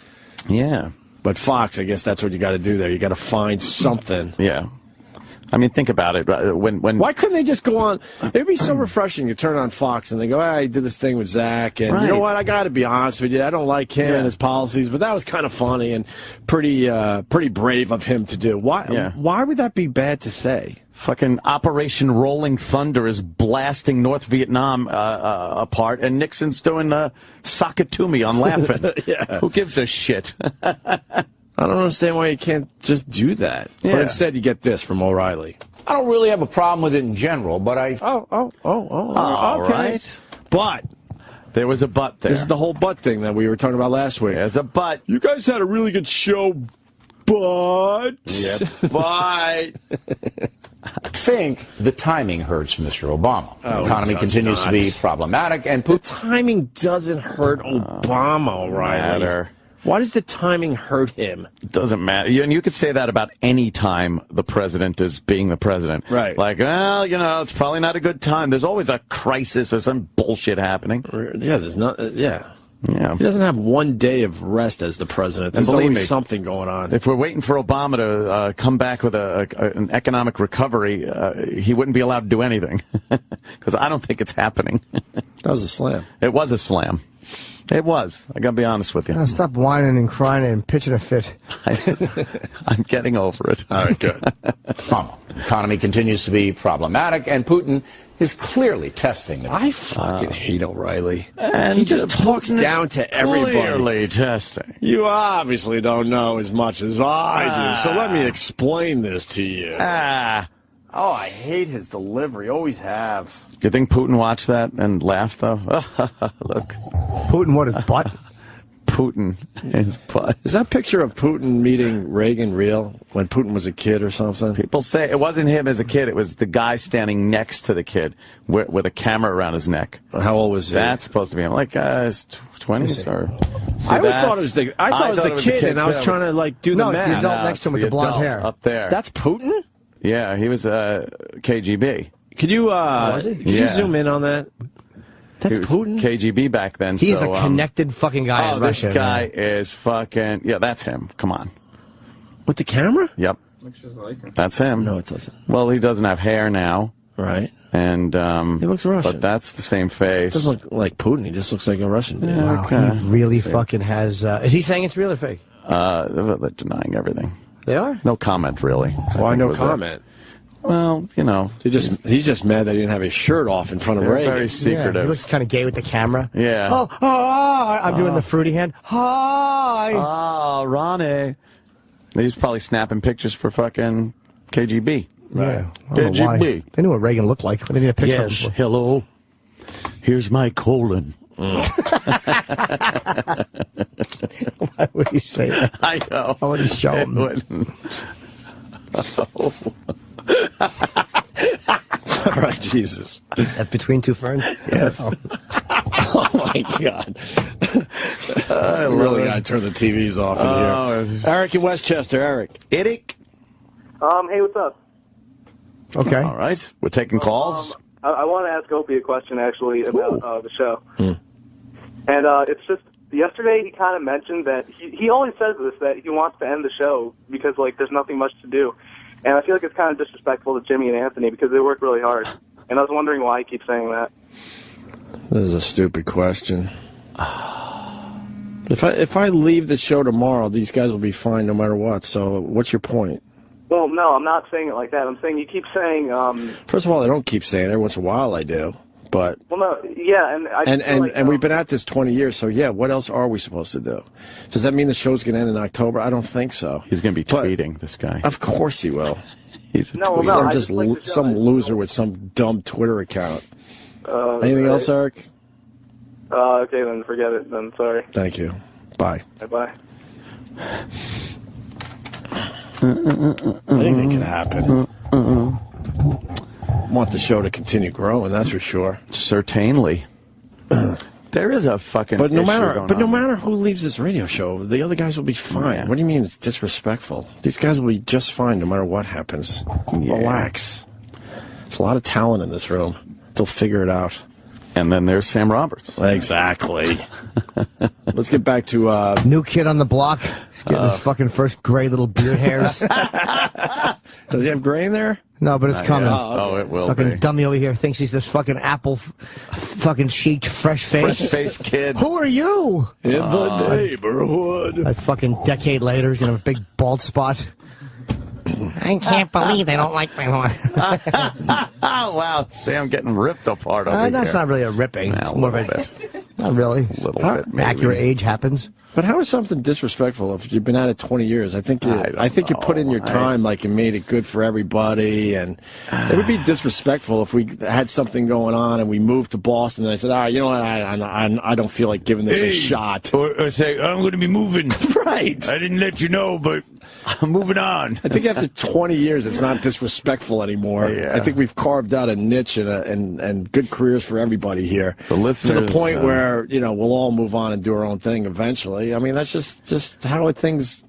Yeah. But Fox, I guess that's what you got to do there. You got to find something. Yeah. I mean, think about it. When Why couldn't they just go on? It'd be so refreshing. You turn on Fox and they go, I did this thing with Zach, and you know what? I got to be honest with you. I don't like him and his policies, but that was kind of funny and pretty brave of him to do. Why would that be bad to say? fucking Operation Rolling Thunder is blasting North Vietnam apart, and Nixon's doing sock it to me on laughing. Yeah. Who gives a shit? I don't understand why you can't just do that. Yeah. But instead, you get this from O'Reilly. I don't really have a problem with it in general, but I... All okay. right. But there was a but there. This is the whole but thing that we were talking about last week. There's a but. You guys had a really good show, but... Yep. But... I think the timing hurts Mr. Obama. The economy continues to be problematic, and the timing doesn't hurt Obama, O'Reilly. Why does the timing hurt him? It doesn't matter. And you could say that about any time the president is being the president. Right. Like, well, you know, it's probably not a good time. There's always a crisis or some bullshit happening. Yeah, there's not. Yeah. Yeah. He doesn't have one day of rest as the president. There's always something going on. If we're waiting for Obama to come back with an economic recovery, he wouldn't be allowed to do anything. Because I don't think it's happening. That was a slam. It was a slam. It was. I gotta be honest with you. Now stop whining and crying and pitching a fit. I'm getting over it. All right, good. The economy continues to be problematic, and Putin is clearly testing it. I fucking hate O'Reilly. And he just talks down to everybody. Clearly testing. You obviously don't know as much as I do, so let me explain this to you. Oh, I hate his delivery. Always have. Do you think Putin watched that and laughed, though? Look. Putin, what, his butt? Putin, his butt. Is that picture of Putin meeting Reagan real? When Putin was a kid or something? People say it wasn't him as a kid. It was the guy standing next to the kid with a camera around his neck. How old was he? That's supposed to be him. Like, his 20s or... I always thought it was the kid, and I was trying to, like, do the math. No, it's the adult next to him with the blonde hair. Up there. That's Putin? Yeah, he was KGB. Could you you zoom in on that? That's Putin? KGB back then. He's a connected fucking guy in Russia. This guy is fucking... Yeah, that's him. Come on. With the camera? Yep. Looks just like him. That's him. No, it doesn't. Well, he doesn't have hair now. Right. And he looks Russian. But that's the same face. Doesn't look like Putin. He just looks like a Russian dude. Yeah, Wow, okay. he really fucking has... is he saying it's real or fake? They're denying everything. They are? No comment, really. Why no comment? Well, you know. He's just mad that he didn't have his shirt off in front of Reagan. Very secretive. Yeah, he looks kind of gay with the camera. Yeah. I'm doing the fruity hand. Hi. Oh, Ronnie. He's probably snapping pictures for fucking KGB. Yeah. KGB. They knew what Reagan looked like. They need a picture of him. Yes, hello. Here's my colon. Why would he say that? I know. Why would he show him? All right, Jesus. That's Between Two Ferns? Yes. Oh, my God. I really got to turn the TVs off in here. Eric in Westchester. Eric. Eric. Hey, what's up? Okay. All right. We're taking calls. I want to ask Opie a question, actually, about the show. And it's just, yesterday he kind of mentioned that he always says this, that he wants to end the show because, like, there's nothing much to do. And I feel like it's kind of disrespectful to Jimmy and Anthony because they work really hard. And I was wondering why he keeps saying that. This is a stupid question. If I leave the show tomorrow, these guys will be fine no matter what. So what's your point? Well, no, I'm not saying it like that. I'm saying you keep saying... First of all, I don't keep saying it. Every once in a while I do. But... Well, no, yeah, and I feel like, and we've been at this 20 years, so yeah, what else are we supposed to do? Does that mean the show's going to end in October? I don't think so. He's going to be tweeting, this guy. Of course he will. He's a no, tweeter. I'm just some loser with some dumb Twitter account. Anything else, Eric? Okay, then forget it. Then sorry. Thank you. Bye. Bye. Anything can happen. Want the show to continue growing, that's for sure. Certainly. There is a fucking. But no matter who leaves this radio show, the other guys will be fine. Yeah. What do you mean it's disrespectful? These guys will be just fine no matter what happens. Yeah. Relax. There's a lot of talent in this room. They'll figure it out. And then there's Sam Roberts. Exactly. Let's get back to new kid on the block. He's getting his fucking first gray little beard hairs. Does he have gray in there? No, but it's coming. Oh, it will fucking be. dummy over here thinks he's this fucking apple, fucking cheeked, fresh face. Fresh-faced kid. Who are you? In the neighborhood. A fucking decade later, he's gonna have a big bald spot. I can't believe they don't like me more. Wow, Sam getting ripped apart over That's here. not really a ripping. Nah, It's more of a bit. not really. A little bit, maybe. Accurate age happens. But how is something disrespectful if you've been at it 20 years? I think you put in your time like you made it good for everybody, and it would be disrespectful if we had something going on and we moved to Boston and I said, you know what, I don't feel like giving this a shot. Or say, I'm going to be moving. Right. I didn't let you know, but I'm moving on. I think after 20 years, it's not disrespectful anymore. Yeah. I think we've carved out a niche and good careers for everybody here. The listeners, to the point where, we'll all move on and do our own thing eventually. I mean, that's just how that's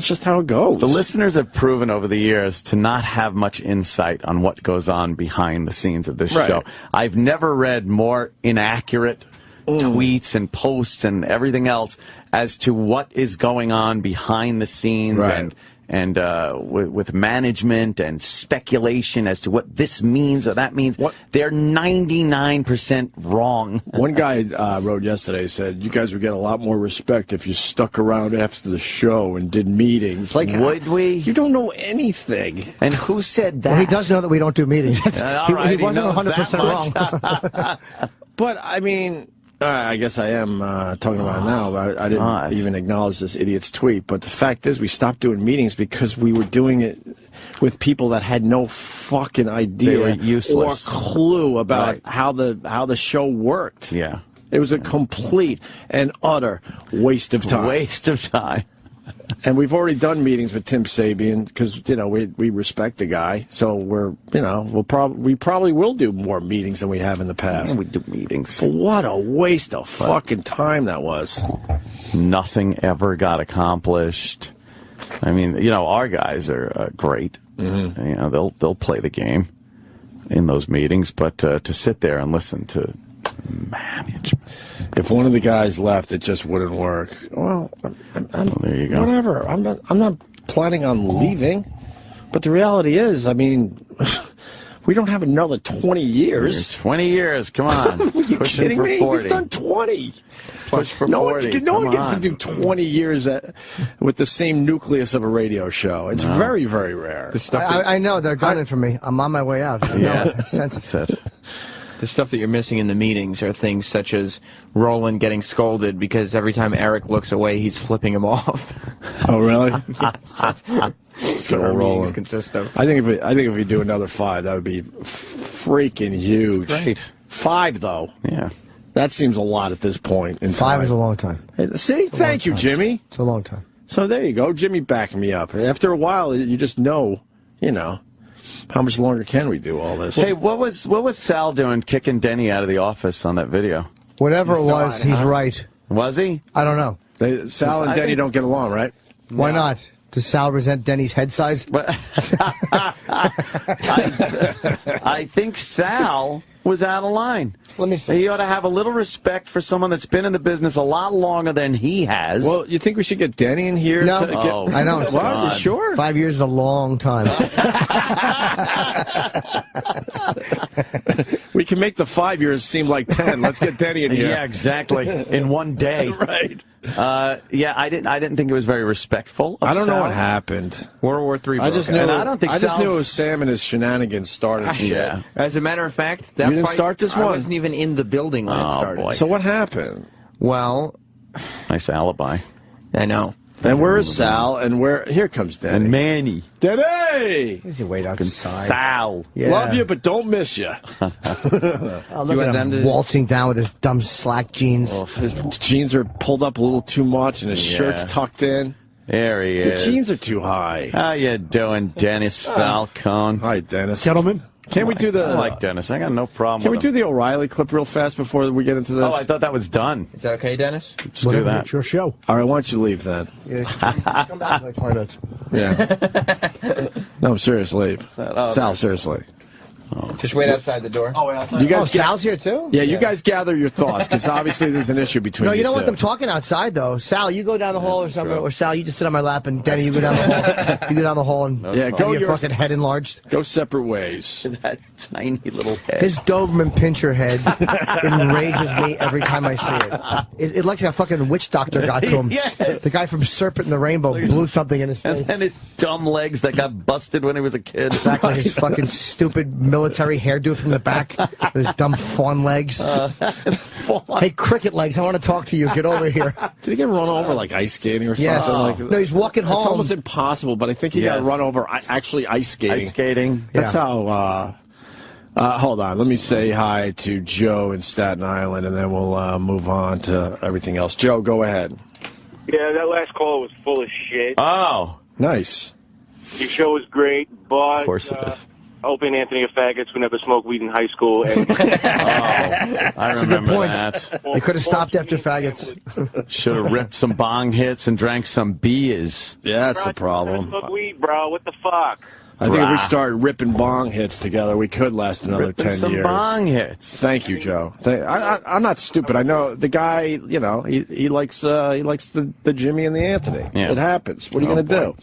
just how it goes. The listeners have proven over the years to not have much insight on what goes on behind the scenes of this show. I've never read more inaccurate tweets and posts and everything else as to what is going on behind the scenes and with management and speculation as to what this means or that means. They're 99% wrong. One guy wrote yesterday, said, you guys would get a lot more respect if you stuck around after the show and did meetings. Like, would we? You don't know anything. And who said that? Well, he does know that we don't do meetings. Right, he wasn't knows 100% wrong. But, I mean, I guess I am talking about it now, but I didn't even acknowledge this idiot's tweet. But the fact is, we stopped doing meetings because we were doing it with people that had no fucking idea They were useless. or clue about how the show worked. Yeah. It was a complete and utter waste of time. Waste of time. And we've already done meetings with Tim Sabian because we respect the guy. So we probably will do more meetings than we have in the past. Yeah, we do meetings. But what a waste of fucking time that was. Nothing ever got accomplished. I mean, our guys are great. Mm-hmm. They'll play the game in those meetings, but to sit there and listen to management. If one of the guys left, it just wouldn't work. Well, there you go. Whatever. I'm not planning on leaving, but the reality is, I mean, we don't have another 20 years. 20 years. Come on. Are you kidding for me? 40. We've done 20. Let's push for no 40. No one gets to do 20 years with the same nucleus of a radio show. It's very, very rare. I know. They're gunning for me. I'm on my way out. That's it. The stuff that you're missing in the meetings are things such as Roland getting scolded because every time Eric looks away, he's flipping him off. Oh, really? That's what our meetings consist of. I think if we do another 5, that would be freaking huge. Great. 5, though. Yeah. That seems a lot at this point in 5 time. is a long time. See? Thank you, Jimmy. It's a long time. So there you go. Jimmy backing me up. After a while, you just know, how much longer can we do all this? Hey, what was Sal doing kicking Denny out of the office on that video? Whatever it was, he's right. Was he? I don't know. Sal and Denny don't get along, right? Why not? Does Sal resent Denny's head size? I think Sal was out of line. Let me see. He ought to have a little respect for someone that's been in the business a lot longer than he has. Well, you think we should get Denny in here? No, I know. What? You sure? 5 years is a long time. We can make the 5 years seem like 10. Let's get Denny in here. Yeah, exactly. In one day. Right. Yeah, I didn't think it was very respectful of I don't know Sal. what happened. World War III. I just knew. And I don't think I just Sal's- knew it was Sam and his shenanigans started. Yeah. As a matter of fact, that You didn't fight, start this I one? wasn't even in the building when it started. Boy. So what happened? Well, Nice alibi. I know. And where is Sal? And here comes Denny. And Manny. Denny! He's a wait outside. Sal. Yeah. Love you, but don't miss you. Oh, look at him waltzing down with his dumb slack jeans. Oh, his jeans are pulled up a little too much, and his shirt's tucked in. There he is. Your jeans are too high. How you doing, Dennis Falcone? Hi, Dennis. Gentlemen. Can we do the... I like Dennis. I got no problem Can we with do the O'Reilly clip real fast before we get into this? Oh, I thought that was done. Is that okay, Dennis? Let's do that. It's your show. All right, why don't you leave then? Yeah, come back in like 20 minutes. Yeah. No, seriously. Sal, seriously. Just wait outside the door. Oh, wait outside. You guys Sal's here too? Yeah, you guys gather your thoughts, because obviously there's an issue between No, you don't two. want them talking outside, though. Sal, you go down the hall or something, or Sal, you just sit on my lap, and Denny, you go down the hall. You go down the hall and go your fucking head enlarged. Go separate ways. That tiny little head. His Doberman Pinscher head enrages me every time I see it. It looks like a fucking witch doctor got to him. Yes. The guy from Serpent and the Rainbow blew something in his face. And his dumb legs that got busted when he was a kid. Exactly, his fucking stupid military hairdo from the back, with his dumb fawn legs. Hey, cricket legs, I want to talk to you. Get over here. Did he get run over like ice skating or Yes. something? No, he's walking home. It's almost impossible, but I think he got run over actually ice skating. Ice skating. That's how... hold on. Let me say hi to Joe in Staten Island, and then we'll move on to everything else. Joe, go ahead. Yeah, that last call was full of shit. Oh. Nice. Your show was great, but... Of course it is. Opie and Anthony are faggots who never smoked weed in high school. And I remember point. that. They could have stopped after faggots. Should have ripped some bong hits and drank some beers. Yeah, that's the problem. smoke weed, bro. What the fuck? I think if we start ripping bong hits together, we could last another Ripping 10 some years. bong hits. Thank you, Joe. I'm not stupid. I know the guy. You know, he likes the Jimmy and the Anthony. Yeah. It happens. What are you going to do?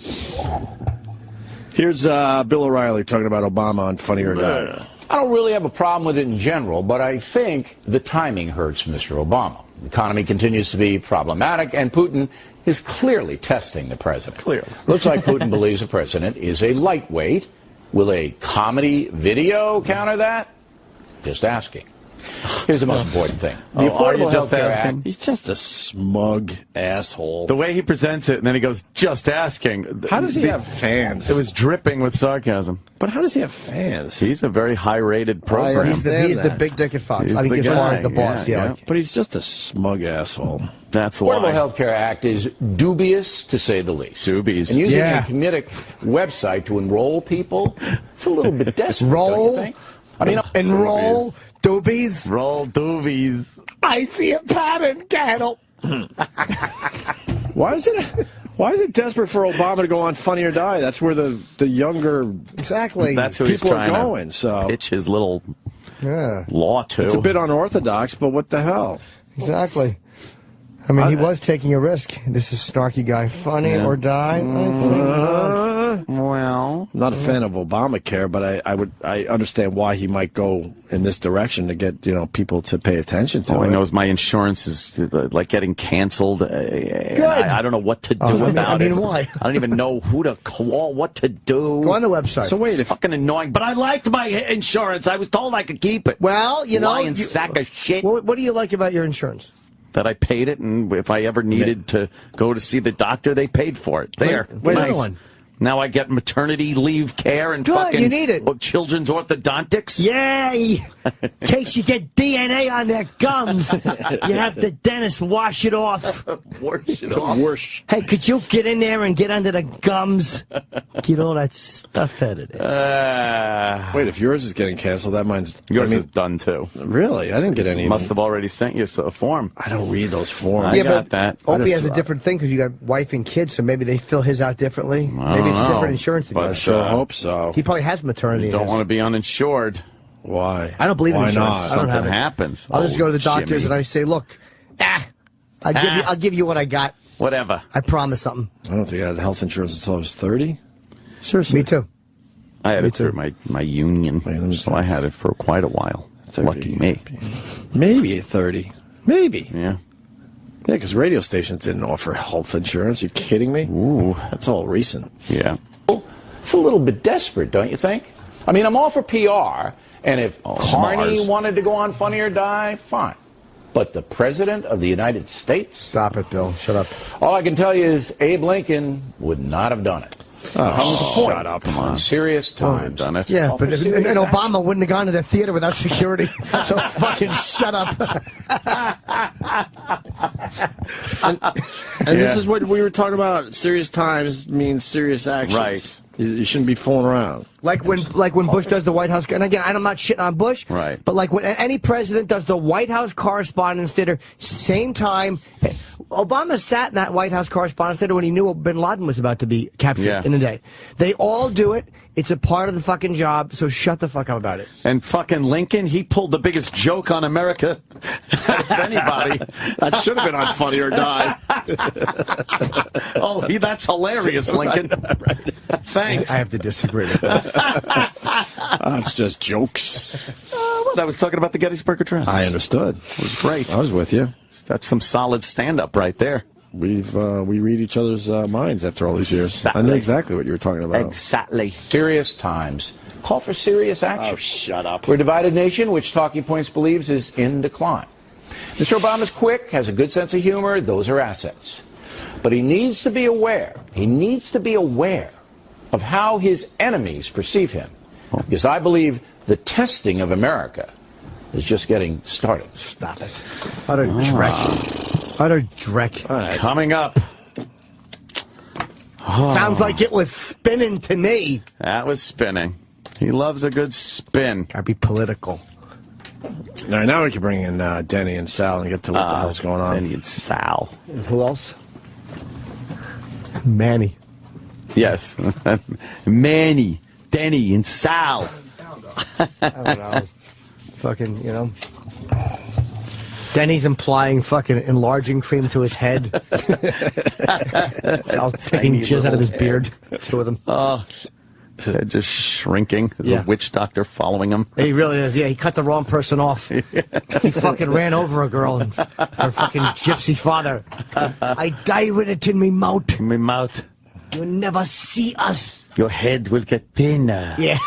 Here's Bill O'Reilly talking about Obama on Funny or Die. I don't really have a problem with it in general, but I think the timing hurts Mr. Obama. The economy continues to be problematic, and Putin is clearly testing the president. Clearly. Looks like Putin believes the president is a lightweight. Will a comedy video counter that? Just asking. Here's the most important thing. The Affordable Health Care Act. He's just a smug asshole. The way he presents it, and then he goes, just asking. How does he have fans? It was dripping with sarcasm. But how does he have fans? He's a very high-rated program. He's the big dick at Fox. I think as far as the boss, yeah. But he's just a smug asshole. That's Affordable why. Health Care Act is dubious, to say the least. Dubious. And using a comedic website to enroll people, it's a little bit desperate, don't you think? I mean, enroll doobies. Roll doobies. I see a pattern, cattle. Why is it desperate for Obama to go on Funny or Die? That's where the younger That's who he's people are trying going. to So pitch his little law to. it's a bit unorthodox, but what the hell? Exactly. I mean, he was taking a risk. This is snarky guy. Funny or Die? Well, I'm not a fan of Obamacare, but I understand why he might go in this direction to get people to pay attention to all it. I know is my insurance is like getting canceled. I don't know what to do about it. Why? I don't even know who to call, what to do. Go on the website. So wait, if Fucking annoying. But I liked my insurance. I was told I could keep it. Well, Lying sack of shit. What do you like about your insurance? That I paid it, and if I ever needed to go to see the doctor, they paid for it. There. Wait, nice. another one. Now I get maternity leave care and Good, fucking you need it. Children's orthodontics. Yay! In case you get DNA on their gums, you have the dentist wash it off. Wash it off. Whoosh. Hey, could you get in there and get under the gums? Get all that stuff out of there. Wait, if yours is getting canceled, that mine's Yours is done too. Really? I didn't get any. Must have already sent you a form. I don't read those forms. I got that. Opie has a different thing because you got wife and kids, so maybe they fill his out differently. Maybe it's a different insurance. I sure hope so. He probably has maternity. You don't want to be uninsured. Why? I don't believe in Why insurance. not? I don't have Something it. happens. I'll just go to the doctors Jimmy. and I say, look, I'll give you what I got. Whatever. I promise something. I don't think I had health insurance until I was 30. Seriously. Me too. I had it through my union, so I had it for quite a while. 30. Lucky me. Maybe 30. Maybe. Yeah. Yeah, because radio stations didn't offer health insurance. You kidding me? Ooh. That's all recent. Yeah. It's a little bit desperate, don't you think? I mean, I'm all for PR, and if Carney wanted to go on Funny or Die, fine. But the President of the United States? Stop it, Bill. Shut up. All I can tell you is Abe Lincoln would not have done it. Shut up. Come on. Serious times. Done it. Yeah, but and Obama wouldn't have gone to the theater without security. So fucking shut up. And this is what we were talking about. Serious times means serious actions. Right. You shouldn't be fooling around. Like when Bush does the White House, and again, I'm not shitting on Bush, right? But like when any president does the White House Correspondents' Dinner, same time, Obama sat in that White House Correspondents' Dinner when he knew Bin Laden was about to be captured in a day. They all do it. It's a part of the fucking job, so shut the fuck up about it. And fucking Lincoln, he pulled the biggest joke on America of anybody. That should have been on Funny or Die. That's hilarious, Lincoln. Thanks. I have to disagree with this. It's just jokes. I was talking about the Gettysburg Address. I understood. It was great. I was with you. That's some solid stand-up right there. We read each other's minds after all these years. Exactly. I knew exactly what you were talking about. Exactly. Serious times. Call for serious action. Oh, shut up. We're a divided nation, which Talking Points believes is in decline. Mr. Obama's quick, has a good sense of humor. Those are assets. But he needs to be aware. He needs to be aware of how his enemies perceive him. Because I believe the testing of America is just getting started. Stop it. Utter dreck. Utter dreck. Right. Coming up. Sounds like it was spinning to me. That was spinning. He loves a good spin. Gotta be political. All right, now we can bring in Denny and Sal and get to what the hell's going on. Denny and Sal. And who else? Manny. Yes. Manny, Denny, and Sal. I don't know. Fucking, you know. Denny's implying fucking enlarging cream to his head. Sal taking jizz out of his beard. Two of them. Oh, his head just shrinking. There's a witch doctor following him. He really is. Yeah, he cut the wrong person off. He fucking ran over a girl and her fucking gypsy father. I die with it in me mouth. In my mouth. You'll never see us. Your head will get thinner. Yeah.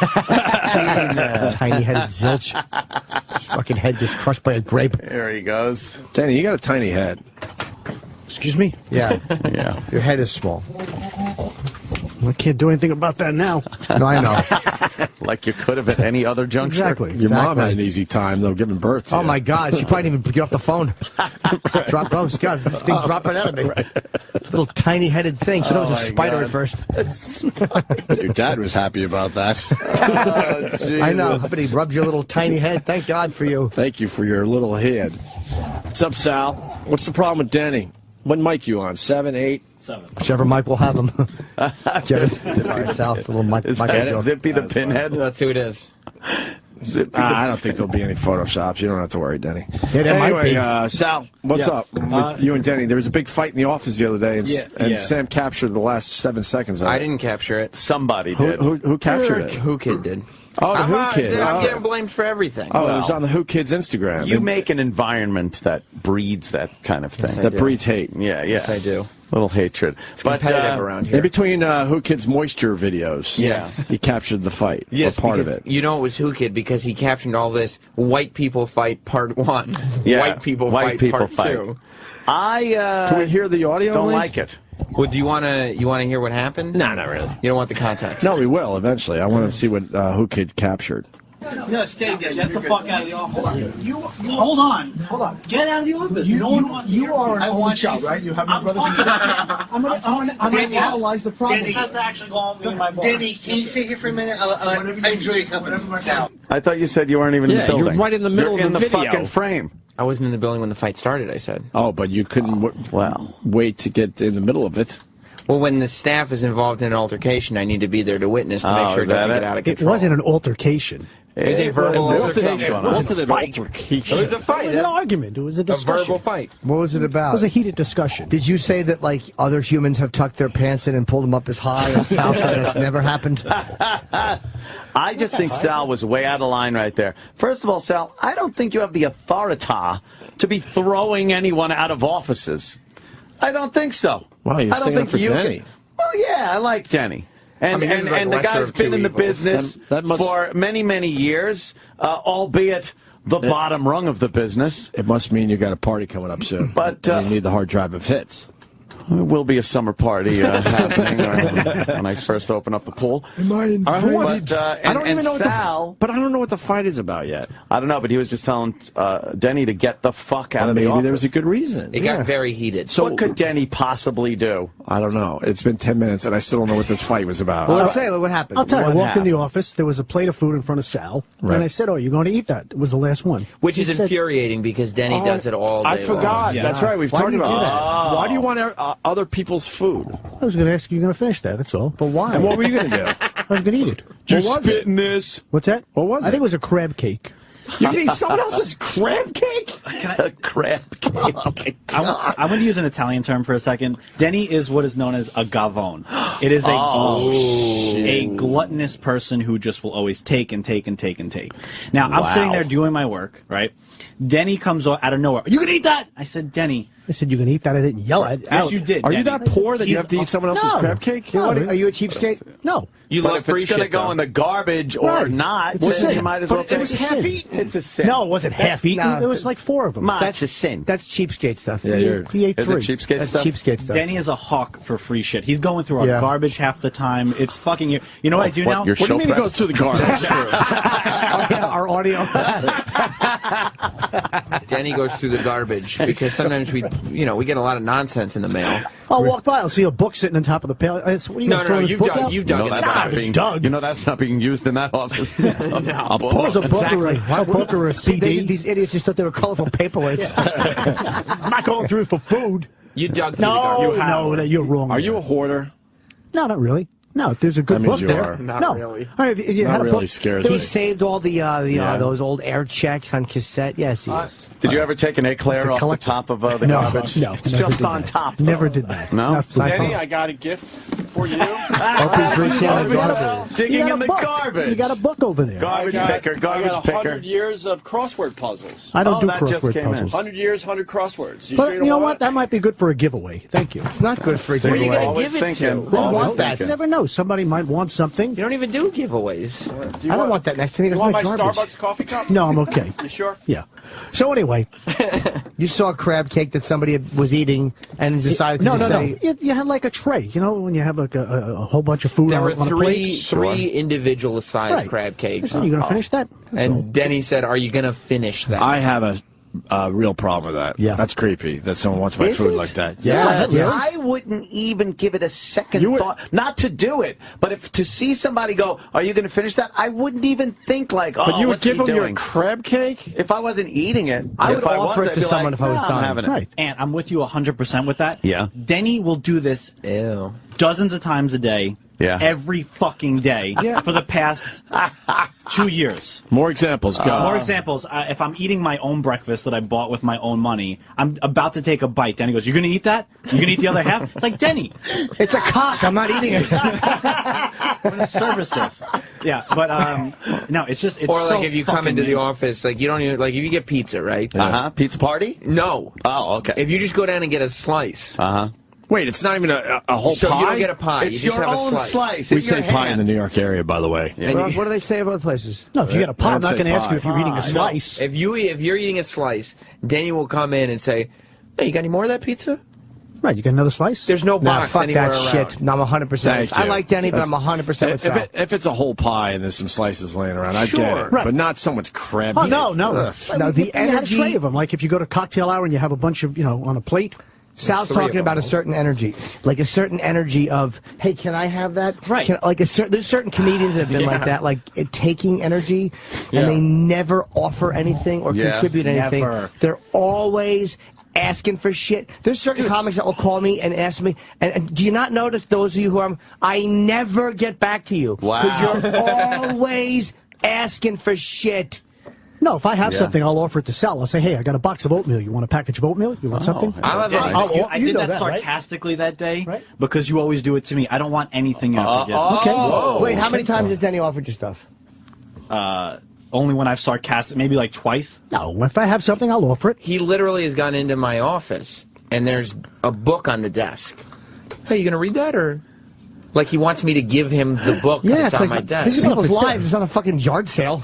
Tiny-headed zilch. His fucking head gets crushed by a grape. There he goes. Denny, you got a tiny head. Excuse me? Yeah. Yeah. Your head is small. I can't do anything about that now. No, I know. Like you could have at any other juncture. Exactly. Your mom had an easy time, though, giving birth to you. Oh, my God. She probably didn't even get off the phone. Drop those. God, this thing's dropping out of me. Little tiny-headed thing. She thought it was a spider at first. Your dad was happy about that. I know. But he rubbed your little tiny head. Thank God for you. Thank you for your little head. What's up, Sal? What's the problem with Denny? What mic you on? 7, 8? 7. Whichever mic will have him. Get it? Sorry, Sal. The little mic. Is that Zippy the pinhead? That's who it is. Zippy I don't think there'll be any Photoshops. You don't have to worry, Denny. Yeah, there might be. Sal, what's up with you and Denny? There was a big fight in the office the other day, and Yeah. Sam captured the last 7 seconds of it. I didn't capture it. Somebody did. Who captured it? Who Kid did. Oh, the Who Kid. I'm getting blamed for everything. Oh, it was on the Who Kid's Instagram. You make an environment that breeds that kind of thing. That breeds hate. Yeah, yeah. Yes, I do. Little hatred. It's competitive around here. In between Who Kid's moisture videos, Yes. he captured the fight. Yes, or part of because it. You know it was Who Kid because he captioned all this white people fight part 1. Yeah, White people fight part 2. Can we hear the audio? Don't at like least? it. Well, do you want to hear what happened? No, not really. You don't want the context? No, we will eventually. I want to see what Who Kid captured. No, stay there. Get the fuck out of the office. Hold on. Get out of the office. You are an only child, right? You have my brothers and sisters. I'm gonna analyze the problem. Denny, has to actually go home with my boss. Denny, can you sit here for a minute? I enjoy your company. I thought you said you weren't even in the building. You're right in the middle You're of the in the video. fucking frame. I wasn't in the building when the fight started, I said. Oh, but you couldn't wait to get in the middle of it. Well, when the staff is involved in an altercation, I need to be there to witness to make sure it doesn't get out of control. It wasn't an altercation. It was a verbal altercation. altercation. It wasn't an altercation. It was a fight. It was an argument. It was a discussion. A verbal fight. What was it about? It was a heated discussion. Did you say that, like, other humans have tucked their pants in and pulled them up as high, and Sal said that's never happened? I just think Sal was way out of line right there. First of all, Sal, I don't think you have the authority to be throwing anyone out of offices. I don't think so. Wow, you're I don't sticking think up for you Denny. can. Well, yeah, I like Denny. And, I mean, this is like and the lesser guy's of been two in the evils. business That must- for many, many years, albeit the bottom rung of the business. It must mean you got a party coming up soon. But you need the hard drive of hits. There will be a summer party happening when I first open up the pool. Am I invited? I don't even know but I don't know what the fight is about yet. I don't know, but he was just telling Denny to get the fuck out of the office. Maybe there was a good reason. It got very heated. So what could Denny possibly do? I don't know. It's been 10 minutes, and I still don't know what this fight was about. Well, let's say what happened. I'll tell you, I What walked in the happened? office, there was a plate of food in front of Sal, Right. and I said, oh, you're going to eat that. It was the last one. Which He is said, infuriating because Denny does it all day I forgot. long. Yeah. That's right. We've Why talked do you about do this. that? Why do you want other people's food? I was going to ask you, you're going to finish that, that's all. But why? And what were you going to do? I was going to eat it. What was it? this. What's that? What was I think it? it was a crab cake. You can eat someone else's crab cake? A crab cake. I'm going to use an Italian term for a second. Denny is what is known as a gavone. It is a gluttonous person who just will always take and take and take and take. Now, I'm sitting there doing my work, right? Denny comes out of nowhere. You can eat that! I said, Denny. I said, you can eat that. I didn't yell at Yes, you did. Are you Denny. that poor that you have to eat someone else's crab cake? No, Are you a cheapskate? No. You But love if free it's going to shit, go though. in the garbage or Right. not, It's a then sin. you might as But well it take was it. half eaten. It's a sin. No, it wasn't half eaten. Nah. There was like 4 of them. That's a sin. That's cheapskate stuff. Yeah, you're... He ate Is it 3. cheapskate That's stuff? cheapskate stuff. Denny is a hawk for free shit. He's going through our Yeah. garbage half the time. It's fucking you. You know what I do now? Your What do you mean show it goes through the garbage? Our audio. Denny goes through the garbage because sometimes we get a lot of nonsense in the mail. I'll walk by. I'll see a book sitting on top of the pail. What are you guys throwing this book out? You've dug in the garbage. You know that's not being used in that office. A book. It was a book or a CD. These idiots just thought they were colorful paperweights. I'm not going through for food. You dug through the garbage. No, you're wrong. Are you a hoarder? No, not really. No, there's a good That means book you there. are. Not no. really. All right, if you Not had a really book, scares He me. saved all the those old air checks on cassette. Yes, he is. Did you ever take an eclair off the top of the garbage? No, It's never just did on that. top. Never did that. No? Not for Denny, fun. I got a gift for you. Digging You got in a the book. garbage. You got a book over there. Garbage picker, I garbage got picker. 100 years of crossword puzzles. I don't do that just crossword came in. puzzles. 100 years, 100 crosswords. But you know what? That might be good for a giveaway. Thank you. It's not good for a Who are you giveaway. going to Always give it to? thinking. They Always want that. thinking. You never know. Somebody might want something. You don't even do giveaways. I don't want that next thing. You want my garbage. Starbucks coffee cup? No, I'm okay. You sure? Yeah. So anyway, You saw a crab cake that somebody was eating and decided to say, You had like a tray. You know, when you have like a whole bunch of food There on, were on a plate. three individual-sized Right. crab cakes. Listen, you going to finish that? That's all. And Denny said, "Are you going to finish that?" I have a real problem with that. Yeah. That's creepy that someone wants my Is food it? like that. Yes. Yeah. I wouldn't even give it a second You would- thought. Not to do it, but if to see somebody go, "Are you going to finish that?" I wouldn't even think like, "Oh, But you would what's he give them your doing?" crab cake? If I wasn't eating it, I if would offer was, it I'd to be someone like, if I was "No, I'm done." having it. Right. And I'm with you 100% with that. Yeah. Denny will do this Ew. dozens of times a day. Yeah. Every fucking day for the past 2 years. More examples. Go. More examples. If I'm eating my own breakfast that I bought with my own money, I'm about to take a bite. Denny goes, "You're going to eat that? You're going to eat the other half?" It's like, Denny. "It's a cock. I'm not eating it." I'm going to service this. Yeah, but no, it's just, it's Or like so if you come fucking into the mean. office, like you don't even like if you get pizza, right? Pizza party? No. Oh, okay. If you just go down and get a slice. Wait, it's not even a whole So pie? you don't get a pie. It's you just your have own a slice. slice. We in say your pie in hand. the New York area, by the way. What do they say about other places? No, if you get a pie, I'm I'd not say going to ask you pie. if you're eating a No. slice. If you're eating a slice, Denny will come in and say, "Hey, you got any more of that pizza?" Right, you got another slice? There's no Nah, box fuck anywhere that around. shit. No, I'm 100%. Thank I you. like Denny, but I'm 100% with Sal. If it's a whole pie and there's some slices laying around, I get Sure. it. Right. But not someone's crab Oh, cake. no. Ugh. No, the You had a energy- tray of them. Like if you go to cocktail hour and you have a bunch of, on a plate. Sal's Three of talking about a them. certain energy, like a certain energy of, "Hey, can I have that?" Right. There's certain comedians that have been like that, like taking energy, and they never offer anything or contribute anything. Never. They're always asking for shit. There's certain comics that will call me and ask me, and do you not notice those of you who I never get back to you because you're always asking for shit. No, if I have something, I'll offer it to Sal. I'll say, "Hey, I got a box of oatmeal. You want a package of oatmeal? You want something?" I you did know that that, right? sarcastically that day Right. because you always do it to me. I don't want anything you have to give. Okay. Wait, how many times has Denny offered you stuff? Only when I've sarcastic, maybe like twice. No, if I have something, I'll offer it. He literally has gone into my office, and there's a book on the desk. Hey, you gonna read that, or like he wants me to give him the book Yeah, that's it's on like my desk? this is almost It's live. there. It's not a fucking yard sale.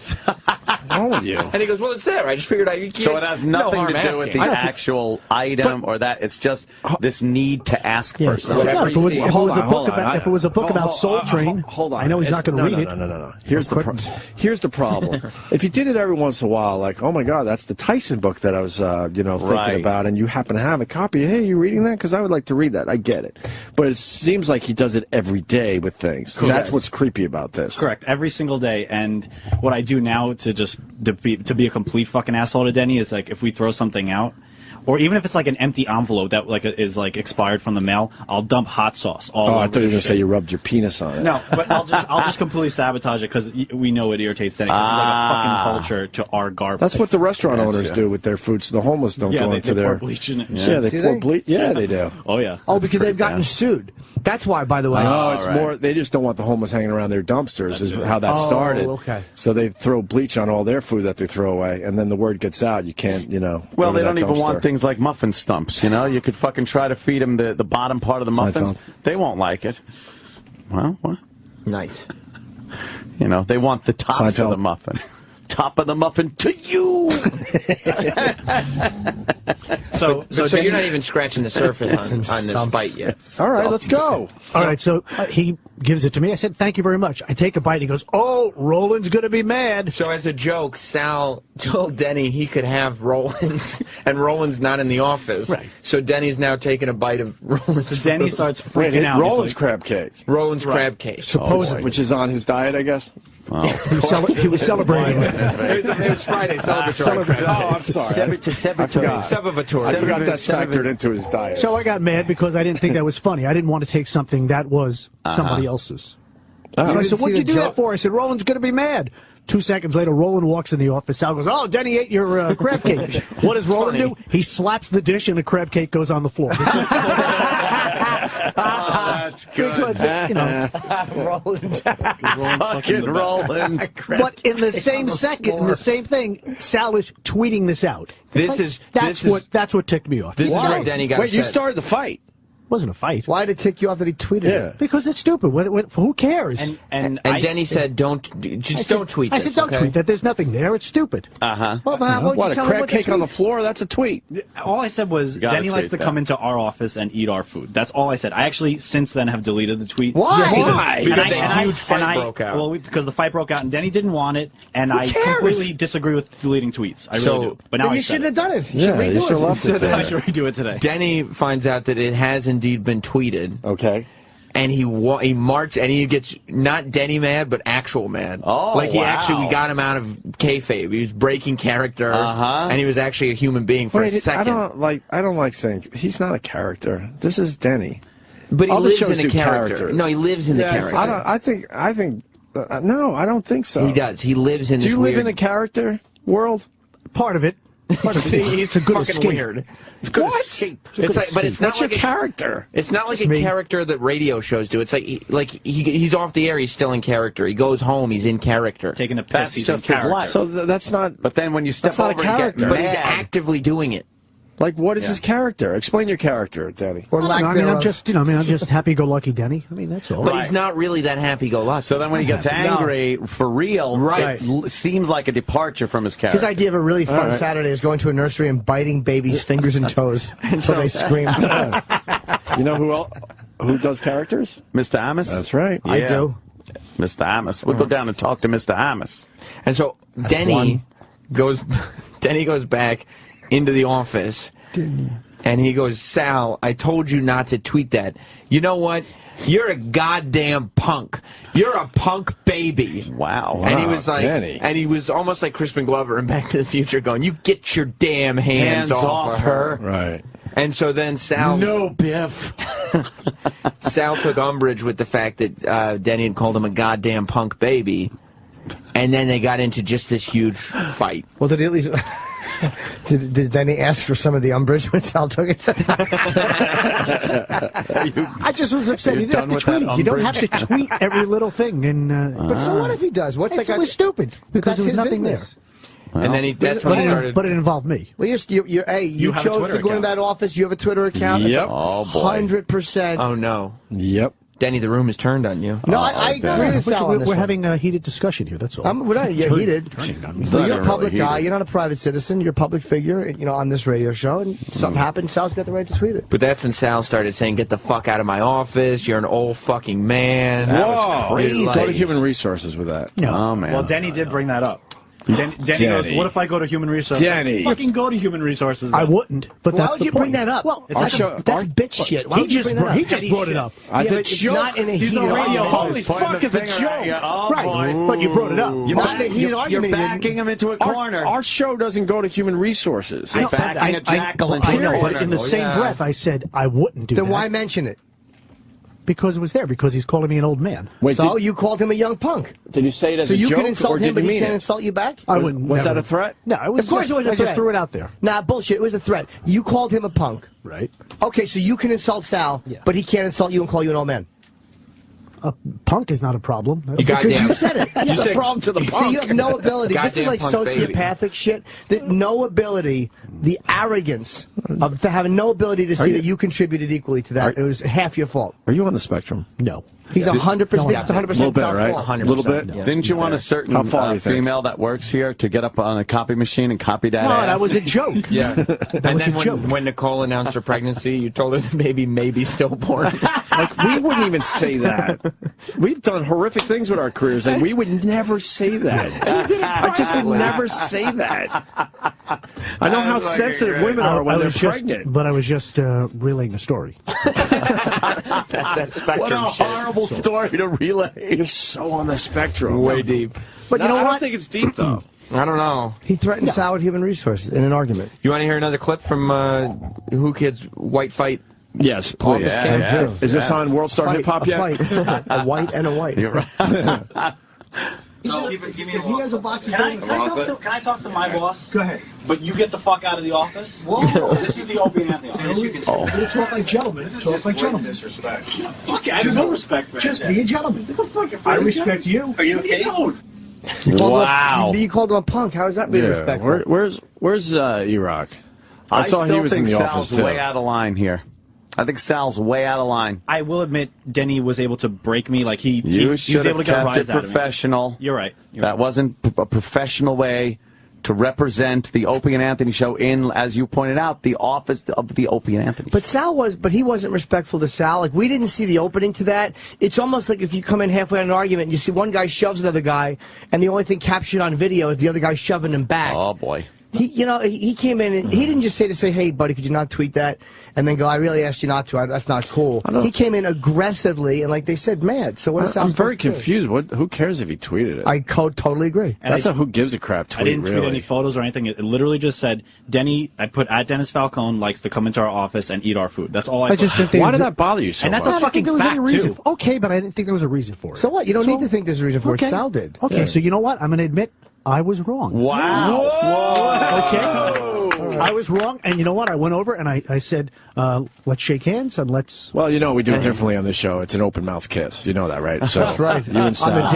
wrong with you? And he goes, well, it's there. I just figured out you can't. So it has nothing to do with the actual item or that. It's just this need to ask for something. If it was a book about Soul Train, hold on. I know he's not going to read it. No. Here's the problem. If you did it every once in a while, like, oh my God, that's the Tyson book that I was, thinking about, and you happen to have a copy. Hey, you reading that? Because I would like to read that. I get it, but it seems like he does it every day with things. Correct. That's what's creepy about this. Correct. Every single day. And what I do now to be a complete fucking asshole to Denny is, like, if we throw something out, or even if it's like an empty envelope that is like expired from the mail, I'll dump hot sauce all over. I thought you were going to say you rubbed your penis on it. No, but I'll just completely sabatage it because we know it irritates Denny. It's like a fucking culture to our garbage. That's what the restaurant owners do with their food. So the homeless don't go into their. Pour bleach in it. Yeah, they pour bleach. Yeah, they do. Oh yeah. Oh, because they've gotten sued. That's why, by the way. No, it's more. They just don't want the homeless hanging around their dumpsters. Is how that started. Okay. So they throw bleach on all their food that they throw away, and then the word gets out. You can't, Well, they don't even want things like muffin stumps. You could fucking try to feed them the bottom part of the muffins. They won't like it. Well, what? Nice. They want the tops of the muffin. Top of the muffin to you. So you're not even scratching the surface on this fight yet. All right, let's go. All right, so he gives it to me. I said, thank you very much. I take a bite. He goes, oh, Roland's going to be mad. So as a joke, Sal told Denny he could have Roland's, and Roland's not in the office. Right. So Denny's now taking a bite of Roland's. So Denny starts freaking out. Roland's crab cake. Roland's crab cake. Supposedly. Which is on his diet, I guess. Oh. He was celebrating. It was Friday, celebratory. Oh, I'm sorry. I forgot that's factored into his diet. So I got mad because I didn't think that was funny. I didn't want to take something that was somebody else's. So I said, what'd you do that for? I said, Roland's going to be mad. 2 seconds later, Roland walks in the office. Sal goes, oh, Denny ate your crab cake. What does Roland do? He slaps the dish and the crab cake goes on the floor. That's good. Because, Roland. Fucking Roland. But in the same second, in the same thing, Sal is tweeting this out. That's what ticked me off. This is where Denny got Wait, you upset. started the fight. It wasn't a fight. Why did it tick you off that he tweeted it? Because it's stupid. Who cares? And Denny said, don't tweet this. I said, don't tweet that. There's nothing there. It's stupid. Uh-huh. What, a crab cake on the floor? That's a tweet. All I said was, Denny likes to come into our office and eat our food. That's all I said. I actually, since then, have deleted the tweet. Why? Because a huge fight broke out. Well, because the fight broke out, and Denny didn't want it, and I completely disagree with deleting tweets. I really do. But now you shouldn't have done it. You should have left it. I should redo it today. Denny finds out that it has indeed been tweeted. Okay. And he marched, and he gets not Denny mad, but actual mad. Oh, like we wow. got him out of kayfabe. He was breaking character, and he was actually a human being for a second. I don't like saying he's not a character. This is Denny. But he All the lives shows in a do character. characters. No, he lives in the character. I think. No, I don't think so. He does. He lives in. Do you live in a character world? Part of it. It's a good escape. Weird. It's good escape. But it's not like your character. It's not like a character that radio shows do. It's like he's off the air. He's still in character. He goes home. He's in character. Taking a piss. He's in his character. life. So that's not. But then when you step over, not a character. But he's actively doing it. Like, what is his character? Explain your character, Denny. Or I'm just happy-go-lucky Denny. I mean, that's all. But he's not really that happy-go-lucky. So then when he gets angry, for real, it seems like a departure from his character. His idea of a really fun Saturday is going to a nursery and biting babies' fingers and toes until they scream. You know who does characters? Mr. Amos? That's right. Yeah. I do. Mr. Amos. We'll go down and talk to Mr. Amos. And so Denny goes back into the office, and he goes, Sal, I told you not to tweet that. You know what? You're a goddamn punk. You're a punk baby. Wow. And he was like, Denny. and he was almost like Crispin Glover in Back to the Future going, you get your damn hands off of her. Right. And so then Sal... No, Biff. Sal took umbrage with the fact that Denny had called him a goddamn punk baby, and then they got into just this huge fight. Well, did he at least... Did Denny ask for some of the umbrage when Sal took it? I just was upset. You didn't have to tweet it. You don't have to tweet every little thing. And but so what if he does? What's it was stupid because there was nothing there. Well, and then that's when he started. But it involved me. Well, you chose to go into that office. You have a Twitter account. Yep. Oh, boy. 100%. Oh, no. Yep. Denny, the room is turned on you. No, I agree with Sal on this We're one. having a heated discussion here, that's all. We're not heated. So you're a public guy. You're not a private citizen. You're a public figure, on this radio show. And something happened. Sal's got the right to tweet it. But that's when Sal started saying, "Get the fuck out of my office. You're an old fucking man." Whoa! Crazy. Go to human resources with that. No. Oh, man. Well, Denny did bring that up. Denny goes, what if I go to human resources? Denny. Fucking go to human resources. I wouldn't, but Why that's would the you point. bring that up? Well, that's bitch shit. Why He would you just bring that up? brought it up. As a it's joke. not in a He's heated on radio. argument. Holy fuck, it's a joke. Right, but you brought it up. Not in a heated argument. You're backing him into a corner. Our show doesn't go to human resources. You're backing a jackal into I a know, corner. but in the same breath, I said I wouldn't do that. Then why mention it? Because it was there, because he's calling me an old man. Wait, so you called him a young punk. Did you say it as so a you joke, can insult or him, did but you he mean can't it? insult you back? I wouldn't. Was that a threat? No, it was. Of course it was a I threat. just threw it out there. Nah, bullshit. It was a threat. You called him a punk. Right. Okay, so you can insult Sal, but he can't insult you and call you an old man. A punk is not a problem. Because you said it. That's a problem to the punk. So you have no ability. This is like sociopathic shit. That no ability, the arrogance of having no ability to see that you contributed equally to that. It was half your fault. Are you on the spectrum? No. He's 100%. This is 100% A little bit, Sal's right? fault. 100%. A little bit? Yeah. Didn't you want a certain How far do you think? female that works here to get up on a copy machine and copy that No, ass? that was a joke. Yeah. And was then a joke. when Nicole announced her pregnancy, you told her the baby may be stillborn. Like, we wouldn't even say that. We've done horrific things with our careers, and we would never say that. I just would never say that. I know how sensitive women are when they're pregnant. But I was just relaying the story. That's that spectrum What a shit. horrible story to relay. You're so on the spectrum. Way deep. But you know I what? don't think it's deep, though. I don't know. He threatened Sal with human resources in an argument. You want to hear another clip from Who Kids White Fight? Yes, please. Office Cam too. Is this on World Star Hip Hop yet? A white and a white. You're right. So, He has a box of can I talk to my boss? Go ahead. But you get the fuck out of the office? Whoa. This is the Opie and Anthony office. You can We'll talk like gentlemen. Talk like gentlemen. disrespect. Fuck, I have no respect for Just that. be a gentleman. What the fuck? I respect you. Are you okay? Wow. You called him a punk. How is that being respectful? Where's E-Rock? I saw he still was in think the Sal's office, too. way out of line here. I think Sal's way out of line. I will admit, Denny was able to break me. Like he was should able have to get a kept rise it out of me. professional. You're right. That wasn't a professional way to represent the Opie and Anthony show in, as you pointed out, the office of the Opie and Anthony. But he wasn't respectful to Sal. Like, we didn't see the opening to that. It's almost like if you come in halfway on an argument and you see one guy shoves another guy, and the only thing captured on video is the other guy shoving him back. Oh, boy. He came in and he didn't just say, hey, buddy, could you not tweet that? And then go, I really asked you not to. That's not cool. He came in aggressively and, like they said, mad. So what is Sal I'm very supposed to do? confused. Who cares if he tweeted it? I totally agree. And That's a who gives a crap tweet, I didn't tweet really. any photos or anything. It literally just said, Denny, I put at Dennis Falcone likes to come into our office and eat our food. That's all I put. just didn't think Why did that bother you so And that's much? a fucking there was any fact, reason. too. Okay, but I didn't think there was a reason for it. So what? You don't need to think there's a reason for it. Sal did. Okay, so you know what? I'm going to admit I was wrong. Wow. Okay. I was wrong, and you know what? I went over and I said, let's shake hands and let's... Well, you know, we do it differently on this show. It's an open mouth kiss. You know that, right? So That's right. You and Sal. On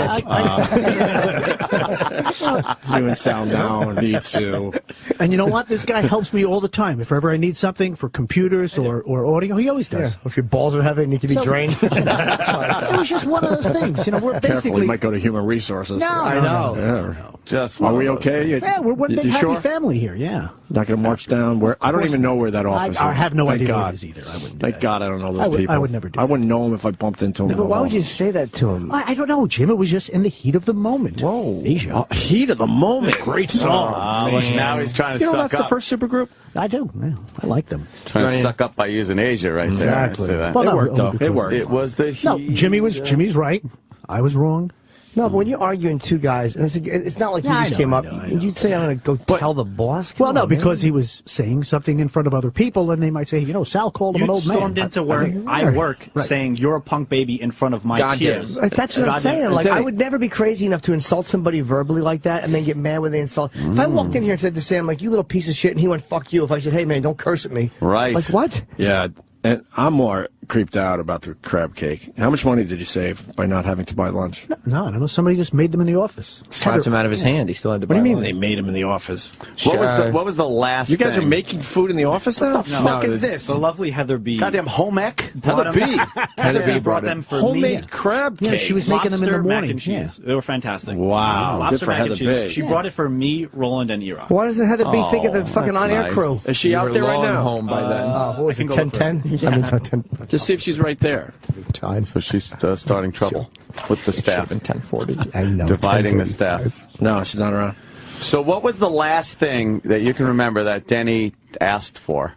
the you and Sal now need to. And you know what? This guy helps me all the time. If ever I need something for computers or audio, he always does. If your balls are heavy and need to be drained. It was just one of those things. You know, we're Careful, basically... you might go to human resources. No, I know. Yeah. Just Are we okay? Yeah, we're one big you happy sure? family here, yeah. Not going to march down where I don't even know where that office is. I have no Thank idea God. where it is either. I wouldn't do Thank that. God I don't know those people. I would never do I wouldn't know him if I bumped into him. But why would you say that to him? I don't know, Jim. It was just in the heat of the moment. Whoa. Asia. Heat of the moment. Great song. Look, now he's trying to You know, suck that's the up. first supergroup? I do. Yeah, I like them. Trying to suck up by using Asia right there. Exactly. I see that. Well, It worked, though. It worked. It was the No, Jimmy's right. I was wrong. No, but when you're arguing two guys, and it's not like you Yeah, just I know, came I up, know, I know. you'd say, I'm going to go tell the boss? Come Well, no, on, man. because he was saying something in front of other people, and they might say, you know, Sal called him You an old man. stormed into where I work Right. saying you're a punk baby in front of my peers. That's what I'm saying. Like, I would never be crazy enough to insult somebody verbally like that and then get mad when they insult. If I walked in here and said to Sam, like, you little piece of shit, and he went, fuck you, if I said, hey, man, don't curse at me. Right. Like, what? Yeah, and I'm more creeped out about the crab cake. How much money did you save by not having to buy lunch? No, I don't know. Somebody just made them in the office. Slapped him out of his hand. He still had to buy What do you mean lunch. they made him in the office? What was the last You guys thing? are making food in the office now? What the fuck is this? The lovely Heather B. Goddamn home ec? Heather B. Heather B. brought them for homemade me. crab cake. Yeah, she was making them in the Lobster, mac morning. and cheese. They were fantastic. Wow. Lobster, Good for mac and Heather cheese. B. She brought it for me, Roland, and Erock. Why doesn't Heather B think of the fucking that's on-air nice. crew? Is she out there right now? Home by then. What was I it, can go look for 10-10? I mean, 10. Just see if she's right there. Time. So she's starting trouble with the staff. 10:40. I know. Dividing the staff. No, she's not around. So what was the last thing that you can remember that Denny asked for?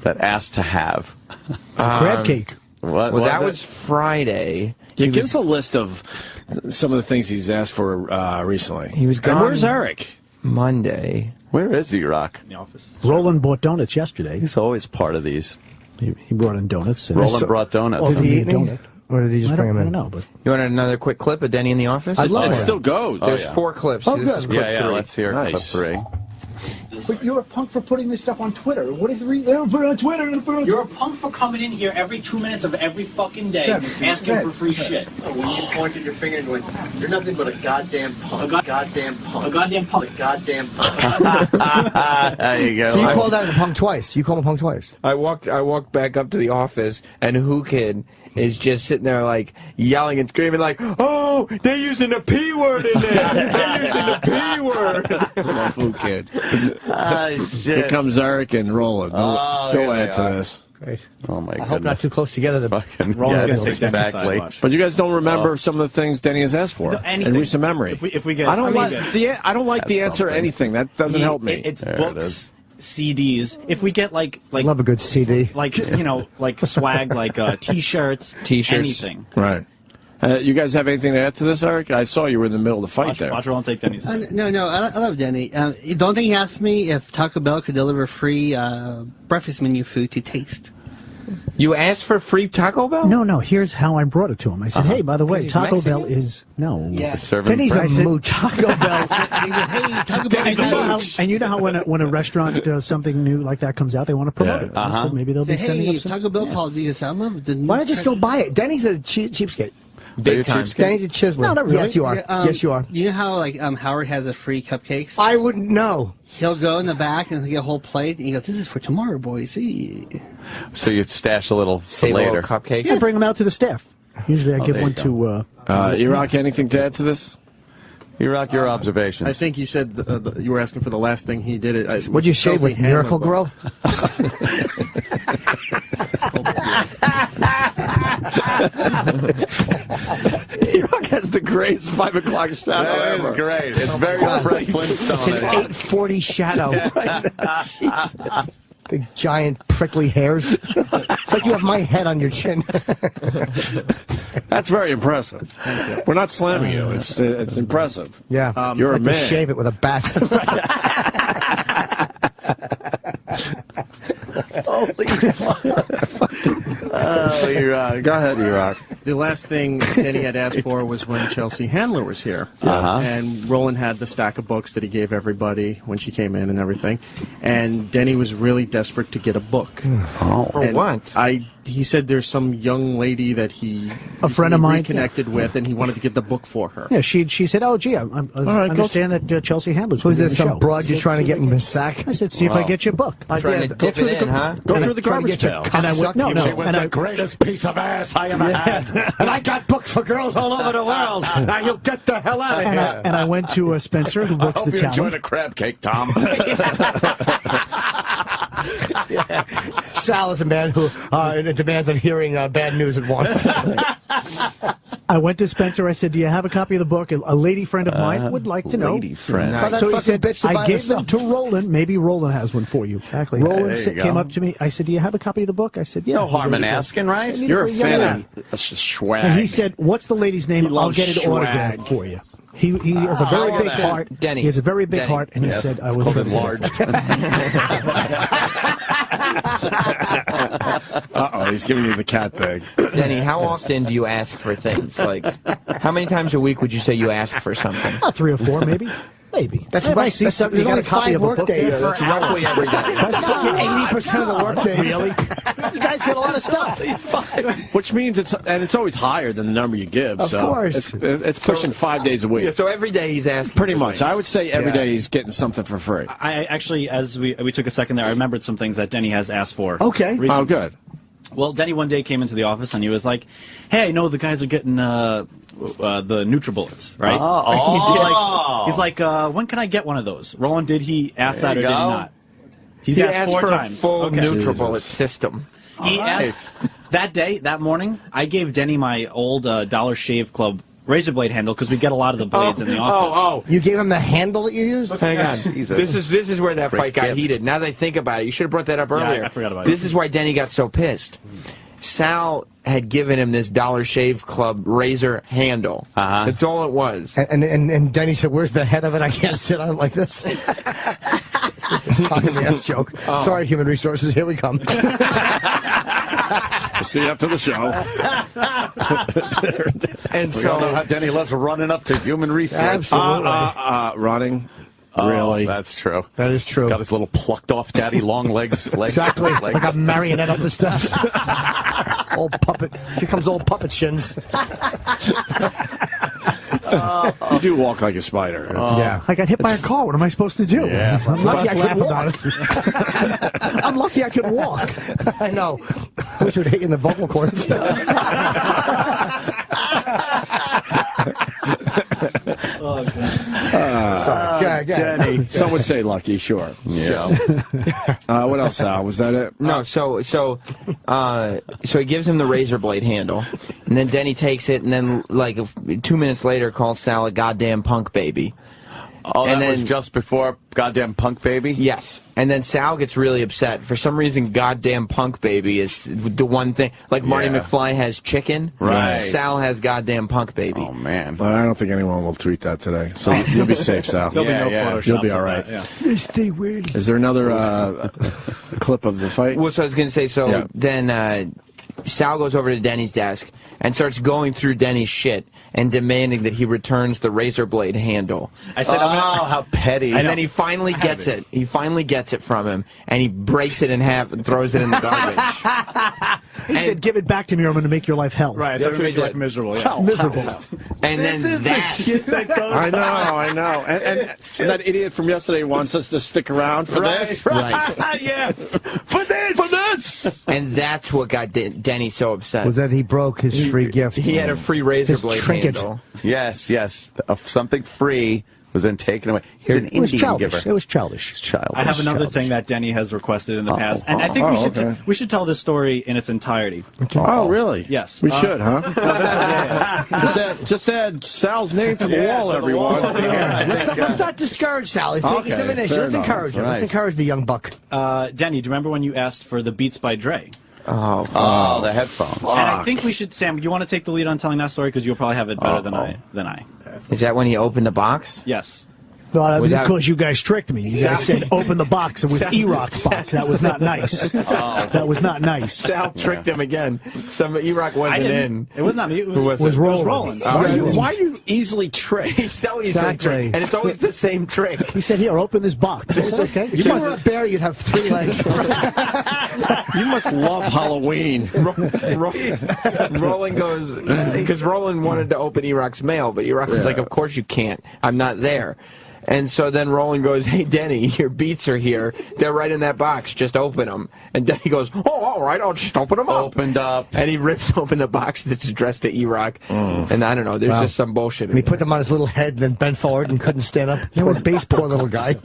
That asked to have? Crab cake. What Well, that it? was Friday. Yeah, give us a list of some of the things he's asked for recently. He was And gone. where's Eric? Monday. Where is Erock? In the office. Roland bought donuts yesterday. He's always part of these. He brought in donuts. And Roland brought donuts. Oh, Did he eat any? donut. Or did he just I bring don't, them I in? don't know, but You want another quick clip of Denny in the office? I'd love It that. still goes. There's 4 clips. Oh, This is good. clip Yeah, 3. let's hear clip Nice. 3. But you're a punk for putting this stuff on Twitter. What is the reason? Put it on Twitter. You're a punk for coming in here every 2 minutes of every fucking day asking for free shit. When you pointed your finger and went, you're nothing but a goddamn punk. A goddamn punk. A goddamn punk. A goddamn punk. There you go. So you called out a punk twice. You called him a punk twice. I walked back up to the office, and Who Kid is just sitting there like yelling and screaming like, "Oh, they're using the P word in there! They're using the P word!" Love Who Kid. Ah, shit. Here comes Eric and Roland. They'll here add they to are. this. Great. Oh my I goodness. hope not too close together. The Fucking Roland's yeah, gonna take Denny's exactly. side, watch. But you guys don't remember some of the things Denny has asked for anything. in recent memory. If we get, I don't like get, the That's answer something. anything. That doesn't help me. It's There it books, is. CDs. If we get like love a good CD. like like swag, like T-shirts, anything. Right. You guys have anything to add to this, Eric? I saw you were in the middle of the fight there. Watch Roland take Denny's. No, I love Denny. The only thing he asked me if Taco Bell could deliver free breakfast menu food to taste. You asked for free Taco Bell? No. Here's how I brought it to him. I said, "Hey, by the way, he's Taco Mexican? Bell is no." Yeah. Serving Denny's a breakfast. mooch. Taco Bell. Hey, Taco Bell. And you know how, and you know how when a restaurant something new like that comes out, they want to promote it. Uh-huh. So maybe they'll be Say, sending hey, up if some. Taco Bell calls you, I love the. Why don't you just go buy it? Denny's a cheapskate. Big time. Denny's a chiseler. No, not really. Yes, you are. Yeah, yes, you are. You know how like Howard has the free cupcakes? I wouldn't know. He'll go in the back and he'll get a whole plate, and he goes, "This is for tomorrow, boys." See. So you stash a little for Save a later. little cupcake. I bring them out to the staff. Usually, I give there one you to. Iraq, anything to add to this? Erock, your observations. I think you said you were asking for the last thing he did. What'd you shave with Miracle Grow? Iraq has the greatest 5 o'clock shadow That ever. is great. It's very Fred Flintstone. It's an 840 shadow. Jesus. Big giant prickly hairs. It's like you have my head on your chin. That's very impressive. We're not slamming you. It's impressive. Yeah. You're a like to man. shave it with a bat. Holy Oh, Erock. Go ahead, Iraq. The last thing Denny had asked for was when Chelsea Handler was here. And Roland had the stack of books that he gave everybody when she came in and everything. And Denny was really desperate to get a book. For what? He said there's some young lady that he friend of mine reconnected with, and he wanted to get the book for her. Yeah, she said, "Oh, gee, I understand that Chelsea Handler's Who's going this? to the Some show." broad you're trying to get in the sack? I said, "See if I get you a book." Trying to dip it in, huh? Go through the garbage pail. And I went, no, It was and the greatest piece of ass I ever had. And I got books for girls all over the world. Now you get the hell out of and here. I went to Spencer, who I works hope the you enjoy town. the crab cake, Tom. Sal is a man who demands of hearing bad news at once. I went to Spencer. I said, "Do you have a copy of the book?" A lady friend of mine would like to know. Lady friend. Nice. So he Fucking said, bitch to "I buy gave them herself." to Roland. Maybe Roland has one for you." Exactly. Roland There you came go. up to me. I said, "Do you have a copy of the book?" I said, "Yeah." No He harm goes, in asking, right? You're a Yeah. fan of swag. And he said, "What's the lady's name? I'll loves get it swag. autographed for you." He has a very big heart. Denny. He has a very big Denny. heart, and he Yes, said, "I it's was called enlarged. Uh-oh, he's giving you the cat thing. Denny, how often do you ask for things? Like, how many times a week would you say you ask for something? 3 or 4, maybe. maybe. That's I right. see There's something. You got only a copy 5 of a work book days. there. That's roughly every day. That's 80% of the work days. Really? You guys get a lot of stuff. Which means it's always higher than the number you give. Of course. It's pushing 5 days a week. Yeah, so every day he's asked. Pretty much. I would say every day he's getting something for free. I actually, as we took a second there, I remembered some things that Denny has asked for. Okay. recently. Oh, good. Well, Denny one day came into the office and he was like, "Hey, I know the guys are getting the NutriBullets, right?" He's like, "When can I get one of those?" Roland, did he ask that or did he not? He's asked 4 for times. a full Okay. NutriBullet system. He asked that day, that morning. I gave Denny my old Dollar Shave Club razor blade handle because we get a lot of the blades in the office. You gave him the handle that you used? Hang on. Jesus. This is where that Great fight got gift. heated. Now that I think about it, you should have brought that up earlier. I forgot about it. This is why Denny got so pissed. Sal had given him this Dollar Shave Club razor handle. That's all it was. And Denny said, "Where's the head of it? I can't sit on it like this." This is a cock in the ass joke. Sorry, Human Resources. Here we come. See you after the show. And so know how Denny loves running up to Human Resources. Absolutely. Running. Oh, Really? That's true. That is true. He's got his little plucked off daddy long legs. Exactly. legs. Like a marionette up the steps. Old puppet. Here comes old puppet shins. You do walk like a spider. Yeah. I got hit by a car. What am I supposed to do? Yeah. I'm lucky I could walk. it. I'm lucky I could walk. I know. I wish it would hit you in the vocal cords. Denny. Some would say lucky, sure. Yeah. What else, Sal? Was that it? No, so he gives him the razor blade handle, and then Denny takes it, and then like 2 minutes later calls Sal a goddamn punk baby. Oh, and that was just before goddamn punk baby? Yes. And then Sal gets really upset. For some reason, goddamn punk baby is the one thing. Like Marty McFly has chicken. Right. Sal has goddamn punk baby. Oh, man. But I don't think anyone will tweet that today. So you'll be safe, Sal. There'll be no Photoshop. You'll be all right. Stay weird. Is there another clip of the fight? Well, so I was going to say, then Sal goes over to Denny's desk and starts going through Denny's shit and demanding that he returns the razor blade handle. I said, how petty. And then he finally gets it. He finally gets it from him, and he breaks it in half and throws it in the garbage. He said, "Give it back to me, or I'm going to make your life hell." Right, so make your life miserable. Yeah. Miserable. And then that shit that goes. I know. And that idiot from yesterday wants us to stick around for this. Right. Yeah. For this. And that's what got Denny so upset. Was that he broke his free gift? He had a free razor His blade trinket. handle. Yes. Something free was then taken away. He's an It was Indian childish. giver. It was childish. Childish. I have another thing that Denny has requested in the past, and I think we should tell this story in its entirety. Oh, really? Yes. We should, huh? No, this one, Just add Sal's name to the wall, everyone. Let's not discourage Sal. He's taking some initiative. Let's encourage him. Let's encourage the young buck. Denny, do you remember when you asked for the Beats by Dre? Oh, the headphones. And I think we should, Sam, you want to take the lead on telling that story because you'll probably have it better than I. Is that when he opened the box? Yes. No, that was because you guys tricked me. You guys said, "Open the box." It was E-Rock's box. That was not nice. That was not nice. Sal tricked him again. Some E-Rock wasn't in. It was not me. It was Roland. Why are you easily tricked? He's so easily tricked. And it's always the same trick. He said, "Here, open this box." I said, "Okay." If you were a bear, you'd have 3 legs. You must love Halloween. Roland goes, because Roland wanted to open E-Rock's mail, but E-Rock was like, "Of course you can't. I'm not there." And so then Roland goes, "Hey, Denny, your beats are here. They're right in that box. Just open them." And Denny goes, "Oh, all right, I'll just open them up." Opened up. And he rips open the box that's addressed to E-Rock. And I don't know, there's just some bullshit in And he there. put them on his little head and then bent forward and couldn't stand up. That was base, poor little guy.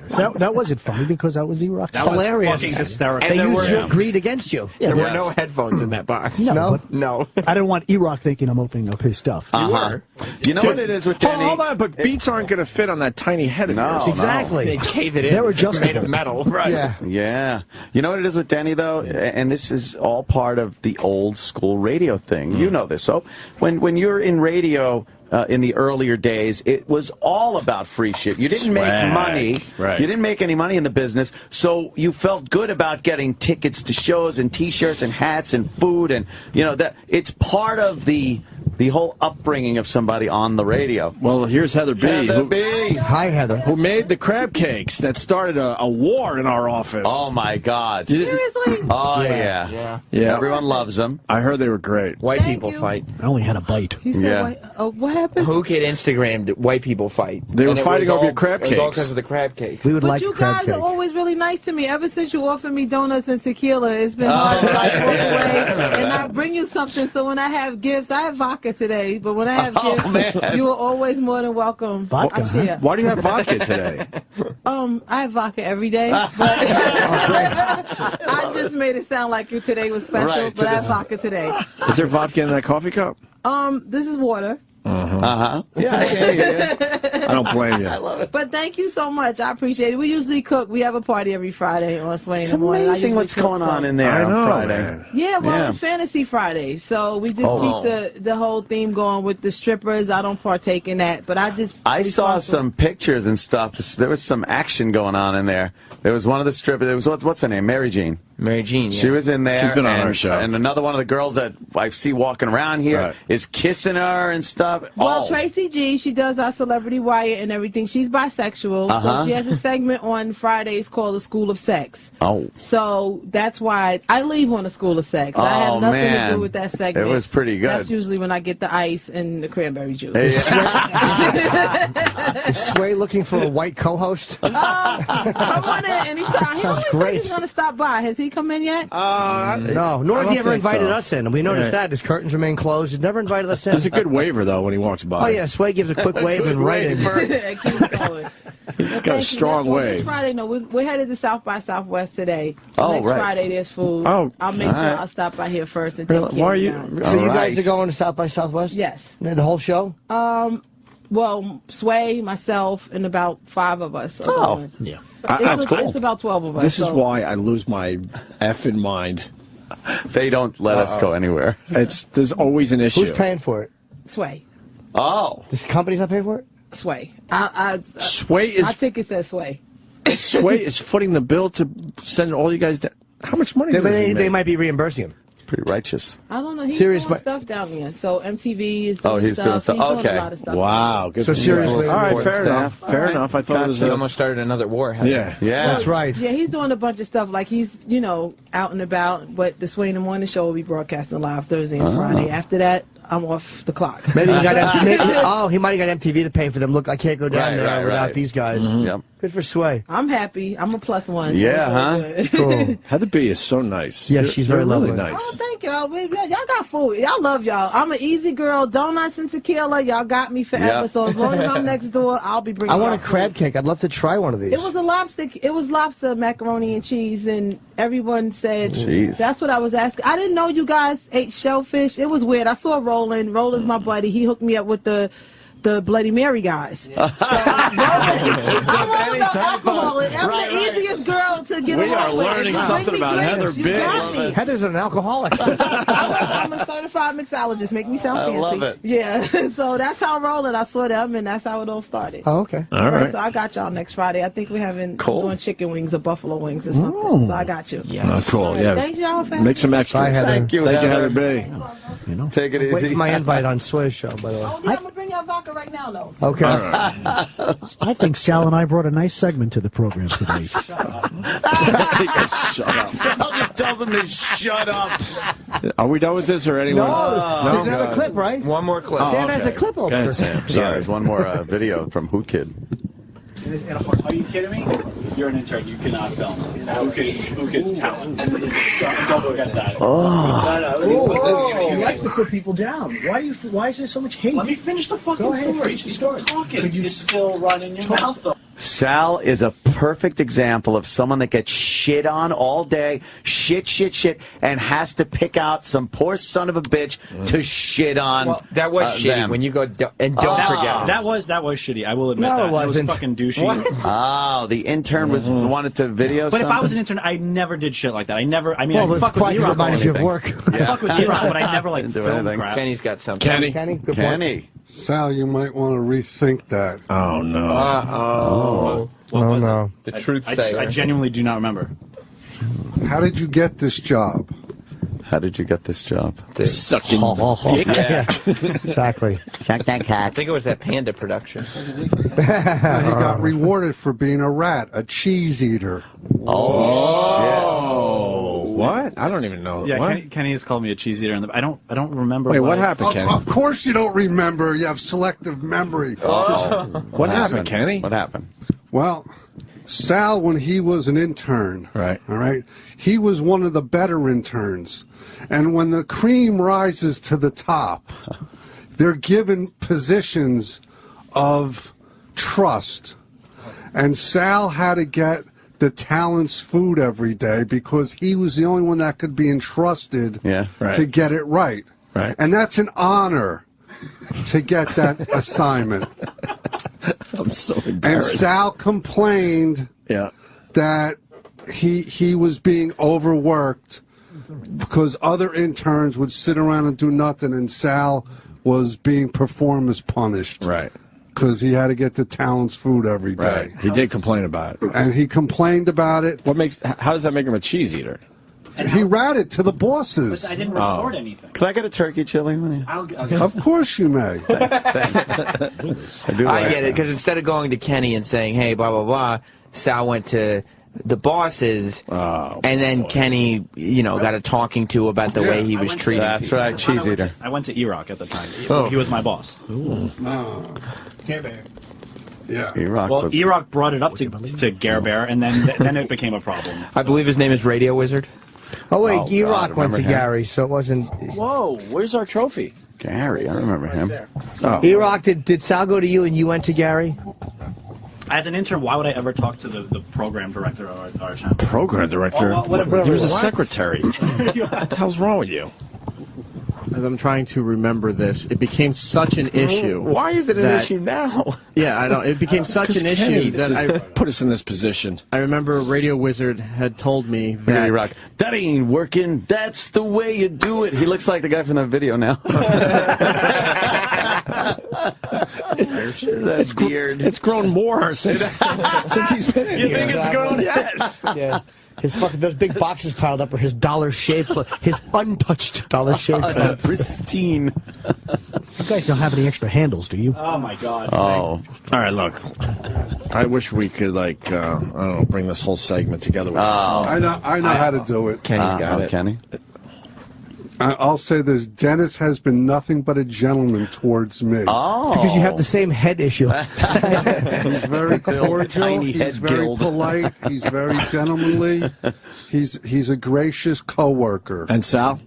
That wasn't funny because that was E-Rock. That was hilarious. fucking hysterical. They And used your greed against you. There were no headphones in that box. No. No. I didn't want E-Rock thinking I'm opening up his stuff. You know what it is with Denny? Hold on, but beats aren't going to fit on that tiny head of yours. Exactly. They cave it in. They were just made of metal. Right. Yeah. You know what it is with Denny, though? And this is all part of the old school radio thing. You know this. So when you're in radio in the earlier days, it was all about free shit. You didn't make money. Right. You didn't make any money in the business, so you felt good about getting tickets to shows and T-shirts and hats and food, and that it's part of the the whole upbringing of somebody on the radio. Well, here's Heather B. Heather B. Hi, Heather. Who made the crab cakes that started a war in our office. Oh, my God. Seriously? Oh, yeah. Everyone loves them. I heard they were great. White people fight. I only had a bite. He said, what happened? Who kid Instagrammed white people fight? They were fighting over your crab cakes. It was all cakes. because of the crab cakes. We would But like you crab guys cake. are always really nice to me. Ever since you offered me donuts and tequila, it's been hard to like walk away. And I bring you something, so when I have gifts, I have vodka today, but when I have gifts, you are always more than welcome. Vodka, share. Why do you have vodka today? I have vodka every day, but I just made it sound like today was special, Right, but I have vodka today. Is there vodka in that coffee cup? This is water. Yeah, I don't blame you. I love it. But thank you so much. I appreciate it. We usually cook. We have a party every Friday on Sway in the morning. It's amazing what's going on in there on Friday. Man. Yeah, well, it's Fantasy Friday, so we just keep the whole theme going with the strippers. I don't partake in that, but I saw some pictures and stuff. There was some action going on in there. There was one of the strippers. There was what's her name? Mary Jean. Mary Jean. Yeah. She was in there. She's been on our show. And another one of the girls that I see walking around here is kissing her and stuff. Well, Tracy G, she does our Celebrity Wire and everything. She's bisexual, so she has a segment on Fridays called The School of Sex. Oh. So that's why I leave on The School of Sex. I have nothing to do with that segment. It was pretty good. That's usually when I get the ice and the cranberry juice. Is Sway looking for a white co-host? Come on in anytime. He Sounds always says great. he's going to stop by. Has he come in yet? No, nor has he ever invited us in. We noticed that. His curtains remain closed. He's never invited us in. There's a good waiver, though, when he walks by. Oh, yeah, Sway gives a quick wave and right in. Keep going. He's got a strong wave. Next Friday, no, we're headed to South by Southwest today. Oh, next right. Friday, there's food. Oh, I'll make sure I'll stop by here first and take care Why are of you? you. So you guys are going to South by Southwest? Yes. The whole show? Well, Sway, myself, and about 5 of us. Are going. Yeah. It's about 12 of us. This is why I lose my effing mind. They don't let us go anywhere. There's always an issue. Who's paying for it? Sway. Oh. This company's not paying for it? Sway. Sway is. My ticket says Sway. Sway is footing the bill to send all you guys down. How much money does he They make? might be reimbursing him. Pretty righteous. I don't know. He's Serious, doing but- stuff down there. So MTV is doing he's stuff. doing stuff. He's doing Okay. a lot of stuff. Wow. Good So for you. seriously- All right, fair Staff. enough. Fair enough. I thought it was. He almost started another war. Yeah. Yeah. That's right. Yeah, he's doing a bunch of stuff. Like he's, out and about. But the Sway in the Morning Show will be broadcasting live Thursday and Friday. After that, I'm off the clock. Maybe he he might have got MTV to pay for them. Look, I can't go down there without these guys. Yep. Good for Sway. I'm happy. I'm a +1. Yeah, so it's huh? good. Cool. Heather B is so nice. Yeah, she's very really lovely. nice. Oh, thank y'all. Y'all got food. Y'all love y'all. I'm an easy girl. Donuts and tequila. Y'all got me forever. Yep. So as long as I'm next door, I'll be bringing. I want y'all a crab food. cake. I'd love to try one of these. It was a lobster. It was lobster, macaroni and cheese, and everyone said Jeez. that's what I was asking. I didn't know you guys ate shellfish. It was weird. I saw Roland. Roland's my buddy. He hooked me up with the Bloody Mary guys. So, I'm all about alcohol. I'm the easiest girl to get We along are with. learning If you something bring me about drinks, Heather you Big. got me. Heather's an alcoholic. I'm a certified mixologist. Make me sound I fancy. love it. Yeah. So that's how Roland. I saw them, and that's how it all started. Oh, okay. All right. So I got y'all next Friday. I think we're having Cool. doing chicken wings or buffalo wings or something. So I got you. Cool. Yeah. Thanks y'all for Make some extras. Bye, Heather. Thank you, Thank you, Heather. Heather B. Take it Wait easy. for my invite on Sway's show, by the way. Oh, yeah, I'm gonna bring y'all vodka right now, though. Okay. I think Sal and I brought a nice segment to the program today. Shut up. Sal just tells him to shut up. Are we done with this or anyone? There's another clip, right? One more clip. Sam has a clip Go ahead, over. Sam. Yeah, Sorry. there's one more video from Hoot Kid. Are you kidding me? You're an intern. You cannot film. Who kid's talent? Don't forget that. He likes to put people down. Why is there so much hate? Let me finish the fucking story. She's still talking. Could you still run in your mouth, though? Sal is a perfect example of someone that gets shit on all day, shit, and has to pick out some poor son of a bitch to shit on. Well, that was shitty them. when you go and don't forget it. That was shitty. I will admit No, that. it wasn't. was fucking douchey. Oh, the intern wanted to video But something? if I was an intern, I never did shit like that. I Well, I it's fuck with quite E-Rock. reminded you of work. I fuck with E-Rock, but I never Didn't do filmed anything. crap. Kenny's got something. Kenny. Kenny, good point. Kenny. Sal, you might want to rethink that. Oh, no. What was it? no. The truth I sayer. genuinely do not remember. How did you get this job? How did you get this job? Sucking dick. Yeah. Exactly. I think it was that Panda production. He got rewarded for being a rat, a cheese eater. Oh, what? I don't even know. Yeah, What? Kenny has called me a cheese eater, and I don't remember. Wait, what happened, Kenny? Of course you don't remember. You have selective memory. What happened, Kenny? What happened? Well, Sal, when he was an intern, Right. all right, he was one of the better interns. And when the cream rises to the top, they're given positions of trust. And Sal had to get the talent's food every day because he was the only one that could be entrusted to get it right. Right. And that's an honor to get that assignment. I'm so And embarrassed. Sal complained that he was being overworked because other interns would sit around and do nothing, and Sal was being performance punished. Right. Because he had to get the talent's food every day. Right. He did complain about it. And he complained about it. How does that make him a cheese eater? He ratted to the bosses. But I didn't report anything. Could I get a turkey chili? Of course you may. I get it, because instead of going to Kenny and saying, hey, blah, blah, blah, Sal went to the bosses, and then Kenny, got a talking to about the way he was treating That's right, cheese eater. I went to Iraq at the time. Oh. He was my boss. Yeah. Well, Iraq brought it up to Gare Bear, and then it became a problem. I believe his name is Radio Wizard. Oh, wait, Iraq went to Gary, so it wasn't... Whoa, where's our trophy? Gary, I remember him. Iraq, did Sal go to you and you went to Gary? As an intern, why would I ever talk to the program director of our channel? Program director? Whatever. He was a secretary. What the hell's wrong with you? As I'm trying to remember this, it became such an issue. Why is it an issue now? Yeah, I don't. It became such an issue that I put us in this position. I remember Radio Wizard had told me that Rock. That ain't working. That's the way you do it. He looks like the guy from that video now. That's beard. It's grown more since he's been in You here. think it's grown? Yes. Yeah. Those big boxes piled up are his dollar-shaped, his untouched dollar-shaped. Pristine. You guys don't have any extra handles, do you? Oh my God. Oh. All right, look. I wish we could, I don't know, bring this whole segment together with I know how to do it. Kenny's got it. Kenny. I'll say this. Dennis has been nothing but a gentleman towards me. Oh. Because you have the same head issue. He's very cordial. He's very polite. He's very gentlemanly. He's a gracious coworker. And Sal?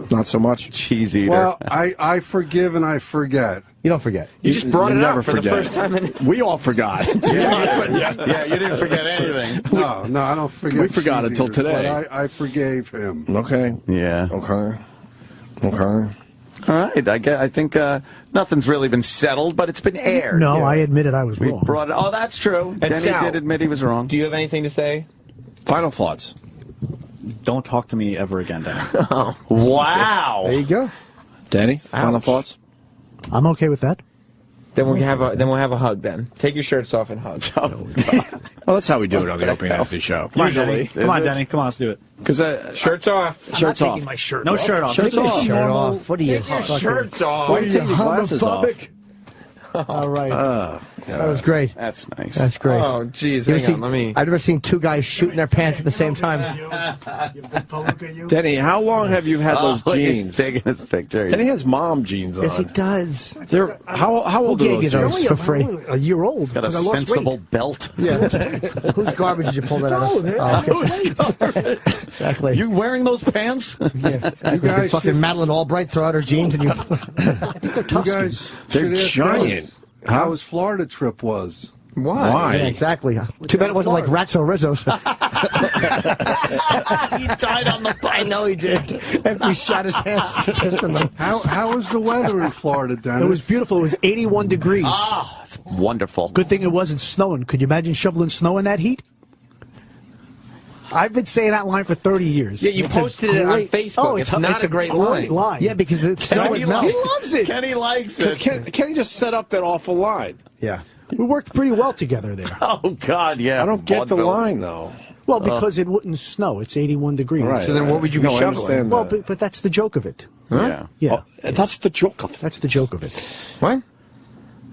Not so much? Cheese eater. Well, I forgive and I forget. You don't forget. You just brought it never up for the forget. first time. We all forgot. Yeah, you didn't forget anything. No, I don't forget. We forgot cheese until eaters, today. But I forgave him. Okay. Yeah. Okay. All right. I think nothing's really been settled, but it's been aired. No, I admitted I was We wrong. brought it. Oh, that's true. And Denny Sal, did admit he was wrong. Do you have anything to say? Final thoughts. Don't talk to me ever again, Denny. Wow. There you go. Danny, final thoughts? I'm okay with that. Then we'll have a hug. Then take your shirts off and hug. Well, that's how we do it on the Opie and Anthony show. Come on, Denny. Come on, Denny. Come on, let's do it. Because Shirts off. shirts off. My shirt. No shirt off. Shirts off. Shirt off. What are you? Shirts off. Why do you take your glasses off? All right. That was great. That's nice. That's great. Oh, jeez. You ever Hang on. seen- Let me. I've never seen two guys shooting their pants at the same time. Denny, how long have you had those Look, he's jeans? taking his picture. Denny has mom jeans on. Yes, he does. How Who old are gave you those those jeans? for free? A year old. Got a 'cause I lost sensible weight. belt. Yeah. Whose garbage did you pull that out of? Who's garbage? Exactly. You wearing those pants? Yeah. You guys fucking should- Madeline Albright throw out her jeans and you. You guys They're should ask giant. Dennis how his Florida trip was. Why? Yeah, exactly. Too bad it wasn't like Rats or Rizzos. He died on the bus. I know he did. After he shot his pants, he pissed in them. How was the weather in Florida, Dennis? It was beautiful. It was 81 degrees. Ah, it's wonderful. Good thing it wasn't snowing. Could you imagine shoveling snow in that heat? I've been saying that line for 30 years. Yeah, you It's a posted it on great- Facebook. Oh, it's not a great line. Yeah, because it's snow Kenny and melt. loves it. Kenny likes Because it. Kenny just set up that awful line. Yeah. We worked pretty well together there. Oh, God, yeah. I don't get the Vaudeville. line, though. Well, because it wouldn't snow. It's 81 degrees. Right. So then what would you be No, I shoveling? understand Well, that. but that's the joke of it. Yeah. Yeah. That's the joke of it. That's the joke of it. What?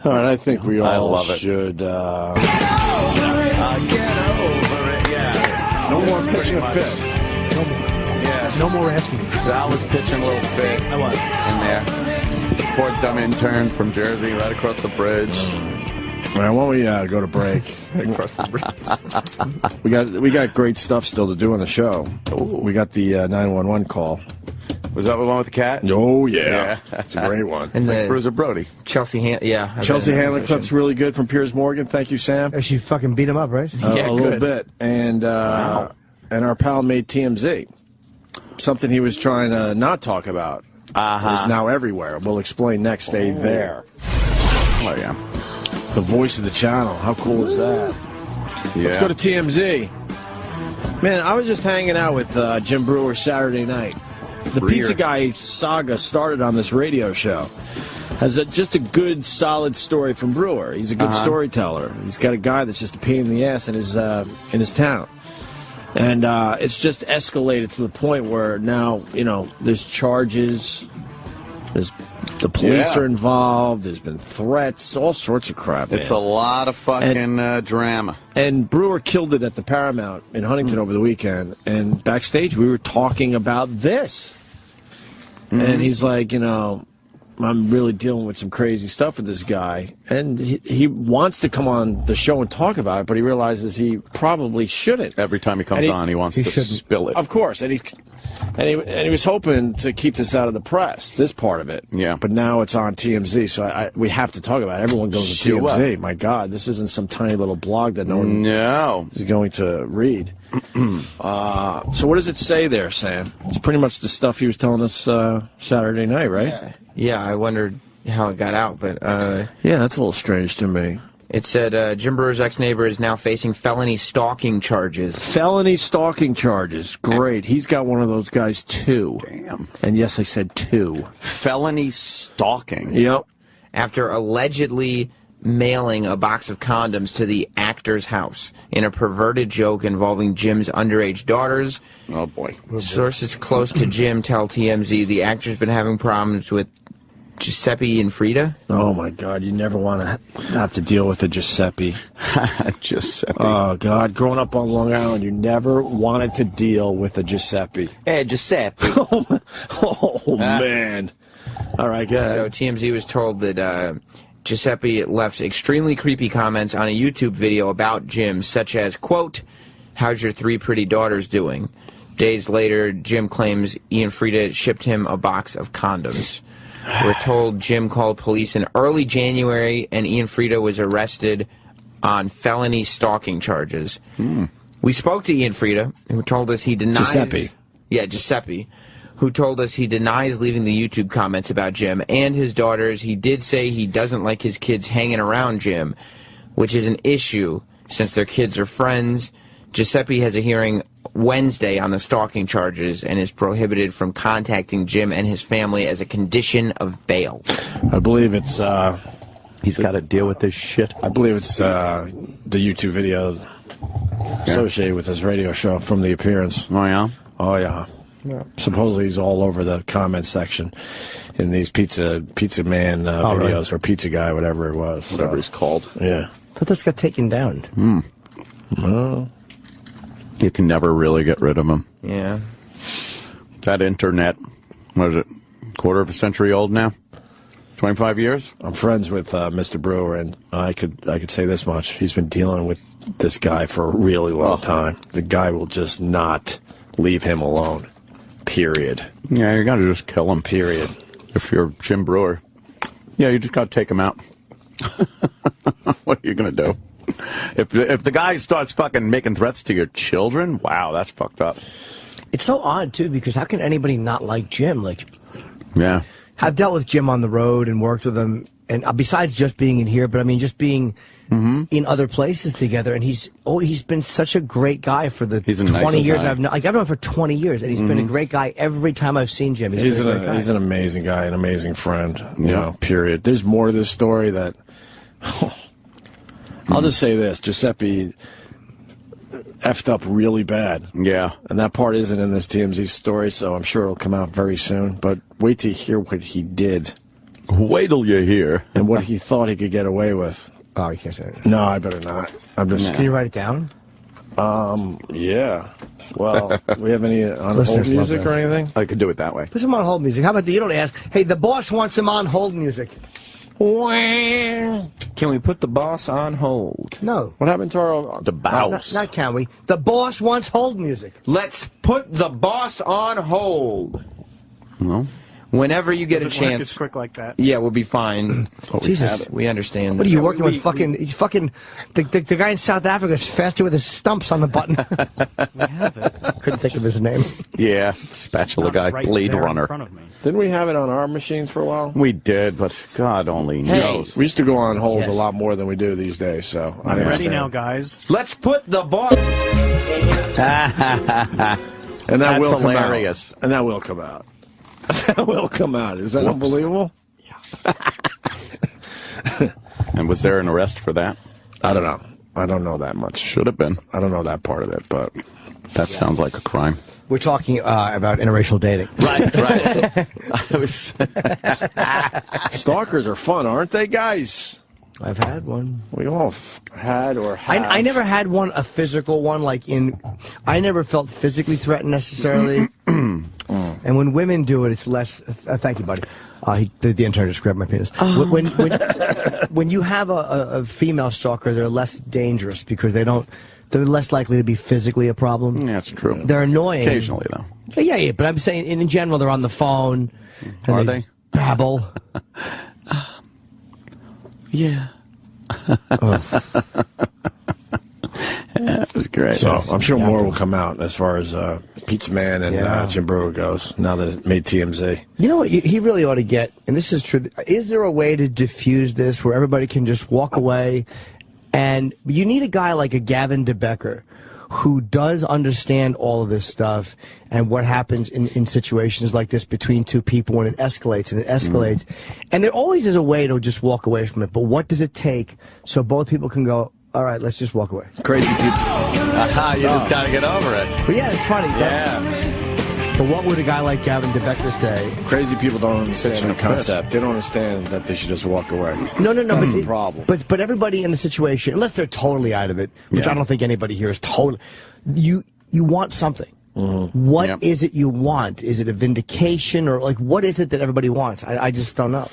All right, I think we all love it. should. Get over it, yeah. No more pitching a fit. No more. Yeah. No more asking. Sal was pitching a little fit. I was. In there. Poor dumb intern from Jersey right across the bridge. All right, why don't we go to break? Across the bridge. We got great stuff still to do on the show. Ooh. We got the 911 call. Was that the one with the cat? Oh, yeah. It's a great one. And Like the Bruiser Brody. Chelsea Chelsea Handler clip's really good from Piers Morgan. Thank you, Sam. She fucking beat him up, right? A little bit. And our pal made TMZ. Something he was trying to not talk about is now everywhere. We'll explain next. Stay there. Oh, yeah. The voice of the channel. How cool is that? Yeah. Let's go to TMZ. Man, I was just hanging out with Jim Brewer Saturday night. The pizza guy saga started on this radio show. Has just a good, solid story from Brewer. He's a good storyteller. He's got a guy that's just a pain in the ass in his town. And it's just escalated to the point where now, there's charges. The police are involved. There's been threats, all sorts of crap. It's a lot of fucking drama. And Brewer killed it at the Paramount in Huntington over the weekend. And backstage, we were talking about this. And he's like, I'm really dealing with some crazy stuff with this guy. And he wants to come on the show and talk about it, but he realizes he probably shouldn't. Every time he comes on, he wants to spill it. Of course. And he was hoping to keep this out of the press, this part of it. Yeah. But now it's on TMZ, so we have to talk about it. Everyone goes to TMZ. My God, this isn't some tiny little blog that no one is going to read. So what does it say there, Sam? It's pretty much the stuff he was telling us Saturday night, right? Yeah, I wondered how it got out, but... yeah, that's a little strange to me. It said Jim Brewer's ex-neighbor is now facing felony stalking charges. Felony stalking charges. Great. He's got one of those guys, too. Damn. And yes, I said two. Felony stalking. Yep. After allegedly mailing a box of condoms to the actor's house in a perverted joke involving Jim's underage daughters. Oh, boy. Sources close to Jim tell TMZ the actor's been having problems with Giuseppe and Frida. Oh, my God. You never want to have to deal with a Giuseppe. Giuseppe. Oh, God. Growing up on Long Island, you never wanted to deal with a Giuseppe. Hey, Giuseppe. Man. All right, go ahead. So TMZ was told that Giuseppe left extremely creepy comments on a YouTube video about Jim, such as, quote, "How's your 3 pretty daughters doing?" Days later, Jim claims Ian Frida shipped him a box of condoms. We're told Jim called police in early January, and Ian Frida was arrested on felony stalking charges. We spoke to Ian Frida, who told us he denies... Giuseppe. Yeah, Giuseppe, who told us he denies leaving the YouTube comments about Jim and his daughters. He did say he doesn't like his kids hanging around Jim, which is an issue since their kids are friends. Giuseppe has a hearing Wednesday on the stalking charges and is prohibited from contacting Jim and his family as a condition of bail. I believe it's... he's got to deal with this shit. I believe it's the YouTube video associated with his radio show from The Appearance. Oh, yeah? Oh, yeah. Supposedly he's all over the comment section in these pizza man videos, or pizza guy, whatever it was. Whatever he's called. Yeah. I thought this got taken down. Well, you can never really get rid of him. Yeah. That internet, what is it, quarter of a century old now? 25 years? I'm friends with Mr. Brewer, and I could say this much. He's been dealing with this guy for a really long time. The guy will just not leave him alone. Period. Yeah, you got to just kill him. Period. If you're Jim Brewer. Yeah, you just got to take him out. What are you going to do? If the guy starts fucking making threats to your children, wow, that's fucked up. It's so odd, too, because how can anybody not like Jim? Like, yeah. I've dealt with Jim on the road and worked with him, and besides just being in here, but I mean just being in other places together, and he's been such a great guy for the 20 years I've known. Like, I've known him for 20 years, and he's been a great guy every time I've seen Jim. He's an amazing guy, an amazing friend, you know, period. There's more to this story that... I'll just say this, Giuseppe effed up really bad. Yeah. And that part isn't in this TMZ story, so I'm sure it'll come out very soon. But wait till you hear what he did. Wait till you hear. And what he thought he could get away with. Oh, you can't say that. No, I better not. I'm just. Can you write it down? Yeah. Well, we have any on hold Listeners love music that. or anything? I could do it that way. Put some on hold music. How about you don't ask? Hey, the boss wants some on hold music. Can we put the boss on hold? No. What happened to our the boss? Not can we? The boss wants hold music. Let's put the boss on hold. No. Whenenever you get a Doesn't work chance. as quick like that. Yeah, we'll be fine. Jesus. We understand. What are you working with? Fucking the guy in South Africa is faster with his stumps on the button. We have it. Couldn't think of his name. Yeah, spatula guy, Right Blade there in Runner. front of me. Didn't we have it on our machines for a while? We did, but God only knows. We used to go on hold a lot more than we do these days, so I I'm ready understand. now, guys. Let's put the boss. And that That's will hilarious. come out. And that will come out. That will come out. Is that unbelievable? And was there an arrest for that? I don't know. I don't know that much. Should have been. I don't know that part of it, but that sounds like a crime. We're talking about interracial dating. Right. Stalkers are fun, aren't they, guys? I've had one. We all had or have. I never had one, a physical one, I never felt physically threatened necessarily. And when women do it, it's less. Thank you, buddy. The intern just grabbed my penis. When you have a female stalker, they're less dangerous because they're less likely to be physically a problem. Yeah, that's true. They're annoying. Occasionally, though. Yeah, but I'm saying in general, they're on the phone. Are they? Babble. Yeah. That was great. So I'm sure more will come out as far as Pizza Man and Jim Brewer goes now that it made TMZ. You know what he really ought to get, and this is true, is there a way to diffuse this where everybody can just walk away? And you need a guy like a Gavin DeBecker who does understand all of this stuff and what happens in situations like this between two people when it escalates and it escalates. And there always is a way to just walk away from it. But what does it take so both people can go, all right, let's just walk away? Crazy people. You just got to get over it. But yeah, it's funny. Yeah. But what would a guy like Gavin DeBecker say? Crazy people don't understand the concept. They don't understand that they should just walk away. No. That's the problem. But everybody in the situation, unless they're totally out of it, which I don't think anybody here is totally, you want something. What is it you want? Is it a vindication or what is it that everybody wants? I just don't know.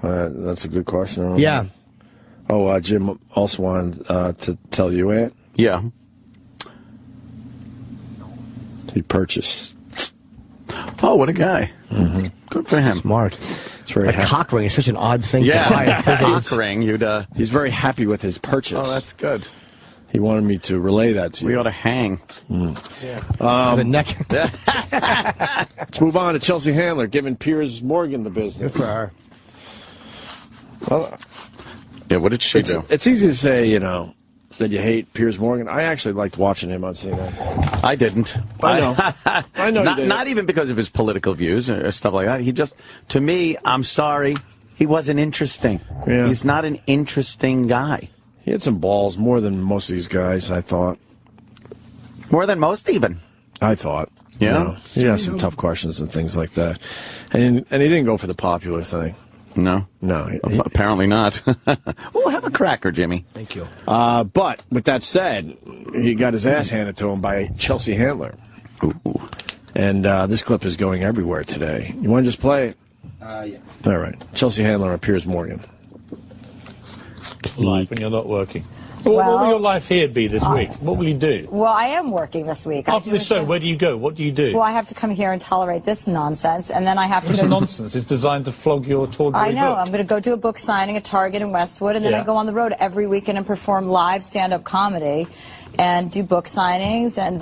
That's a good question. Yeah. Oh, Jim also wanted to tell you, Aunt. Yeah. He purchased. Oh, what a guy. Good for him. Smart. It's very a cock ring is such an odd thing to buy. Yeah, cock ring. He's very happy with his purchase. Oh, that's good. He wanted me to relay that to you. We ought to hang. The neck. Let's move on to Chelsea Handler, giving Piers Morgan the business. Good for her. Well, yeah, what did she do? It's easy to say, that you hate Piers Morgan. I actually liked watching him on CNN. I didn't. I know. I know you didn't. Not even because of his political views or stuff like that. He just, to me, I'm sorry, he wasn't interesting. Yeah. He's not an interesting guy. He had some balls, more than most of these guys, I thought. More than most, even. I thought. Yeah? He asked some tough questions and things like that. And he didn't go for the popular thing. No? No. Apparently not. Oh, have a cracker, Jimmy. Thank you. But with that said, he got his ass handed to him by Chelsea Handler. Ooh. And this clip is going everywhere today. You want to just play it? Yeah. All right. Chelsea Handler and Piers Morgan. Life when you're not working. What will your life here be this week? What will you do? Well, I am working this week. After this show, where do you go? What do you do? Well, I have to come here and tolerate this nonsense, and then I have to It's go... nonsense. It's designed to flog your tawdry I know. book. I'm going to go do a book signing at Target in Westwood, and then I go on the road every weekend and perform live stand-up comedy and do book signings, and,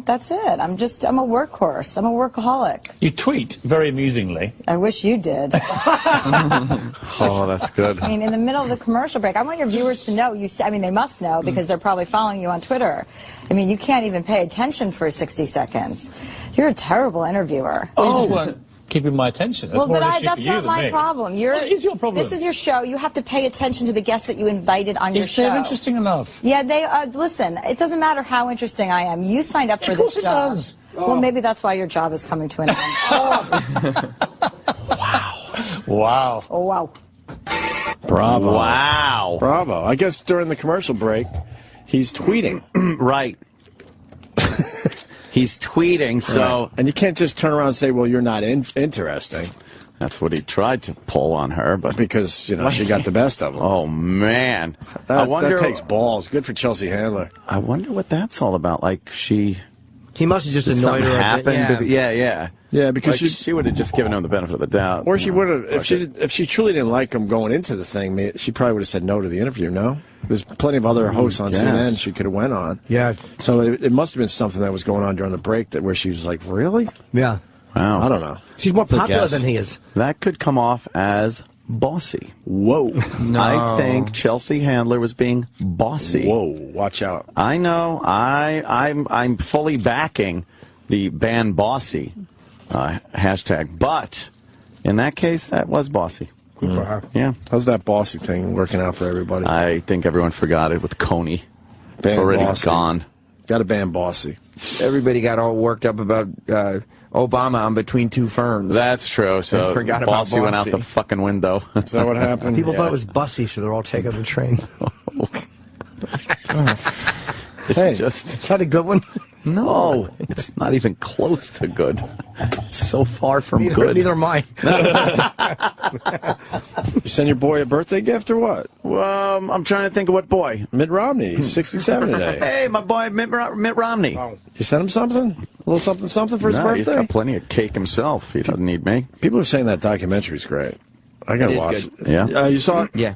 that's it. I'm a workhorse. I'm a workaholic. You tweet very amusingly. I wish you did. Oh, that's good. I mean, in the middle of the commercial break, I want your viewers to know, they must know because they're probably following you on Twitter. I mean, you can't even pay attention for 60 seconds. You're a terrible interviewer. Oh, you just weren't keeping my attention. That's Well, more but an issue that's for you not than my me. problem. Well, it is your problem. This is your show. You have to pay attention to the guests that you invited on your If they're show. interesting enough. Yeah, they are. Listen, it doesn't matter how interesting I am. You signed up for Of this course it job. does. Well, maybe that's why your job is coming to an end. Wow. Oh, wow. Bravo. Wow. Bravo. I guess during the commercial break, he's tweeting. Right. He's tweeting, so... Right. And you can't just turn around and say, well, you're not interesting. That's what he tried to pull on her, but... Because, you know, she got the best of him. Oh, man. That takes balls. Good for Chelsea Handler. I wonder what that's all about. Like, she... He must have just Did annoyed something her. happen? Yeah. Yeah, because Like, she would have just given him the benefit of the doubt. Or she would have, if she truly didn't like him going into the thing, she probably would have said no to the interview, no? There's plenty of other hosts on CNN she could have went on. Yeah. So it must have been something that was going on during the break where she was like, really? Yeah. Wow. I don't know. She's more It's a popular guess. than he is. That could come off as bossy. Whoa. No. I think Chelsea Handler was being bossy. Whoa, watch out. I know. I'm fully backing the ban bossy hashtag, but in that case, that was bossy. Good for her. Yeah. How's that bossy thing working out for everybody? I think everyone forgot it with Coney. It's Ban already bossy. gone. Got to ban bossy. Everybody got all worked up about Obama on Between Two Ferns. That's true. So I forgot about bossy went out bossy. the fucking window. Is that what happened? People thought it was bussy, so they're all taking the train. It's just... Is that a good one? No, it's not even close to good. It's so far from good. Neither am I. You send your boy a birthday gift or what? Well, I'm trying to think of what boy. Mitt Romney. He's 67 today. Hey, my boy Mitt Romney. Oh. You send him something? A little something for his No, birthday? he's got plenty of cake himself. He doesn't need me. People are saying that documentary's great. I got to It is watch good. it. Yeah? You saw it? Yeah.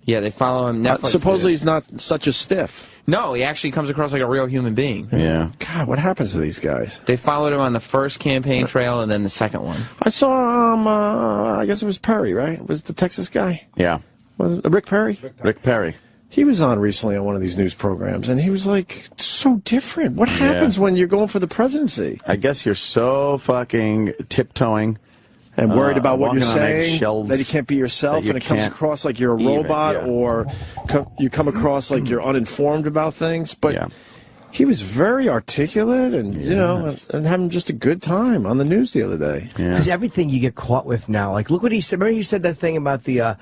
Yeah, they follow him. Netflix Supposedly did. he's not such a stiff. No, he actually comes across like a real human being. Yeah. God, what happens to these guys? They followed him on the first campaign trail and then the second one. I saw, I guess it was Perry, right? Was the Texas guy? Yeah. Was it Rick Perry? Rick Perry. He was on recently on one of these news programs, and he was like, so different. What happens when you're going for the presidency? I guess you're so fucking tiptoeing. And worried about what walking you're on saying, eggshells that you can't be yourself, that you and it comes can't across like you're a even, robot, yeah. or you come across like you're uninformed about things. But he was very articulate, and you know, and having just a good time on the news the other day. Because everything you get caught with now, like look what he said. Remember he said that thing about the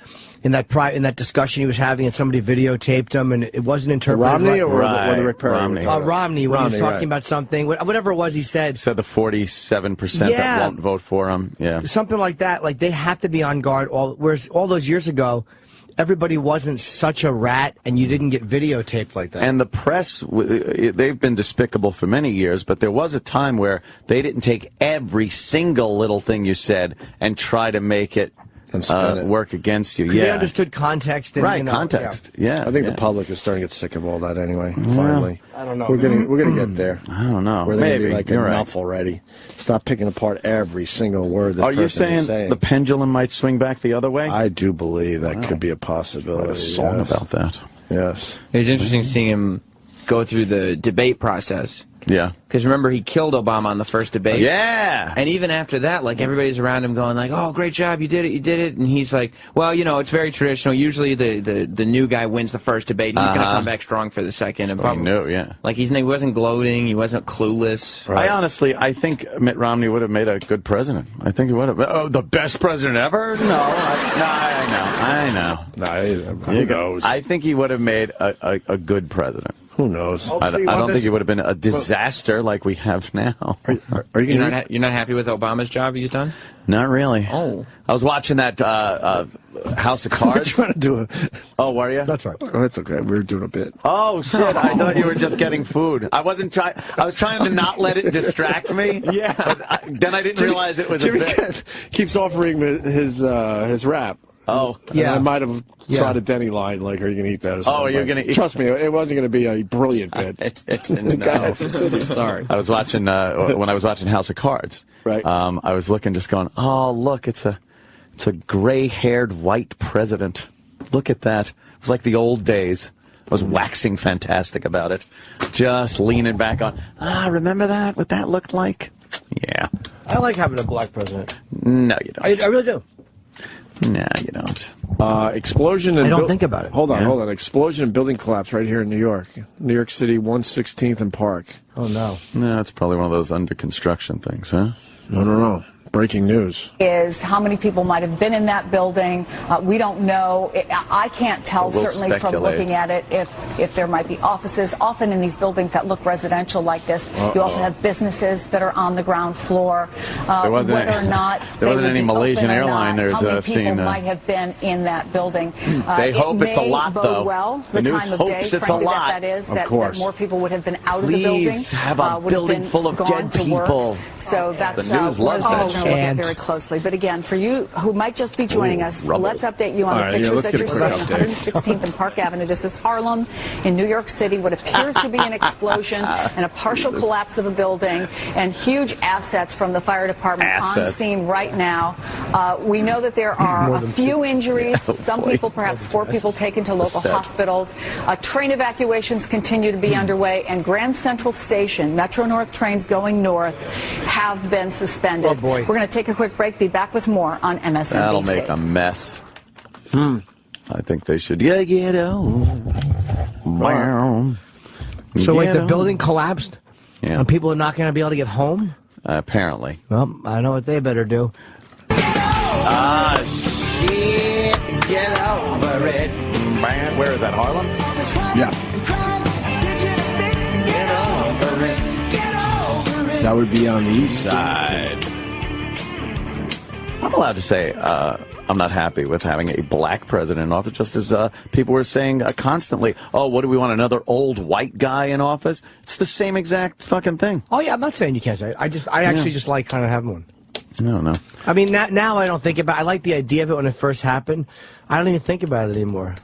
in that discussion he was having, and somebody videotaped him, and it wasn't interpreted. Romney or right. the Rick Perry? Romney. Romney, when he was talking right. about something, whatever it was, he said Said the 47% that won't vote for him. Yeah. something like that. Like they have to be on guard. Whereas all those years ago, everybody wasn't such a rat, and you didn't get videotaped like that. And the press, they've been despicable for many years, but there was a time where they didn't take every single little thing you said and try to make it work against you. They understood context. And, right, you know, context. Yeah. I think the public is starting to get sick of all that anyway. Finally, I don't know. We're gonna get there. I don't know. Where they're gonna Maybe. be like You're enough already. Stop picking apart every single word this Are you person is saying the pendulum might swing back the other way? I do believe that could be a possibility. I have a song about that. Yes. It was interesting seeing him go through the debate process. Yeah. Because remember, he killed Obama on the first debate. Yeah. And even after that, like, everybody's around him going like, oh, great job, you did it. And he's like, well, you know, it's very traditional. Usually the new guy wins the first debate, and he's going to come back strong for the second. And I knew, yeah. Like, he wasn't gloating. He wasn't clueless. I think Mitt Romney would have made a good president. I think he would have. Oh, the best president ever? No. I know. Who knows? I think he would have made a good president. Who knows? I don't think it would have been a disaster like we have now. Are you you're not happy with Obama's job he's done? Not really. Oh. I was watching that House of Cards. We're trying to do it. Oh, were you? That's right. Oh, that's okay. We were doing a bit. Oh, shit. I thought you were just getting food. I was trying to not let it distract me. Yeah. But then I didn't realize it was a bit. Keeps offering his rap. Oh, yeah. I might have tried a Denny line, like, are you going to eat that or something? Oh, you're going to eat. Trust me, it wasn't going to be a brilliant bit. No. Sorry. I was watching, when I was watching House of Cards, right. I was looking, just going, oh, look, it's a gray-haired white president. Look at that. It was like the old days. I was waxing fantastic about it. Just leaning back on, remember that? What that looked like? Yeah. I like having a black president. No, you don't. I really do. No, you don't. Explosion. I don't think about it. Hold on. Explosion and building collapse right here in New York. New York City, 116th and Park. Oh, no. No, it's probably one of those under construction things, huh? No. Breaking news. Is how many people might have been in that building. We don't know. I can't tell, We'll certainly speculate. from looking at it, if there might be offices. Often in these buildings that look residential like this, you also have businesses that are on the ground floor. There wasn't whether or not there wasn't any Malaysian Airlines how many people scene. might have been in that building. They hope it's a may lot, bode though. well, The the news time of hopes day, it's a frankly, lot. that is, Of that course. more people would have been out of the building. Please have a would have building been full of gone dead to work. people. So that's The news one of loves the things that we're going to look at shit. very closely. But again, for you who might just be joining us, rubble. let's update you on All the right, pictures let's that get you're a quick seeing. update. 116th and Park Avenue. This is Harlem in New York City. What appears to be an explosion and a partial collapse of a building, and huge assets from the fire department on scene right now. We know that there are a few injuries. Some people, perhaps 4 people, taken to local hospitals. Train evacuations continue to be underway, and Grand Central Station, Metro North trains going north, have been suspended. Oh, boy. We're going to take a quick break. Be back with more on MSNBC. That'll make a mess. I think they should get on. So, like, the building collapsed? Yeah. And people are not going to be able to get home? Apparently. Well, I know what they better do. Ah, shit. Get over it. Where is that, Harlem? Yeah. That would be on the east side. I'm allowed to say I'm not happy with having a black president in office, just as people were saying constantly, oh, what do we want, another old white guy in office? It's the same exact fucking thing. Oh, yeah, I'm not saying you can't say it. I actually just like kind of having one. No. I mean, now I don't think about it. I like the idea of it when it first happened. I don't even think about it anymore,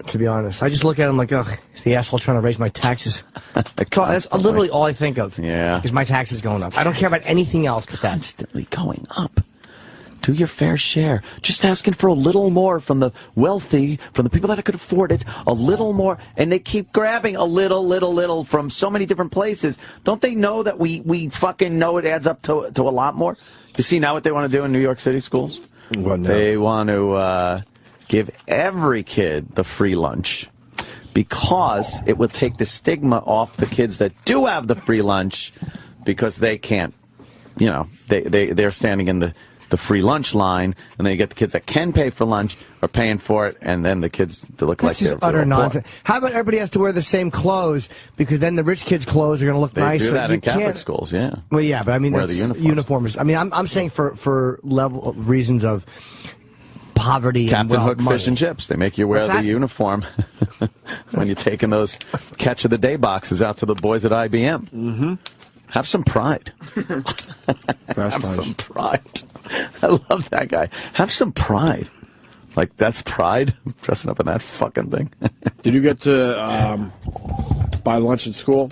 to be honest. I just look at him like, oh, it's the asshole trying to raise my taxes. So that's literally all I think of. Yeah. Is my taxes going up. I don't care about anything else but that. Constantly going up. Do your fair share. Just asking for a little more from the wealthy, from the people that could afford it, a little more. And they keep grabbing a little from so many different places. Don't they know that we fucking know it adds up to a lot more? You see now what they want to do in New York City schools? What now? They want to give every kid the free lunch because it will take the stigma off the kids that do have the free lunch because they can't, they're standing in the free lunch line, and then you get the kids that can pay for lunch are paying for it, and then the kids that look like they're utter nonsense. How about everybody has to wear the same clothes because then the rich kids' clothes are going to look nicer? They do that in Catholic schools, yeah. Well, yeah, but I mean, wear that's the uniforms. I mean, I'm saying for level reasons of poverty. Captain and Hook money. Fish and Chips. They make you wear the uniform when you're taking those catch of the day boxes out to the boys at IBM. Mm-hmm. Have some pride. Have some pride. I love that guy. Have some pride. Like, that's pride? Dressing up in that fucking thing. Did you get to buy lunch at school?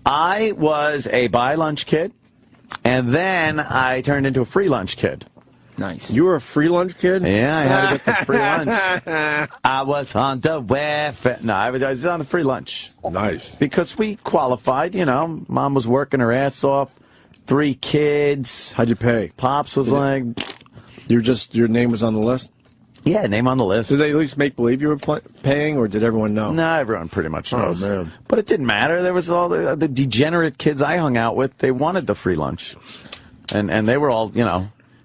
I was a buy lunch kid, and then I turned into a free lunch kid. Nice. You were a free lunch kid? Yeah, I had to get the free lunch. I was on the welfare. No, I was on the free lunch. Nice. Because we qualified, Mom was working her ass off. 3 kids. How'd you pay? Pops was like... Your name was on the list? Yeah, name on the list. Did they at least make believe you were paying, or did everyone know? No, everyone pretty much knows. Oh, man. But it didn't matter. There was all the degenerate kids I hung out with. They wanted the free lunch. And they were all,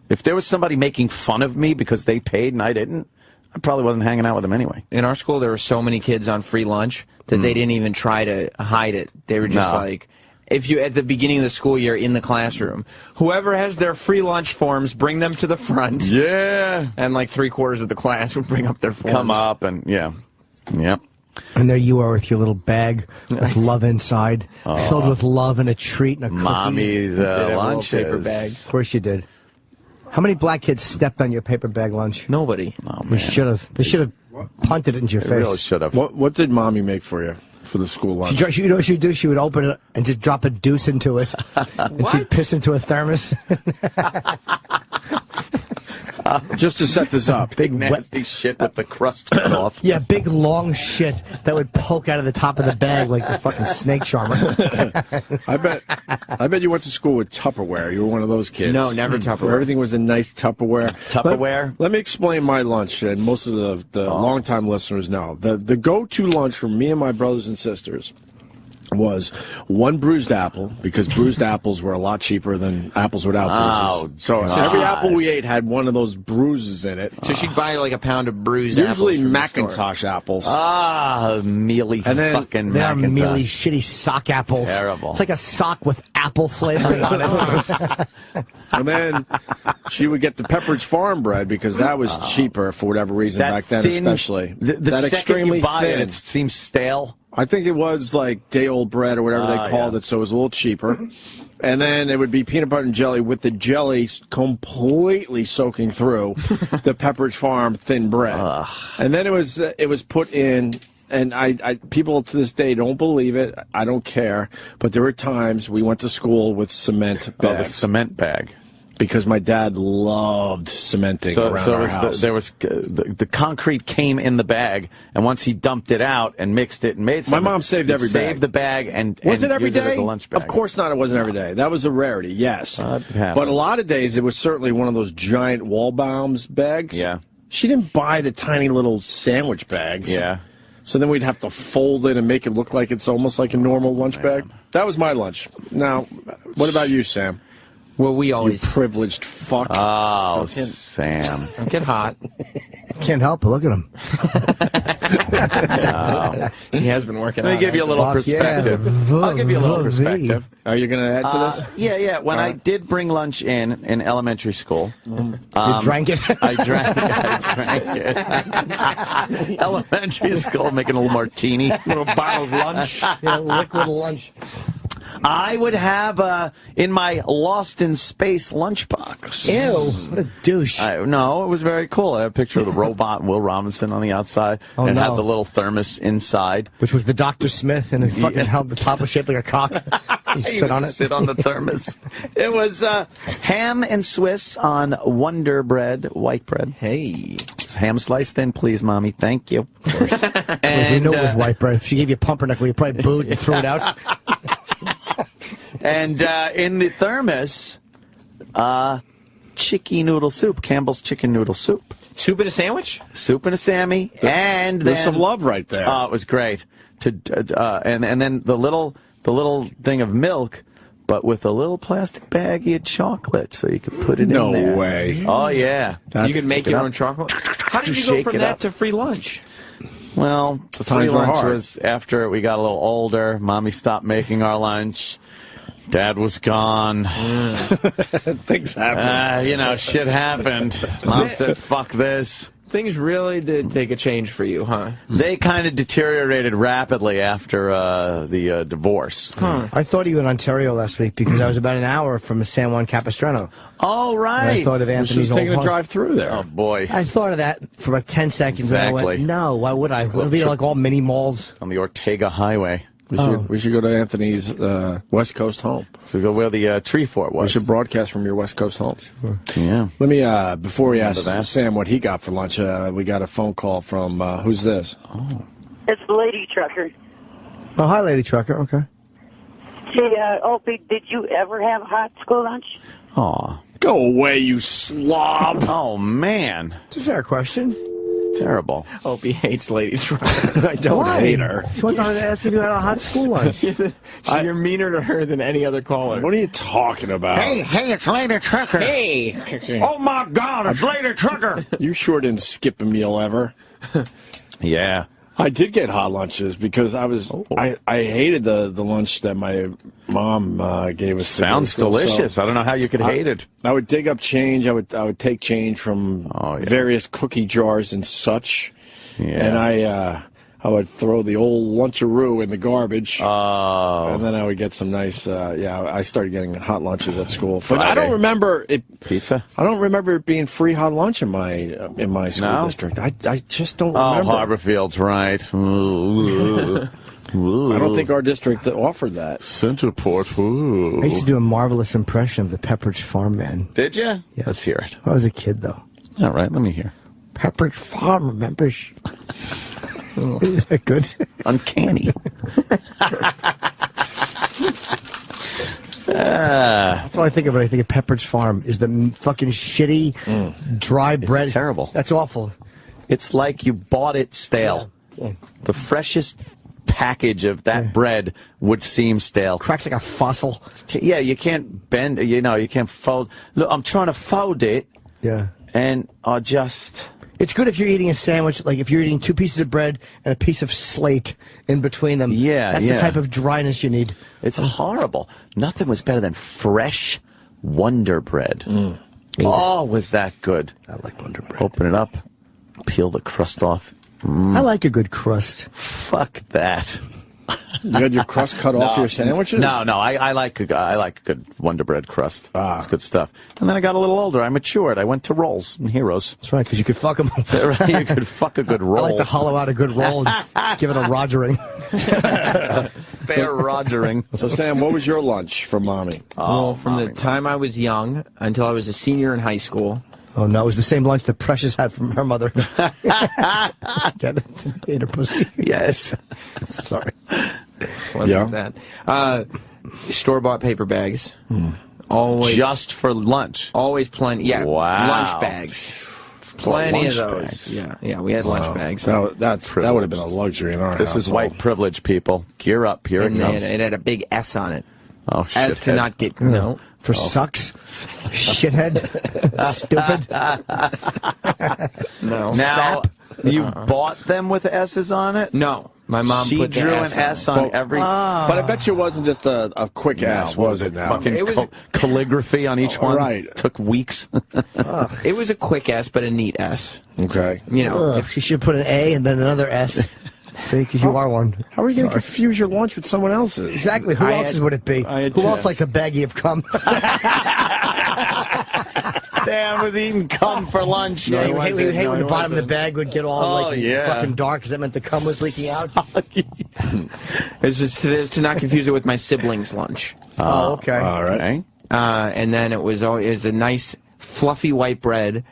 if there was somebody making fun of me because they paid and I didn't, I probably wasn't hanging out with them anyway. In our school, there were so many kids on free lunch that they didn't even try to hide it. They were just like... If you, at the beginning of the school year in the classroom, whoever has their free lunch forms, bring them to the front. Yeah. And like 3/4 of the class would bring up their forms. Come up and, yeah. Yep. And there you are with your little bag with love inside, filled with love and a treat and a cookie. Mommy's lunches. Paper bag. Of course you did. How many black kids stepped on your paper bag lunch? Nobody. Oh, we should have. They should have punted it into your face. Really should have. What did Mommy make for you? For the school lunch. You know what she'd do? She would open it and just drop a deuce into it. And she'd piss into a thermos. Just to set this up. Big nasty shit with the crust cut off. Yeah, big long shit that would poke out of the top of the bag like a fucking snake charmer. I bet you went to school with Tupperware. You were one of those kids. No, never Tupperware. Where everything was in nice Tupperware. Tupperware? Let me explain my lunch, and most of the longtime listeners know. The go-to lunch for me and my brothers and sisters was one bruised apple, because bruised apples were a lot cheaper than apples without bruises. So every apple we ate had one of those bruises in it. So she'd buy like a pound of bruised usually apples. Macintosh apples. Mealy fucking they're Macintosh. mealy, shitty sock apples. Terrible. It's like a sock with apple flavoring on it. And then she would get the Pepperidge Farm bread because that was cheaper for whatever reason back then, especially. The that second extremely you buy thin. it seems stale. I think it was like day-old bread or whatever they called it, so it was a little cheaper. And then it would be peanut butter and jelly with the jelly completely soaking through the Pepperidge Farm thin bread. And then it was put in, and I people to this day don't believe it. I don't care. But there were times we went to school with cement bags. The cement bag. Because my dad loved cementing around our house. The concrete came in the bag, and once he dumped it out and mixed it and made something, my mom saved every bag. Saved the bag and was it every used it day? as a lunch bag. Of course not. It wasn't every day. That was a rarity. Yes, but a lot of days it was certainly one of those giant Wallbaum's bags. Yeah, she didn't buy the tiny little sandwich bags. Yeah, so then we'd have to fold it and make it look like it's almost like a normal lunch bag. That was my lunch. Now, what about you, Sam? Well, we always... You privileged fuck. Oh, Sam. Don't get hot. Can't help it. Look at him. He has been working on it. Let me give you a little perspective. I'll give you a little perspective. Are you going to add to this? Yeah. When I did bring lunch in elementary school, you drank it? I drank it. Elementary school, making a little martini. Little bottle of lunch. Yeah, liquid lunch. I would have in my Lost in Space lunchbox. Ew, what a douche. No, it was very cool. I had a picture of the robot Will Robinson on the outside and had the little thermos inside. Which was the Dr. Smith, and it fucking held the top was shaped like a cock. You sit on it. Sit on the thermos. It was ham and Swiss on Wonder Bread, white bread. Hey. Ham sliced thin, please, Mommy. Thank you. Of course. And, we knew it was white bread. If she gave you a pumpernickel, you probably booed and threw it out. And in the thermos, chicky noodle soup, Campbell's chicken noodle soup. Soup and a sandwich? Soup and a Sammy. And there's some love right there. Oh, it was great. And then the little thing of milk, but with a little plastic baggie of chocolate, so you could put it in there. No way. Oh, yeah. You could make your own chocolate? How did you go from that to free lunch? Well, the free lunch was after we got a little older. Mommy stopped making our lunch. Dad was gone. Things happen. Shit happened. Mom said, fuck this. Things really did take a change for you, huh? They kind of deteriorated rapidly after the divorce. I thought of you in Ontario last week because I was about an hour from San Juan Capistrano. Oh, right. And I thought of Anthony's old taking a drive through there. Oh, boy. I thought of that for about 10 seconds. Exactly. And I went, no, why would I? It would be like all mini malls. On the Ortega Highway. We should go to Anthony's West Coast home. So we go where the tree fort was. We should broadcast from your West Coast home. Sure. Yeah. Let me, before we ask Sam what he got for lunch, we got a phone call from, who's this? Oh. It's the Lady Trucker. Oh, hi, Lady Trucker. Okay. Hey, Opie, did you ever have hot school lunch? Aw. Go away, you slob. Oh, man. It's a fair question. Terrible. Opie hates Lady Trucker. I don't hate her. She wants to ask if you had a hot school lunch. You're meaner to her than any other caller. What are you talking about? Hey, it's Lady Trucker. Hey. Oh, my God, it's Lady Trucker. You sure didn't skip a meal ever. Yeah. I did get hot lunches because I hated the lunch that my mom gave us. Sounds delicious. I don't know how you could hate it. I would dig up change. I would take change from various cookie jars and such. Yeah. And I would throw the old Luncheroo in the garbage. Oh. And then I would get some nice, I started getting hot lunches at school. But I don't remember it. Pizza? I don't remember it being free hot lunch in my school district. I just don't remember. Oh, Harborfield's right. I don't think our district offered that. Centerport. Ooh. I used to do a marvelous impression of the Pepperidge Farm man. Did you? Yeah. Let's hear it. I was a kid, though. All right, let me hear. Pepperidge Farm, remembers? Is that good? Uncanny. That's what I think of when I think of Pepperidge Farm, is the fucking shitty, dry bread. It's terrible. That's awful. It's like you bought it stale. Yeah. The freshest package of that bread would seem stale. Cracks like a fossil. Yeah, you can't bend, you can't fold. Look, I'm trying to fold it. Yeah. And I just... It's good if you're eating a sandwich, like if you're eating 2 pieces of bread and a piece of slate in between them. Yeah, That's the type of dryness you need. It's horrible. Nothing was better than fresh Wonder Bread. Oh, was that good. I like Wonder Bread. Open it up, peel the crust off. I like a good crust. Fuck that. You had your crust cut off your sandwiches? No, I like a good Wonder Bread crust. It's good stuff. And then I got a little older. I matured. I went to rolls and heroes. That's right, because you could fuck them. You could fuck a good roll. I like to hollow out a good roll and give it a rogering. Fair rogering. So, Sam, what was your lunch for Mommy? Well, from the time I was young until I was a senior in high school. Oh, no, it was the same lunch that Precious had from her mother. Get it? Ate her pussy. Yes. Sorry. Wasn't that. Store-bought paper bags. Always. Just for lunch? Always plenty. Yeah. Wow. Lunch bags. Plenty of those. Bags. Yeah, we had lunch bags. That would have been a luxury in our house. This is white privilege, people. Gear up. Here it comes. It had a big S on it. Oh, shit. As to not get... No. For sucks? Shithead? Stupid? No. Now, you bought them with S's on it? No. My mom she put the drew S an S on every... But I bet you it wasn't just a quick ass, was it now? Fucking It was calligraphy on each one? Right. Took weeks. It was a quick S, but a neat S. Okay. You know. If she should put an A and then another S. See, because you are one. How are you going to confuse your lunch with someone else's? Exactly. Who else's would it be? Who else likes a baggie of cum? Sam was eating cum for lunch. Yeah, he would hate when the bottom of the bag would get all fucking dark because that meant the cum was leaking out. It's just to not confuse it with my siblings' lunch. Oh, okay. All right. And then it was a nice fluffy white bread,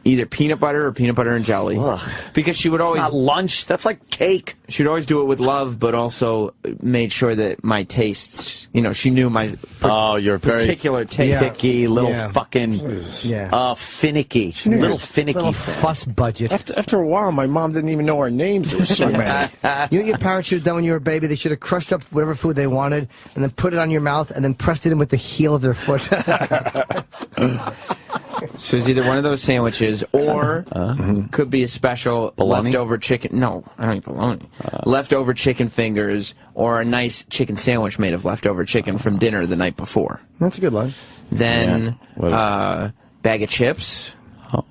either peanut butter or peanut butter and jelly. Ugh. Because she would always... Not lunch. That's like cake. She'd always do it with love, but also made sure that my tastes, she knew my you're particular taste. Picky, little fucking, finicky. Little finicky. Little fuss budget. After a while, my mom didn't even know our names. There was so many. You know what your parents should have done when you were a baby? They should have crushed up whatever food they wanted and then put it on your mouth and then pressed it in with the heel of their foot. So it's either one of those sandwiches or could be a special bologna? Leftover chicken. No, I don't eat bologna. Leftover chicken fingers or a nice chicken sandwich made of leftover chicken from dinner the night before. That's a good lunch. Then bag of chips. Oh.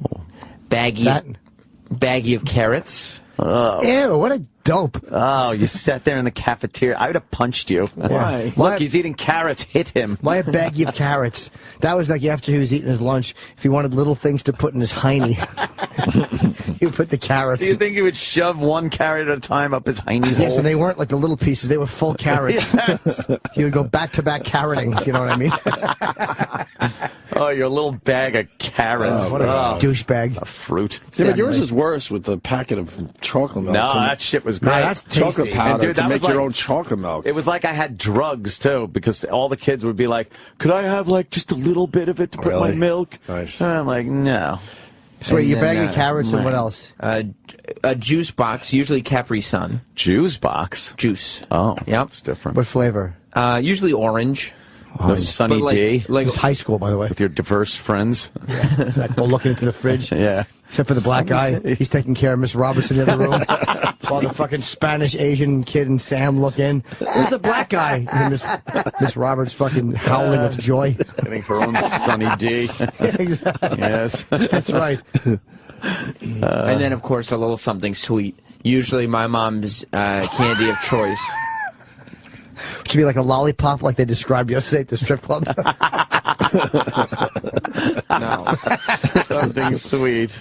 Baggie of carrots. Oh. Ew, what a dope. Oh, you sat there in the cafeteria. I would have punched you. Why? Look, he's eating carrots. Hit him. Why a baggie of carrots? That was like after he was eating his lunch. If he wanted little things to put in his hiney, he would put the carrots. Do you think he would shove one carrot at a time up his hiney hole? Yes, and they weren't like the little pieces. They were full carrots. Yes. He would go back-to-back carroting, if you know what I mean. Oh, your little bag of carrots. What a douchebag. A fruit. Yeah, but yours is worse with the packet of chocolate milk. No, that shit was great. No, that's chocolate powder dude, to make like, your own chocolate milk. It was like I had drugs, too, because all the kids would be like, could I have, like, just a little bit of it to put in my milk? Nice. And I'm like, no. So your bag of carrots and what else? A juice box, usually Capri Sun. Juice box? Juice. Oh, yep. It's different. What flavor? Usually orange. No Sunny D? Like high school, by the way. With your diverse friends? Yeah. Zach, go looking into the fridge. Yeah. Except for the black guy. He's taking care of Miss Roberts in the other room. While the fucking Spanish Asian kid and Sam look in. Where's the black guy? And Miss Roberts fucking howling with joy. Getting her own Sunny D. Exactly. Yes. That's right. And then, of course, a little something sweet. Usually my mom's candy of choice. Should be like a lollipop like they described yesterday at the strip club. No. Something sweet.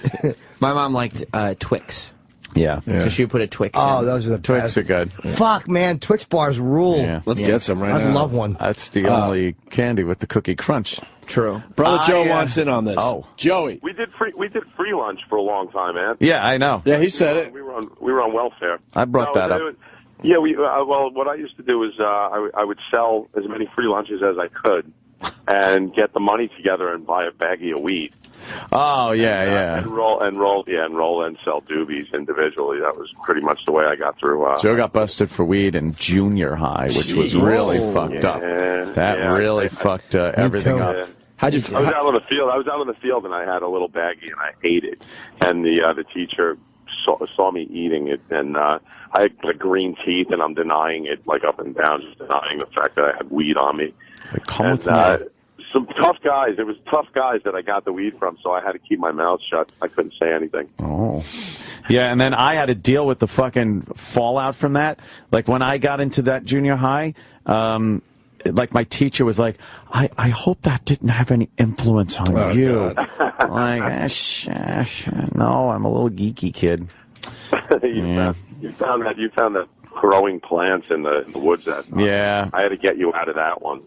My mom liked Twix. Yeah. So she put a Twix Oh, in. those are the Twix best. are good. Fuck, man, Twix bars rule. Yeah. Let's get some right now. I'd love one. That's the only candy with the cookie crunch. True. Brother Joe wants in on this. Oh, Joey. We did free lunch for a long time, man. Yeah, I know. Yeah, he said it. We were on welfare. I brought that up. Yeah, well, what I used to do is I would sell as many free lunches as I could, and get the money together and buy a baggie of weed. Oh yeah, and roll and sell doobies individually. That was pretty much the way I got through. Joe got busted for weed in junior high, which was really fucked up. That really fucked everything up. Yeah. I was out on the field. I was out on the field, and I had a little baggie, and I ate it. And the teacher saw me eating it, and I had like green teeth, and I'm denying it, like up and down, just denying the fact that I had weed on me. Some tough guys. It was tough guys that I got the weed from, so I had to keep my mouth shut. I couldn't say anything. Oh. Yeah, and then I had to deal with the fucking fallout from that. Like, when I got into that junior high, like, my teacher was like, I hope that didn't have any influence on you. I'm like, no, I'm a little geeky kid. You found that growing plants in the woods that night. Yeah. I had to get you out of that one.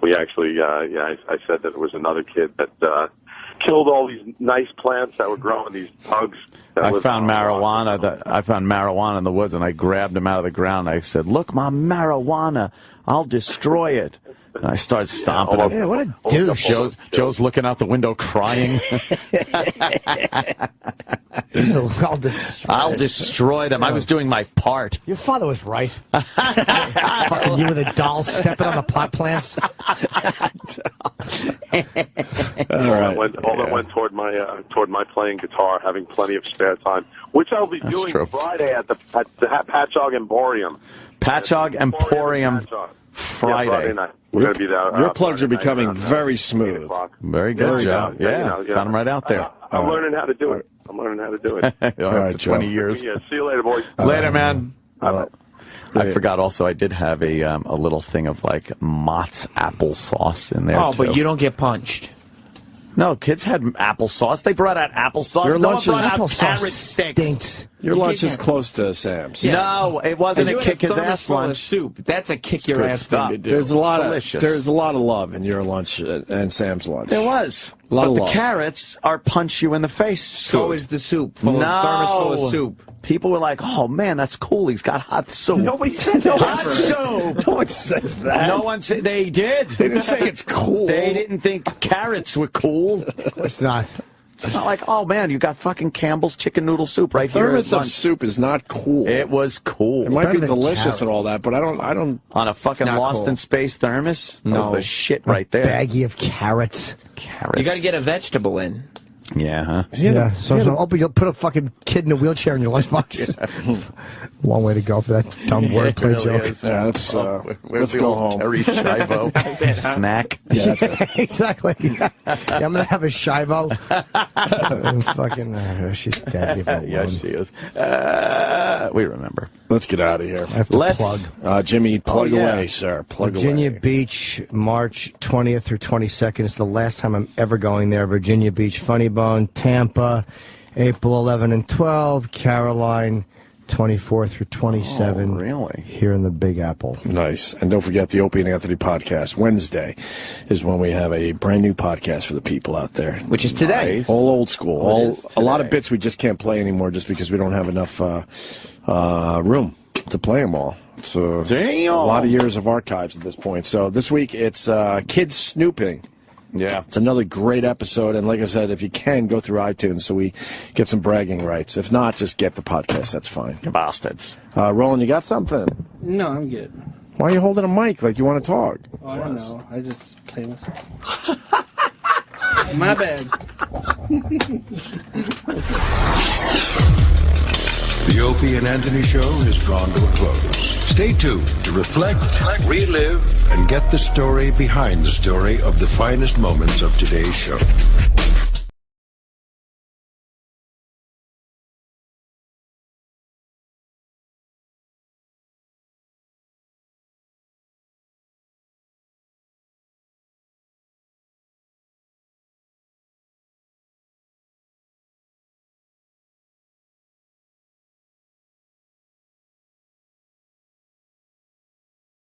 We actually, I said that it was another kid that killed all these nice plants that were growing, these bugs. I found marijuana in the woods, and I grabbed him out of the ground. I said, "Look, my marijuana, I'll destroy it." And I started stomping him. Yeah, what a douche. Joe's looking out the window crying. I'll destroy them. I was doing my part. Your father was right. Fucking you with a doll stepping on the pot plants. All that went toward my playing guitar, having plenty of spare time, which I'll be doing Friday at the Patchogue Emporium. Patchogue Emporium. Friday. Yeah, Friday night. We're going to be there. Your plugs are becoming very smooth. Very good, Joe. Yeah, got them right out there. I'm learning how to do it. All right, 20 years. Yeah, see you later, boys. Later, man. I forgot also I did have a little thing of like Mott's applesauce in there. Oh, too. but you don't get punched. No, kids had applesauce. They brought out applesauce. Your no lunch one brought out is carrot sticks. Your lunch is close to Sam's. Yeah. No, it wasn't a kick his ass lunch. Soup. That's a kick your ass thing to do. There's a lot delicious. There's a lot of love in your lunch and Sam's lunch. There was. A lot but of the love. carrots are punch you in the face. So is the soup. Thermos full of soup. People were like, "Oh man, that's cool. He's got hot soup." Nobody said that. Hot soup. No one says that. No one said they did. They didn't say it's cool. They didn't think carrots were cool. Of course not. It's not like, oh man, you got fucking Campbell's chicken noodle soup right here. Thermos of soup is not cool. It was cool. It might be delicious and all that, but I don't. On a fucking Lost in Space thermos? That was the shit right there. Baggie of carrots. You got to get a vegetable in. Yeah, huh? Yeah. So you'll put a fucking kid in a wheelchair in your lunchbox. Long way to go for that dumb wordplay joke. Yeah, that's, let's go home. Terry Schiavo snack. Yeah, that's exactly. Yeah, I'm gonna have a Shivo. Fucking, she's dead. Yes, she is. We remember. Let's get out of here. I have to plug. Jimmy, plug away, sir. Plug Virginia away. Beach, March 20th through 22nd. It's the last time I'm ever going there. Virginia Beach, Funny Bone, Tampa, April 11 and 12, Caroline, 24 through 27. Oh, really? Here in the Big Apple. Nice. And don't forget the Opie and Anthony podcast. Wednesday is when we have a brand new podcast for the people out there. Which is today. Nice. All old school. A lot of bits we just can't play anymore just because we don't have enough room to play them all. So a lot of years of archives at this point. So this week it's kids snooping. Yeah. It's another great episode, and like I said, if you can, go through iTunes so we get some bragging rights. If not, just get the podcast. That's fine. You bastards. Roland, you got something? No, I'm good. Why are you holding a mic like you want to talk? Oh, I don't know. I just play with it. My bad. The Opie and Anthony Show is drawn to a close. Stay tuned to reflect, relive, and get the story behind the story of the finest moments of today's show.